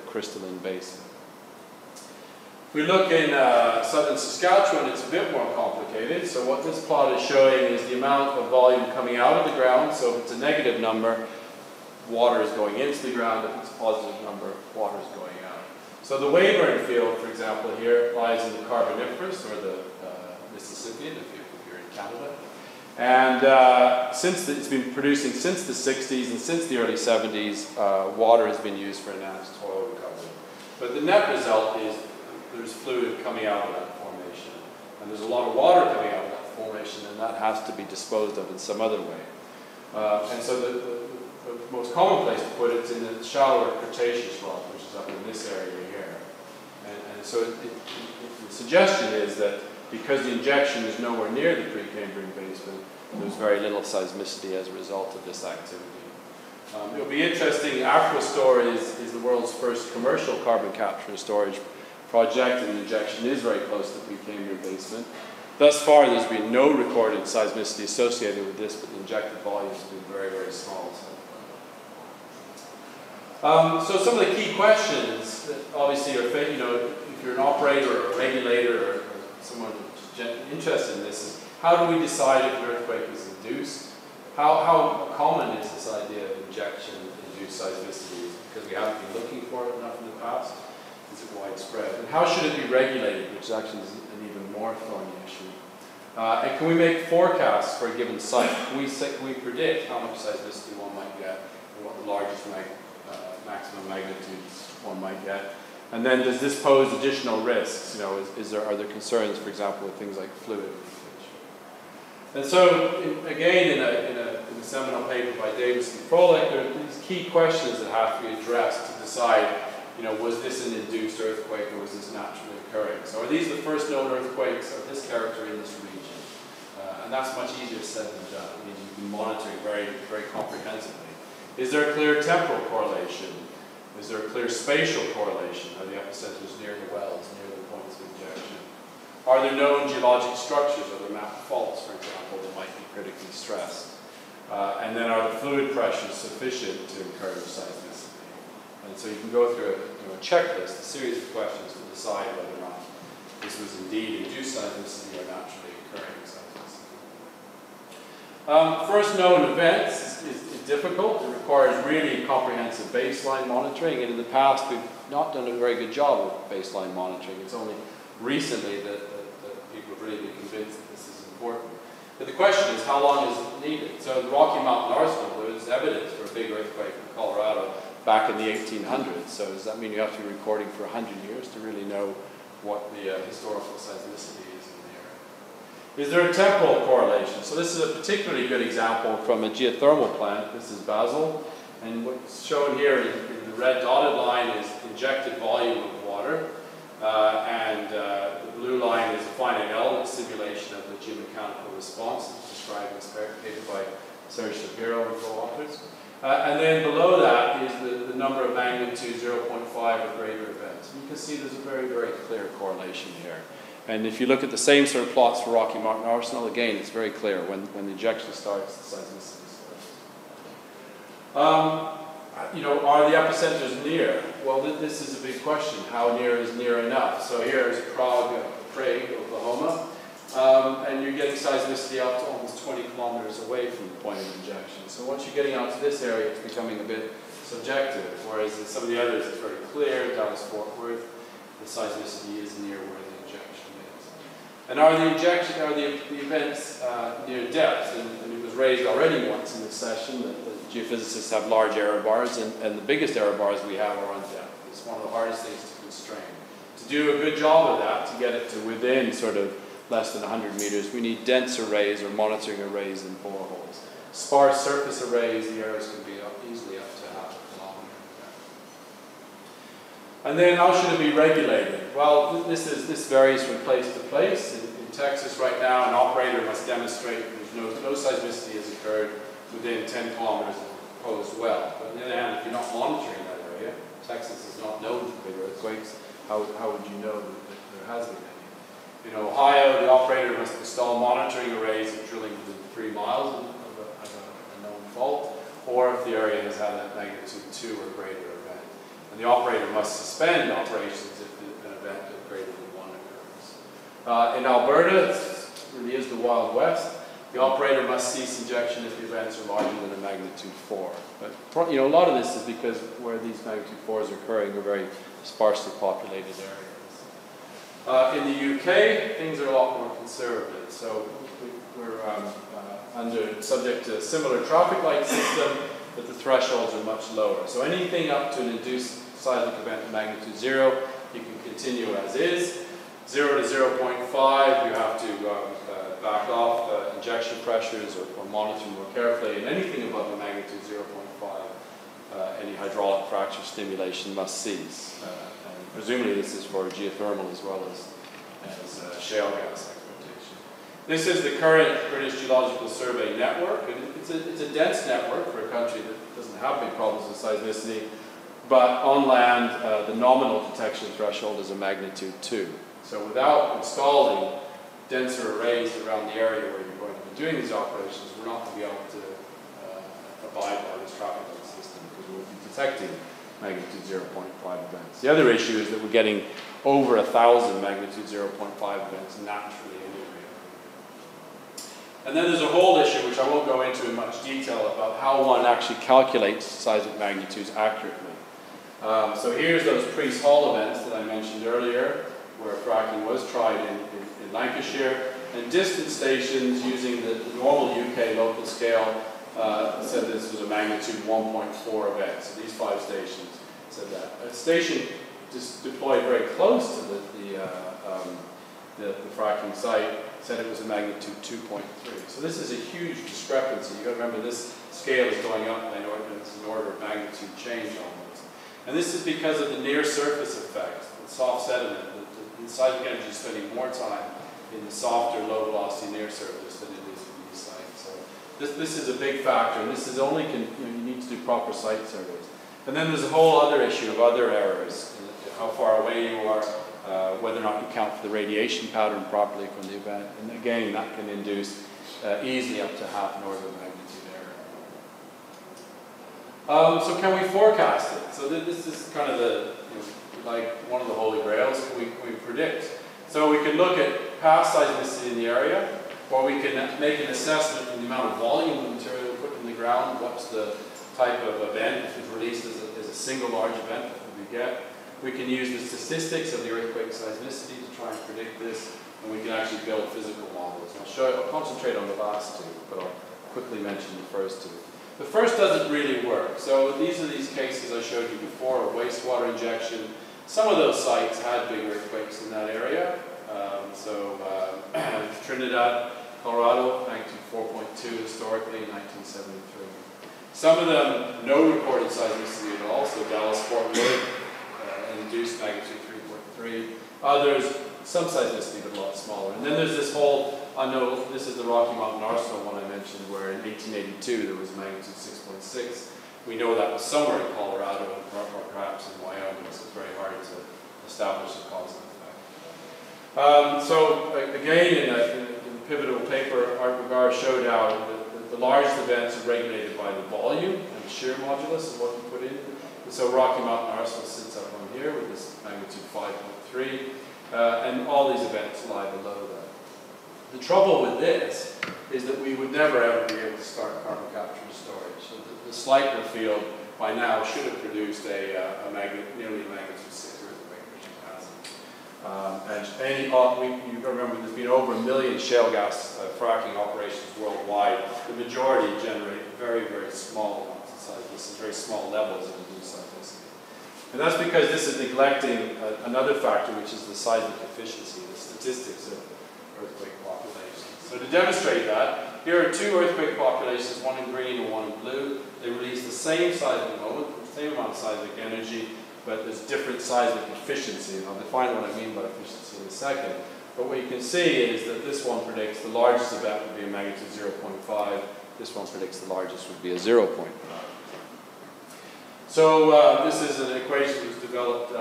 crystalline basin. If we look in southern Saskatchewan, it's a bit more complicated. So what this plot is showing is the amount of volume coming out of the ground. So if it's a negative number, water is going into the ground. If it's a positive number, water is going out. So the Weyburn field, for example, here lies in the Carboniferous, or the Mississippian, if you're in Canada. And it's been producing since the 60s and since the early 70s, water has been used for enhanced oil recovery. But the net result is there's fluid coming out of that formation. And there's a lot of water coming out of that formation, and that has to be disposed of in some other way. And so the most common place to put it is in the shallower Cretaceous rock, which is up in this area here. And so the suggestion is that because the injection is nowhere near the Precambrian basement, there's very little seismicity as a result of this activity. It'll be interesting, Aquastor is the world's first commercial carbon capture and storage project, and the injection is very close to the Precambrian basement. Thus far, there's been no recorded seismicity associated with this, but the injected volumes have been very, very small. So some of the key questions that obviously are, if you're an operator or a regulator or someone interested in this, is how do we decide if an earthquake is induced? How common is this idea of injection-induced seismicity? Because we haven't been looking for it enough in the past? Is it widespread? And how should it be regulated, which actually is an even more thorny issue? And can we make forecasts for a given site? Can we predict how much seismicity one might get and what the largest maximum magnitudes one might get? And then does this pose additional risks? Are there concerns, for example, with things like fluid leakage? And so, again, in a seminal paper by Davis and Froelich, there are these key questions that have to be addressed to decide, was this an induced earthquake or was this naturally occurring? So are these the first known earthquakes of this character in this region? And that's much easier said than done. I mean, you can monitor very, very comprehensively. Is there a clear temporal correlation? Is there a clear spatial correlation? Are the epicenters near the wells, near the points of injection? Are there known geologic structures, or there mapped faults, for example, that might be critically stressed? And then are the fluid pressures sufficient to encourage seismicity? And so you can go through a checklist, a series of questions to decide whether or not this was indeed induced seismicity or naturally occurring seismicity. First known events is difficult. It requires really comprehensive baseline monitoring, and in the past we've not done a very good job of baseline monitoring. It's only recently that people have really been convinced that this is important. But the question is, how long is it needed? So in the Rocky Mountain Arsenal, there was evidence for a big earthquake in Colorado back in the 1800s. So does that mean you have to be recording for 100 years to really know what the historical seismicity is in the area? Is there a temporal correlation? So this is a particularly good example from a geothermal plant. This is Basel. And what's shown here in the red dotted line is injected volume of water. The blue line is a finite element simulation of the geomechanical response. It's described in this paper by Serge Shapiro and co-authors. And then below that is the number of magnitude 0.5 or greater events. And you can see there's a very, very clear correlation here. And if you look at the same sort of plots for Rocky Mountain Arsenal, again, it's very clear. When the injection starts, the seismicity starts. Are the epicenters near? Well, this is a big question. How near is near enough? So here is Prague, Oklahoma. And you're getting seismicity up to almost 20 kilometers away from the point of injection. So once you're getting out to this area, it's becoming a bit subjective, whereas in some of the others, it's very clear. Dallas Fort Worth, the seismicity is near where the injection is. And are the events near depth? And it was raised already once in this session that geophysicists have large error bars, and the biggest error bars we have are on depth. It's one of the hardest things to constrain. To do a good job of that, to get it to within sort of less than 100 meters, we need dense arrays or monitoring arrays in boreholes. Sparse surface arrays, the errors can be easily up to half a kilometer. And then how should it be regulated? Well, this varies from place to place. In Texas right now, an operator must demonstrate there's no seismicity has occurred within 10 kilometers of the proposed well. But on the other hand, if you're not monitoring that area, Texas is not known for big earthquakes, how would you know that there has been any? In Ohio, the operator must install monitoring arrays if drilling within 3 miles of a known fault, or if the area has had a magnitude 2 or greater event. And the operator must suspend operations if an event of greater than 1 occurs. In Alberta, it really is the Wild West. The operator must cease injection if the events are larger than a magnitude 4. But a lot of this is because where these magnitude 4s are occurring are very sparsely populated areas. In the UK, things are a lot more conservative. So we're subject to a similar traffic light system, but the thresholds are much lower. So anything up to an induced seismic event of magnitude 0, you can continue as is. 0 to 0.5, you have to back off injection pressures or monitor more carefully. And anything above a magnitude 0.5, any hydraulic fracture stimulation must cease. And presumably this is for geothermal as well as shale gas exploitation. This is the current British Geological Survey network. And it's a dense network for a country that doesn't have big problems with seismicity. But on land, the nominal detection threshold is a magnitude 2. So without installing denser arrays around the area where you're going to be doing these operations, we're not going to be able to abide by this traffic light system because we'll be detecting magnitude 0.5 events. The other issue is that we're getting over 1,000 magnitude 0.5 events naturally anyway. And then there's a whole issue, which I won't go into in much detail, about how one actually calculates seismic magnitudes accurately. So here's those Priest Hall events that I mentioned earlier, where fracking was tried in Lancashire, and distance stations using the normal UK local scale said this was a magnitude 1.4 event. So these 5 stations said that. A station just deployed very close to the fracking site, said it was a magnitude 2.3. So this is a huge discrepancy. You've got to remember this scale is going up by an order of magnitude change almost. And this is because of the near surface effect, the soft sediment. The seismic energy is spending more time in the softer, low velocity near surface than it is in these sites. So this is a big factor, and this is only, you need to do proper site surveys. And then there's a whole other issue of other errors, how far away you are, whether or not you count for the radiation pattern properly from the event. And again, that can induce easily up to half an order of magnitude error. So can we forecast it? So this is kind of the, like one of the holy grails. We predict. So we can look at past seismicity in the area, or we can make an assessment of the amount of volume of material put in the ground, what's the type of event, if it's released as a single large event that we get. We can use the statistics of the earthquake seismicity to try and predict this, and we can actually build physical models. I'll concentrate on the last two, but I'll quickly mention the first two. The first doesn't really work. So these are these cases I showed you before of wastewater injection. Some of those sites had big earthquakes in that area. Trinidad, Colorado, magnitude 4.2 historically in 1973. Some of them, no recorded seismicity at all, so Dallas, Fort Worth, induced magnitude 3.3. Others, some seismicity, but a lot smaller. And then there's this whole, this is the Rocky Mountain Arsenal one I mentioned, where in 1882 there was magnitude 6.6. We know that was somewhere in Colorado, or perhaps in Wyoming, so it's very hard to establish a cause and effect. So again, in the pivotal paper, Art Regar showed how the largest events are regulated by the volume and the shear modulus of what you put in. And so Rocky Mountain Arsenal sits up on here with this magnitude 5.3, and all these events lie below that. The trouble with this is that we would never ever be able to start carbon capture and storage. So the Sleipner field by now should have produced nearly a magnitude 6 earthquake, which it hasn't. You remember there's been over 1 million shale gas fracking operations worldwide. The majority generate very, very small amounts of seismicity, very small levels of induced seismicity. And that's because this is neglecting another factor, which is the seismic efficiency, the statistics of earthquake populations. So to demonstrate that, here are two earthquake populations, one in green and one in blue. They release the same seismic moment, the same amount of seismic energy, but there's different seismic efficiency. And I'll define what I mean by efficiency in a second. But what you can see is that this one predicts the largest event would be a magnitude 0.5. This one predicts the largest would be a 0.5. So this is an equation that was developed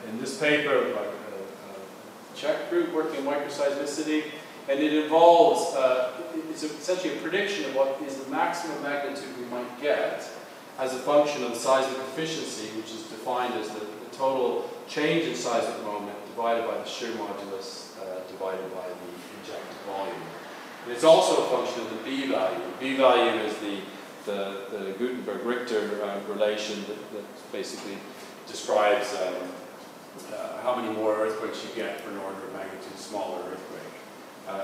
in this paper by a Czech group working in microseismicity. And it involves, it's essentially a prediction of what is the maximum magnitude we might get as a function of the seismic efficiency, which is defined as the total change in seismic moment divided by the shear modulus divided by the injected volume. And it's also a function of the B value. The B value is the Gutenberg-Richter relation that basically describes how many more earthquakes you get for an order of magnitude smaller earthquake.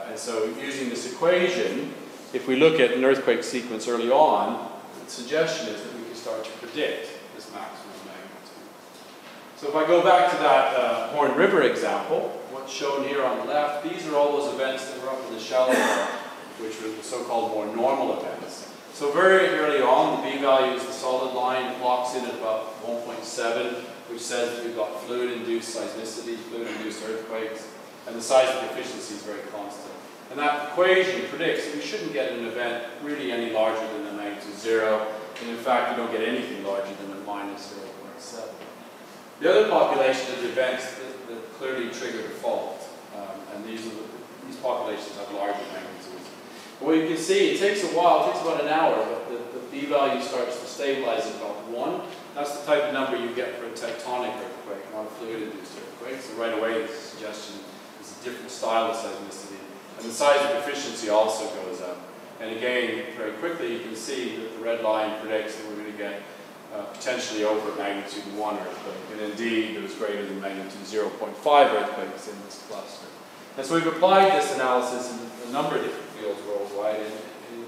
And so using this equation, if we look at an earthquake sequence early on, the suggestion is that we can start to predict this maximum magnitude. So if I go back to that Horn River example, what's shown here on the left, these are all those events that were up in the shallow part, which were the so-called more normal events. So very early on, the B value is the solid line. It locks in at about 1.7, which says that we've got fluid-induced seismicity, fluid-induced earthquakes. And the seismic efficiency is very constant. And that equation predicts that we shouldn't get an event really any larger than a magnitude 0. And in fact, we don't get anything larger than a minus 0.7. The other population of events that clearly trigger the fault. And these populations have larger magnitudes. But what you can see, it takes a while, it takes about an hour, but the B value starts to stabilize at about 1. That's the type of number you get for a tectonic earthquake, not a fluid-induced earthquake. So right away, the suggestion is a different style of seismicity. And the seismic efficiency also goes up. And again, very quickly, you can see that the red line predicts that we're going to get potentially over magnitude 1 earthquake. And indeed, there was greater than magnitude 0.5 earthquakes in this cluster. And so we've applied this analysis in a number of different fields worldwide, and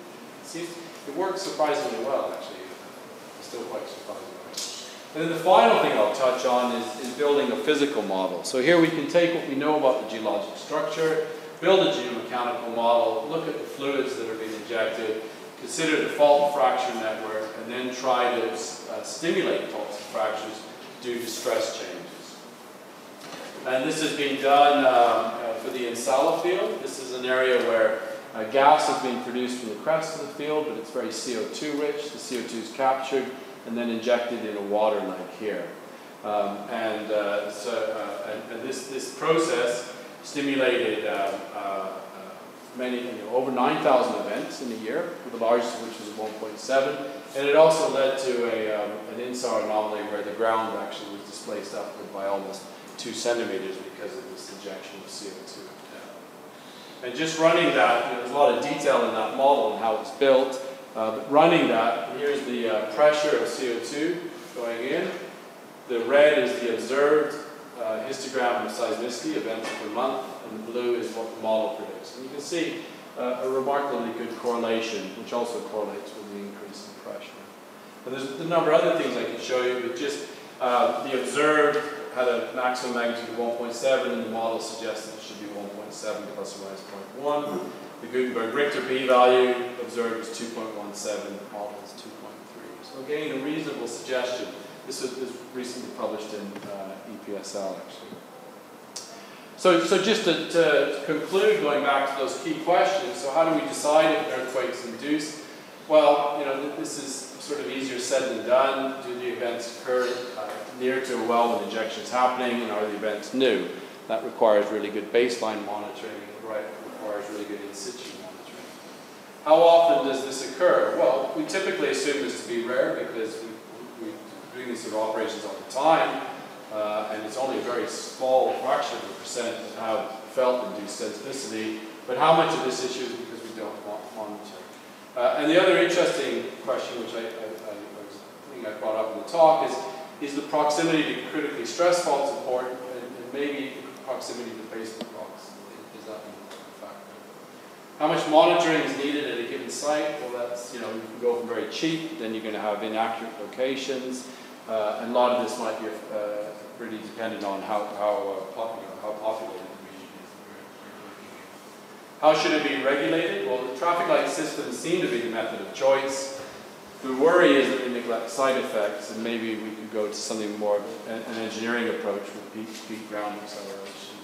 it works surprisingly well, actually. I'm still quite surprised by it. And then the final thing I'll touch on is building a physical model. So here we can take what we know about the geologic structure, build a geomechanical model, look at the fluids that are being injected, consider the fault fracture network, and then try to stimulate faults and fractures due to stress changes. And this has been done for the Insala field. This is an area where gas is being produced from the crest of the field, but it's very CO2 rich. The CO2 is captured and then injected in a water like here. This process stimulated over 9,000 events in a year, the largest of which was 1.7, and it also led to an INSAR anomaly where the ground actually was displaced upward by almost 2 centimeters because of this injection of CO2. And just running that, there's a lot of detail in that model and how it's built, but running that, here's the pressure of CO2 going in. The red is the observed histogram of seismicity, events per month, and the blue is what the model predicts. And you can see a remarkably good correlation, which also correlates with the increase in pressure. And there's a number of other things I can show you, but just the observed had a maximum magnitude of 1.7, and the model suggests that it should be 1.7 plus or minus 0.1. The Gutenberg-Richter p-value observed is 2.17, model is 2.3. So again, a reasonable suggestion. This was recently published in EPSL, actually. So just to conclude, going back to those key questions, so how do we decide if an earthquake's induced? Well, this is sort of easier said than done. Do the events occur near to a well when injection is happening, and are the events new? That requires really good baseline monitoring, right? It requires really good in situ monitoring. How often does this occur? Well, we typically assume this to be rare because we're doing these sort of operations all the time, and it's only a very small fraction of the percent that have felt induced seismicity, but how much of this issue is because we don't monitor? And the other interesting question, which I brought up in the talk, is the proximity to critically stressed faults important, and maybe the proximity to basement rocks. Is that an important factor? How much monitoring is needed at a given site? Well, that's, you can go from very cheap, then you're going to have inaccurate locations, and a lot of this might be really dependent on how populated the region is that we're working in. How should it be regulated? Well, the traffic light systems seem to be the method of choice. The worry is that they neglect side effects, and maybe we could go to something more of an engineering approach with peak ground acceleration.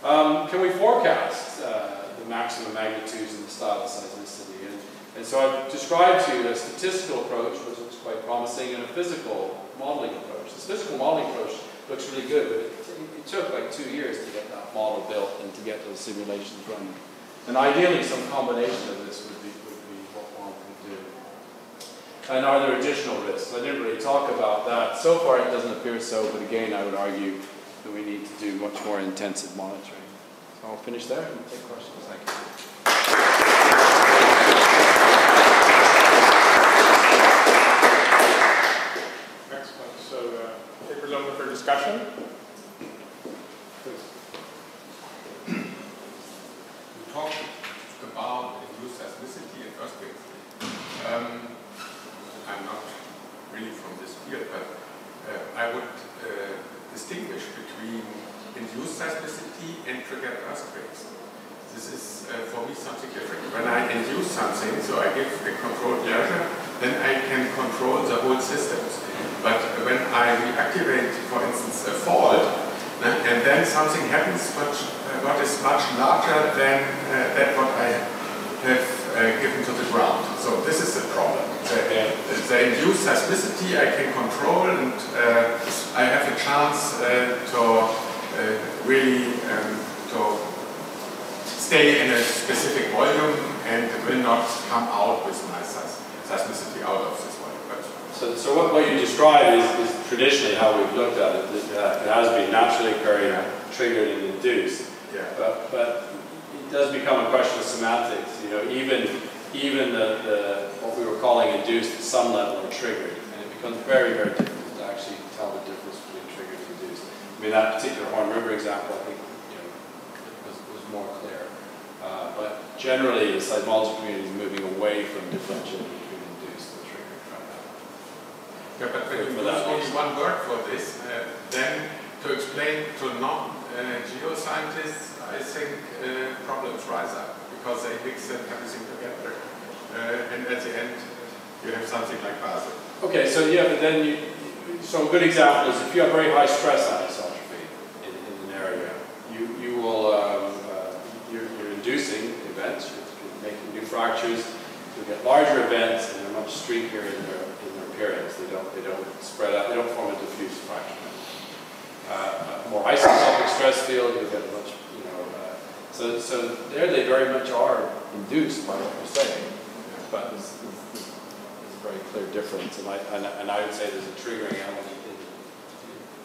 Can we forecast the maximum magnitudes and the style of seismicity? And so I've described to you a statistical approach, which looks quite promising, and a physical modeling approach. This physical modeling approach looks really good, but it took like 2 years to get that model built and to get those simulations running. And ideally, some combination of this would be what one could do. And are there additional risks? I didn't really talk about that. So far, it doesn't appear so, but again, I would argue that we need to do much more intensive monitoring. So I'll finish there and take questions. Thank you. Excellent. So, paper's open for discussion. Please. You talked about induced seismicity and earthquakes. I'm not really from this field, but I would distinguish between induced seismicity and triggered earthquakes. This is, for me, something different. When I induce something, so I give a controlled pressure, then I can control the whole systems. But when I reactivate, for instance, a fault, and then something happens what is much larger than what I have given to the ground. So this is the problem. The induced seismicity I can control, and I have a chance to really to stay in a specific volume, and it will not come out with my seismicity out of this volume. So what you describe is traditionally how we've looked at it. It has been naturally occurring, triggered, and induced. Yeah. But it does become a question of semantics. Even the what we were calling induced at some level are triggered, and it becomes very, very difficult to actually tell the difference between triggered and induced. I mean, that particular Horn River example, I think, was more clear. But generally, the seismology community is moving away from differentiating between induced and triggered right now. Yeah, but when for that only reason. one word for this. Then to explain to non-geoscientists, I think problems rise up because they mix everything together. And at the end, you have something like Basel. Okay, so yeah, but then so a good example is if you have very high stress anisotropy in an area, you're inducing events, you're making new fractures, you get larger events, and they're much streakier in their appearance. They don't spread out, they don't form a diffuse fracture. More isotopic stress field, you get a much, so there they very much are induced by what you're saying, but there's a very clear difference, and I would say there's a triggering element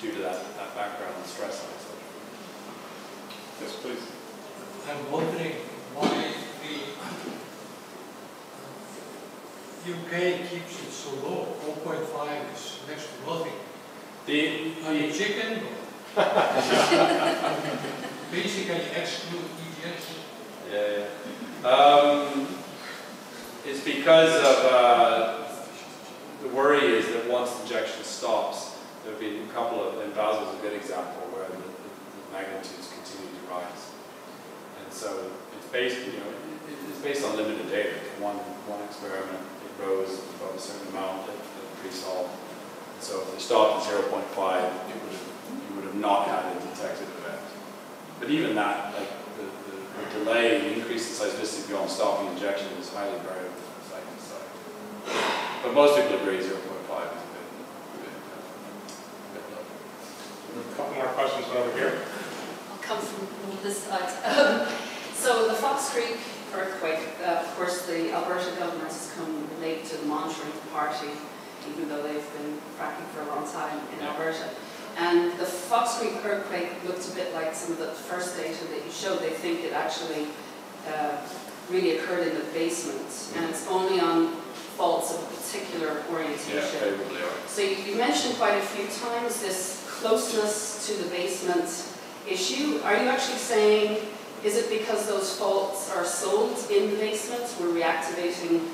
due to that background and stress anisotropy. Yes, please. I'm wondering why the UK keeps it so low. 0.5 is next to nothing. The chicken basically exclude EGS. Yeah. It's because of the worry is that once injection stops, there'll be a couple of, and Basel's a good example where the magnitudes continue to rise. And so it's based on limited data. One experiment, it rose above a certain amount at pre-solve. So if they stopped at 0.5, you would have not had a detected event. But even that, like the delay, the increase in seismicity beyond stopping injection is highly variable from site to site. But most people agree 0.5 is a bit low. A couple more questions over here. I'll come from this side. So the Fox Creek earthquake, of course, the Alberta government has come late to the monitoring party, even though they've been fracking for a long time in Alberta. And the Fox Creek earthquake looked a bit like some of the first data that you showed. They think it actually really occurred in the basement, and it's only on faults of a particular orientation. Yeah, favorably. So you mentioned quite a few times this closeness to the basement issue. Are you actually saying, is it because those faults are sold in the basement, we're reactivating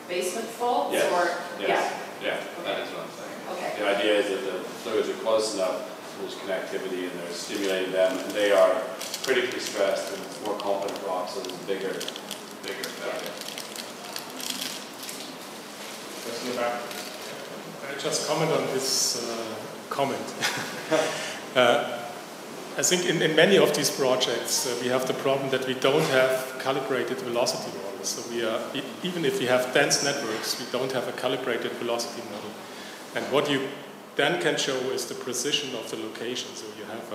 basement faults? Yes. Or, yes. Yeah, okay. That is what I'm saying. Okay. The idea is that the fluids are close enough, there's connectivity, and they're stimulating them, and they are critically stressed, and it's more competent rock, so there's a bigger effect. Yes, in the back. I just comment on this comment. I think in many of these projects we have the problem that we don't have calibrated velocity models. So we are, even if we have dense networks, we don't have a calibrated velocity model. And what you then can show is the precision of the location. So you have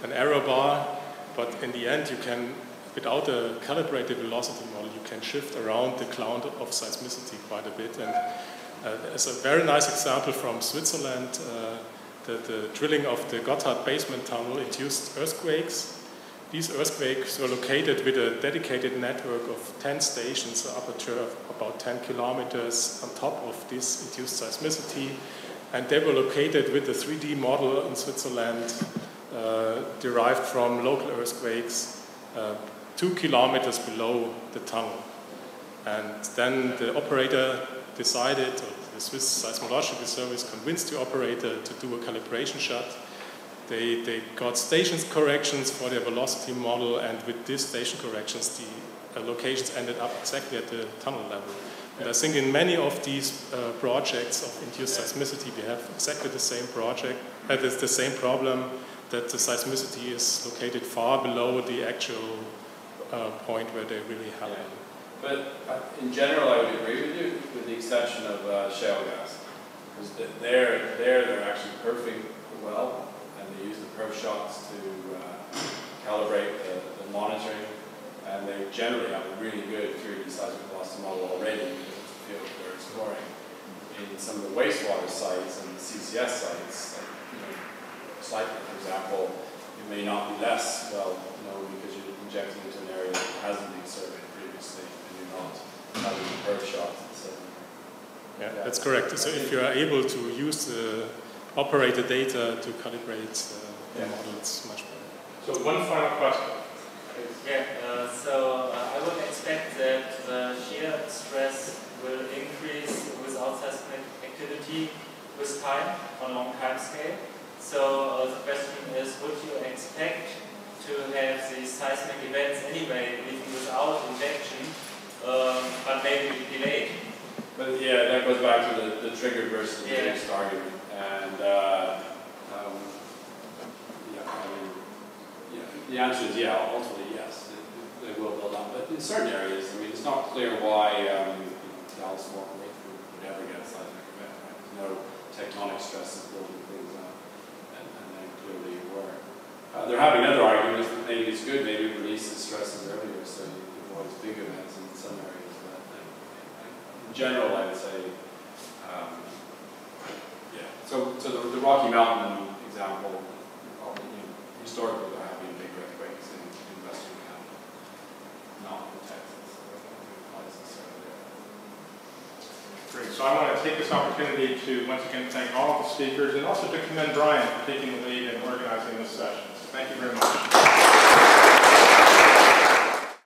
an error bar, but in the end you can, without a calibrated velocity model, you can shift around the cloud of seismicity quite a bit. And there's a very nice example from Switzerland. The drilling of the Gotthard basement tunnel induced earthquakes. These earthquakes were located with a dedicated network of 10 stations, an aperture of about 10 kilometers on top of this induced seismicity. And they were located with a 3D model in Switzerland derived from local earthquakes 2 kilometers below the tunnel. And then the operator decided, or the Swiss Seismological Service convinced the operator to do a calibration shot. They got station corrections for their velocity model, and with these station corrections, the locations ended up exactly at the tunnel level. And I think in many of these projects of induced seismicity, we have exactly the same the same problem, that the seismicity is located far below the actual point where they really happen. Yeah. But in general, I would agree with you, with the exception of shale gas. Because they're actually perfing well, and they use the perf shots to calibrate the monitoring, and they generally have a really good 3D seismic velocity model already because it's a field they're exploring. In some of the wastewater sites and the CCS sites, like, slightly, for example, it may not be less well known because you're injecting into an area that hasn't been surveyed previously. Yeah, that's correct. So if you are able to use the operator data to calibrate the model, it's much better. So one final question. Yeah, so I would expect that the shear stress will increase without seismic activity, with time, on a long time scale. So the question is, would you expect to have these seismic events anyway, even without injection, but maybe delayed? But yeah, that goes back to the triggered versus the induced argument. And the answer is ultimately yes, they will build up. But in certain areas, I mean, it's not clear why Dallas Fort Worth would ever get a seismic event. Right? There's no tectonic stresses building things up, and then clearly you were. They're having other arguments that maybe it's good, maybe release the stresses earlier, so you avoid big events in some areas. But in general, I would say, So the Rocky Mountain example, historically there have been big earthquakes in western Canada, not in Texas. Great. So I want to take this opportunity to once again thank all of the speakers and also to commend Brian for taking the lead in organizing this session. So thank you very much.